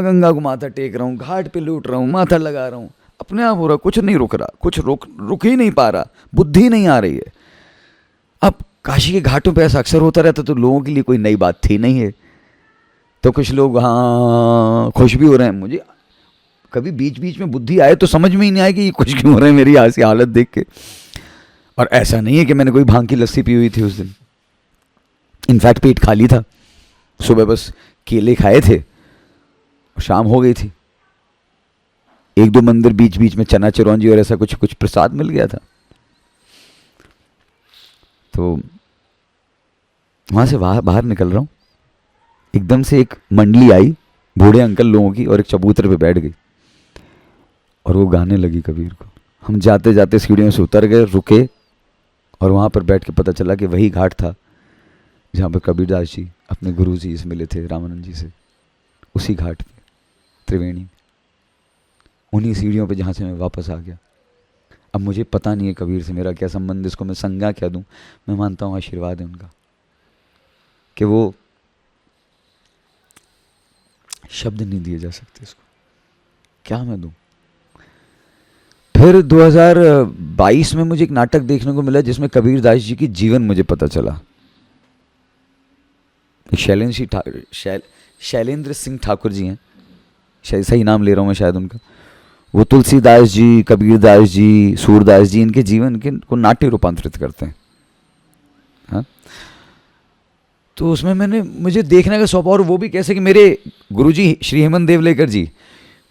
गंगा को माथा टेक रहा हूँ, घाट पे लूट रहा हूँ, माथा लगा रहा हूँ, अपने आप हो रहा, कुछ नहीं रुक रहा, कुछ रुक ही नहीं पा रहा, बुद्धि नहीं आ रही है। अब काशी के घाटों पे ऐसा अक्सर होता रहता, तो लोगों के लिए कोई नई बात थी नहीं है, तो कुछ लोग हाँ खुश भी हो रहे हैं। मुझे कभी बीच बीच में बुद्धि आए तो समझ में ही नहीं आए कि ये खुश क्यों हो रहे हैं मेरी ऐसी हालत देख के। और ऐसा नहीं है कि मैंने कोई भांग की लस्सी पी हुई थी उस दिन, इनफैक्ट पेट खाली था, सुबह बस केले खाए थे और शाम हो गई थी। एक दो मंदिर बीच बीच में चना चिरौंजी और ऐसा कुछ कुछ प्रसाद मिल गया था। तो वहां से बाहर निकल रहा हूँ, एकदम से एक मंडली आई बूढ़े अंकल लोगों की, और एक चबूतरे पे बैठ गई और वो गाने लगी कबीर को। हम जाते जाते सीढ़ियों से उतर गए, रुके, और वहाँ पर बैठ के पता चला कि वही घाट था जहाँ पर कबीरदास जी अपने गुरु जी से मिले थे, रामानंद जी से, उसी घाट पे त्रिवेणी, उन्हीं सीढ़ियों पे जहाँ से मैं वापस आ गया। अब मुझे पता नहीं है कबीर से मेरा क्या संबंध, इसको मैं संज्ञा क्या दूँ। मैं मानता हूँ आशीर्वाद है उनका, कि वो शब्द नहीं दिए जा सकते, इसको क्या मैं दूँ। फिर 2022 में मुझे एक नाटक देखने को मिला जिसमें कबीरदास जी की जीवन मुझे पता चला। शैलेंद्र सिंह ठाकुर जी हैं, सही नाम ले रहा हूँ मैं शायद उनका, वो तुलसीदास जी, कबीरदास जी, सूरदास जी, इनके जीवन के को नाट्य रूपांतरित करते हैं। हाँ, तो उसमें मुझे देखने का सौंपा, और वो भी कैसे कि मेरे गुरुजी श्री हेमंत देवलेकर जी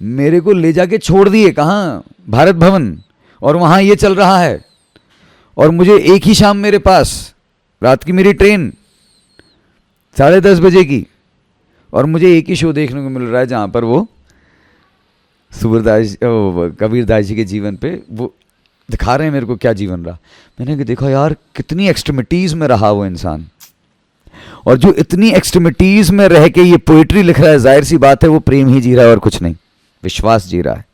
मेरे को ले जाके छोड़ दिए, कहाँ, भारत भवन, और वहाँ ये चल रहा है, और मुझे एक ही शाम मेरे पास, रात की मेरी ट्रेन 10:30 बजे की, और मुझे एक ही शो देखने को मिल रहा है जहाँ पर वो कबीरदास जी के जीवन पे वो दिखा रहे हैं मेरे को क्या जीवन रहा। मैंने देखा यार कितनी एक्सट्रीमिटीज़ में रहा वो इंसान, और जो इतनी एक्सट्रीमिटीज़ में रह के ये पोइट्री लिख रहा है, जाहिर सी बात है वो प्रेम ही जी रहा है और कुछ नहीं, विश्वास जी रहा है,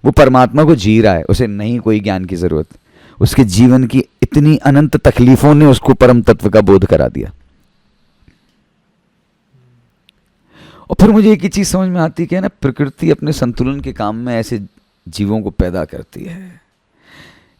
वो परमात्मा को जी रहा है, उसे नहीं कोई ज्ञान की जरूरत। उसके जीवन की इतनी अनंत तकलीफों ने उसको परम तत्व का बोध करा दिया। और फिर मुझे एक ही चीज समझ में आती है ना, प्रकृति अपने संतुलन के काम में ऐसे जीवों को पैदा करती है,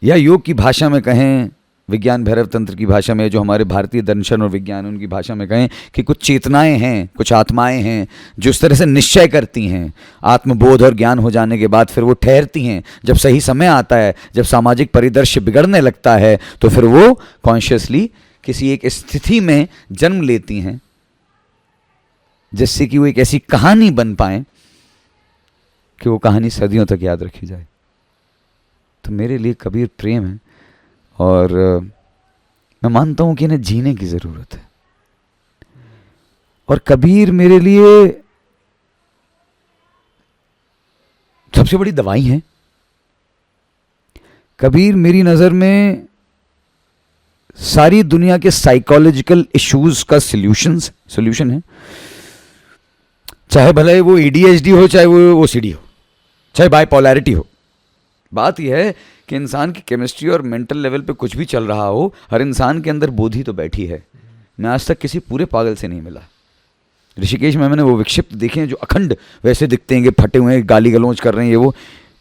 या योग की भाषा में कहें, विज्ञान भैरव तंत्र की भाषा में, जो हमारे भारतीय दर्शन और विज्ञान उनकी भाषा में कहें कि कुछ चेतनाएं हैं, कुछ आत्माएं हैं जो इस तरह से निश्चय करती हैं, आत्मबोध और ज्ञान हो जाने के बाद फिर वो ठहरती हैं। जब सही समय आता है, जब सामाजिक परिदृश्य बिगड़ने लगता है, तो फिर वो कॉन्शियसली किसी एक स्थिति में जन्म लेती हैं जिससे कि वो एक ऐसी कहानी बन पाए कि वो कहानी सदियों तक याद रखी जाए। तो मेरे लिए कबीर प्रेम है, और मैं मानता हूं कि इन्हें जीने की जरूरत है। और कबीर मेरे लिए सबसे बड़ी दवाई है। कबीर मेरी नजर में सारी दुनिया के साइकोलॉजिकल इश्यूज का सॉल्यूशन है, चाहे भले वो ADHD हो, चाहे वो OCD हो, चाहे बाइपोलैरिटी हो। बात यह है कि इंसान की केमिस्ट्री और मेंटल लेवल पे कुछ भी चल रहा हो, हर इंसान के अंदर बोधि तो बैठी है। मैं आज तक किसी पूरे पागल से नहीं मिला। ऋषिकेश में मैंने वो विक्षिप्त देखे हैं जो अखंड वैसे दिखते हैं कि फटे हुए हैं, गाली गलौज कर रहे हैं, ये वो।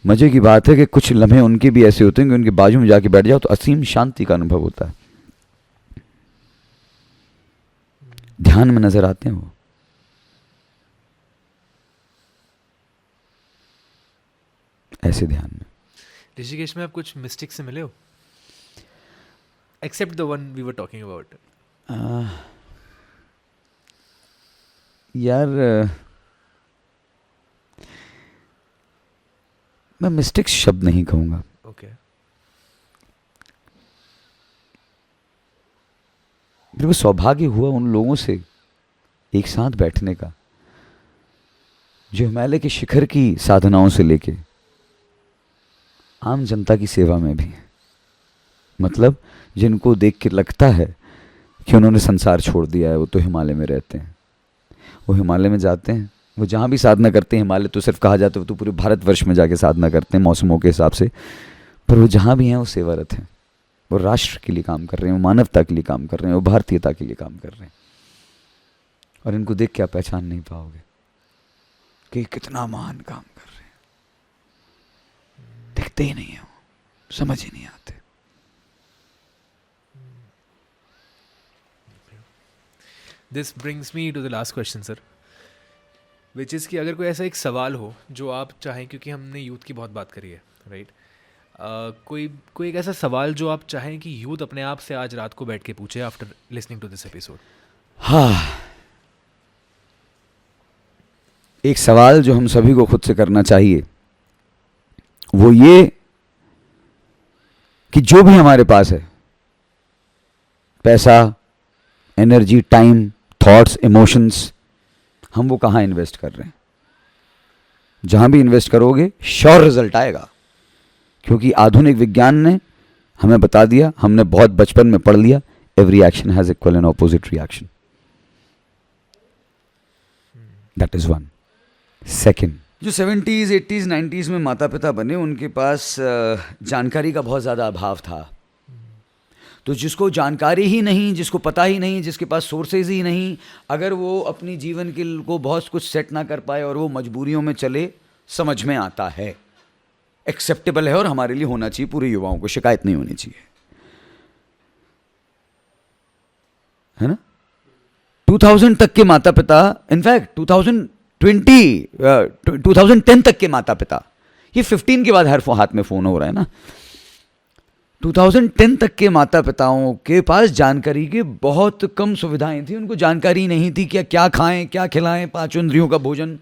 मजे की बात है कि कुछ लम्हे उनके भी ऐसे होते हैं कि उनके बाजू में जाके बैठ जाओ तो असीम शांति का अनुभव होता है, ध्यान में नजर आते हैं वो। ऐसे ध्यान में। ऋषिकेश में आप कुछ मिस्टिक से मिले हो, except the one we were talking about? यार मैं मिस्टिक शब्द नहीं कहूंगा। ओके। मेरे को सौभाग्य हुआ उन लोगों से एक साथ बैठने का जो हिमालय के शिखर की साधनाओं से लेके आम जनता की सेवा में भी है। मतलब जिनको देख के लगता है कि उन्होंने संसार छोड़ दिया है, वो तो हिमालय में रहते हैं, वो हिमालय में जाते हैं, वो जहाँ भी साधना करते हैं, हिमालय तो सिर्फ कहा जाता है, तो पूरे भारतवर्ष में जाके साधना करते हैं मौसमों के हिसाब से, पर वो जहाँ भी हैं वो सेवारत हैं, वो राष्ट्र के लिए काम कर रहे हैं, वो मानवता के लिए काम कर रहे हैं, वो भारतीयता के लिए काम कर रहे हैं। और इनको देख के आप पहचान नहीं पाओगे कि कितना महान काम कर रहे हैं। दिखते ही नहीं है, वो समझ ही नहीं आते। This brings me to the last question sir, which is कि अगर कोई ऐसा एक सवाल हो जो आप चाहें, क्योंकि हमने यूथ की बहुत बात करी है, राइट, कोई एक ऐसा सवाल जो आप चाहें कि यूथ अपने आप से आज रात को बैठ के पूछे after listening to this episode. हाँ, एक सवाल जो हम सभी को खुद से करना चाहिए वो ये कि जो भी हमारे पास है, पैसा, एनर्जी, टाइम, थॉट्स, इमोशंस, हम वो कहाँ इन्वेस्ट कर रहे हैं। जहां भी इन्वेस्ट करोगे श्योर रिजल्ट आएगा, क्योंकि आधुनिक विज्ञान ने हमें बता दिया, हमने बहुत बचपन में पढ़ लिया, every action has equal and opposite reaction. That is one. Second, जो 70s, 80s, 90s में माता पिता बने, उनके पास जानकारी का बहुत ज़्यादा अभाव था। तो जिसको जानकारी ही नहीं, जिसको पता ही नहीं, जिसके पास सोर्सेज ही नहीं, अगर वो अपनी जीवन के को बहुत कुछ सेट ना कर पाए और वो मजबूरियों में चले, समझ में आता है, एक्सेप्टेबल है और हमारे लिए होना चाहिए। पूरे युवाओं को शिकायत नहीं होनी चाहिए, है ना। 2000 तक के माता पिता, इनफैक्ट 2010 तक के माता पिता, ये 15 के बाद हर हाथ में फ़ोन हो रहा है ना, 2010 तक के माता पिताओं के पास जानकारी की बहुत कम सुविधाएं थी। उनको जानकारी नहीं थी कि क्या खाएं, क्या खिलाएं, पांचों इंद्रियों का भोजन,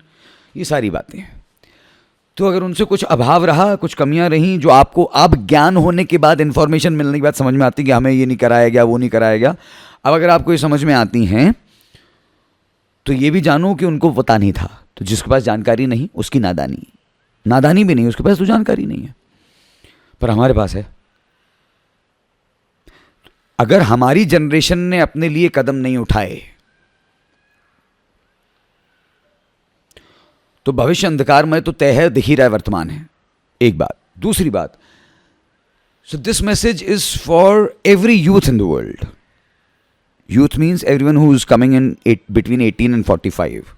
ये सारी बातें। तो अगर उनसे कुछ अभाव रहा, कुछ कमियां रहीं, जो आपको अब ज्ञान होने के बाद, इन्फॉर्मेशन मिलने के बाद समझ में आती कि हमें ये नहीं कराया गया, वो नहीं कराया गया, अब अगर आपको ये समझ में आती हैं तो ये भी जानो कि उनको पता नहीं था। तो जिसके पास जानकारी नहीं उसकी नादानी भी नहीं, उसके पास तो जानकारी नहीं है, पर हमारे पास है। अगर हमारी जनरेशन ने अपने लिए कदम नहीं उठाए तो भविष्य अंधकार में तो तय है, दिख ही रहा है, वर्तमान है। एक बात। दूसरी बात, so this message is for every youth in the world. Youth means everyone who is coming in between 18 and 45.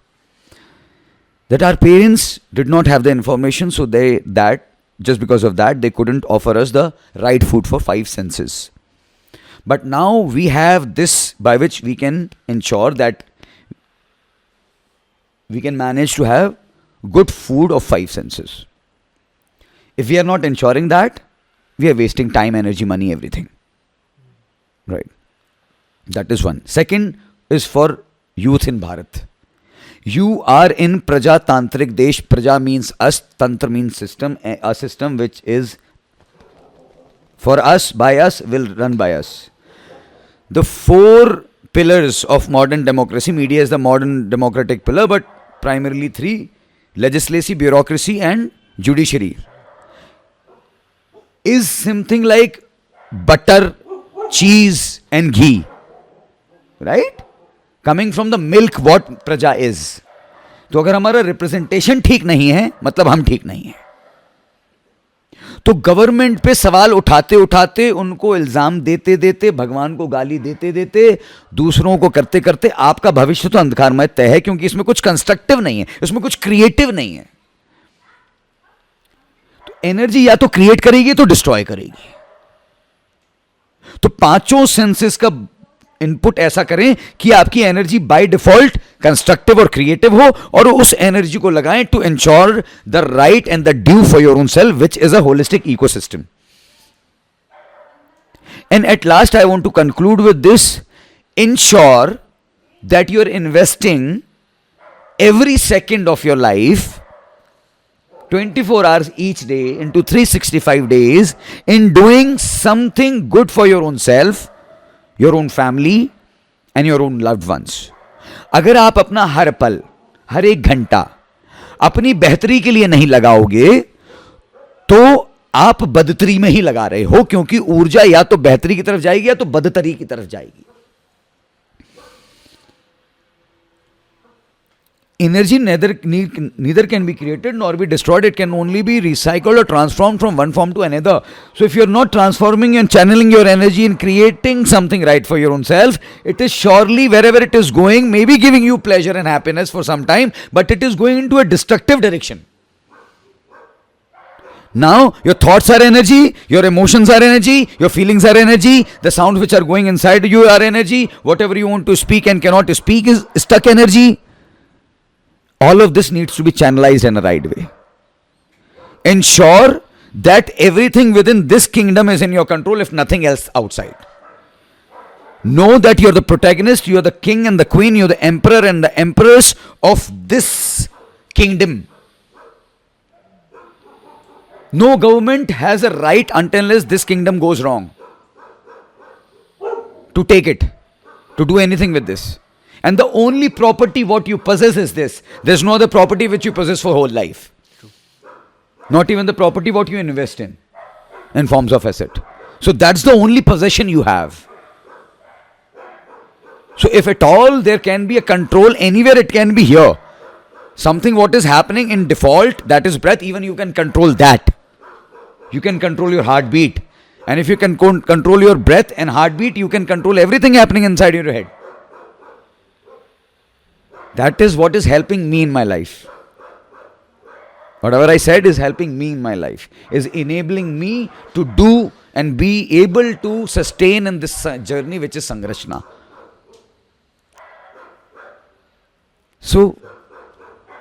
That our parents did not have the information, so just because of that, they couldn't offer us the right food for 5 senses. But now we have this by which we can ensure that we can manage to have good food of 5 senses. If we are not ensuring that, we are wasting time, energy, money, everything. Right. That is one. Second is for youth in Bharat. You are in Prajatantric Desh. Praja means us, Tantra means system. A system which is for us, by us, will run by us. The 4 pillars of modern democracy, media is the modern democratic pillar, but primarily 3: legislacy, bureaucracy and judiciary. Is something like butter, cheese and ghee. Right? Coming from the milk what प्रजा is. तो अगर हमारा representation ठीक नहीं है, मतलब हम ठीक नहीं है। तो गवर्नमेंट पे सवाल उठाते उठाते, उनको इल्जाम देते देते, भगवान को गाली देते देते, दूसरों को करते करते, आपका भविष्य तो अंधकारमय तय है, क्योंकि इसमें कुछ कंस्ट्रक्टिव नहीं है, इसमें कुछ क्रिएटिव नहीं है। तो एनर्जी या तो क्रिएट करेगी तो डिस्ट्रॉय करेगी। तो 5 सेंसेस का इनपुट ऐसा करें कि आपकी एनर्जी बाय डिफॉल्ट कंस्ट्रक्टिव और क्रिएटिव हो, और उस एनर्जी को लगाएं to ensure the right and the due for your own self, which is a holistic ecosystem. And at last I want to conclude with this: ensure that you are investing every second of your life, 24 hours each day into 365 days, in doing something good for your own self, your own family and your own loved ones. अगर आप अपना हर पल, हर एक घंटा अपनी बेहतरी के लिए नहीं लगाओगे तो आप बदतरी में ही लगा रहे हो, क्योंकि ऊर्जा या तो बेहतरी की तरफ जाएगी या तो बदतरी की तरफ जाएगी। energy neither can be created nor be destroyed. It can only be recycled or transformed from one form to another. So if you're not transforming and channeling your energy in creating something right for your own self, it is surely wherever it is going, maybe giving you pleasure and happiness for some time, but it is going into a destructive direction. Now, your thoughts are energy, your emotions are energy, your feelings are energy, the sounds which are going inside you are energy, whatever you want to speak and cannot speak is stuck energy. All of this needs to be channelized in a right way. Ensure that everything within this kingdom is in your control, if nothing else outside. Know that you're the protagonist, you're the king and the queen, you're the emperor and the empress of this kingdom. No government has a right until unless this kingdom goes wrong to take it, to do anything with this. And the only property what you possess is this. There's no other property which you possess for whole life. Not even the property what you invest in forms of asset. So that's the only possession you have. So if at all there can be a control anywhere, it can be here. Something what is happening in default, that is breath, even you can control that. You can control your heartbeat. And if you can control your breath and heartbeat, you can control everything happening inside your head. That is what is helping me in my life. Whatever I said is helping me in my life, is enabling me to do and be able to sustain in this journey which is Sangrashna. So,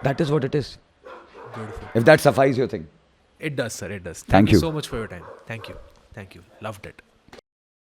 that is what it is. Beautiful. If that suffices your thing. It does, sir. It does. Thank you. So much for your time. Thank you. Thank you. Loved it.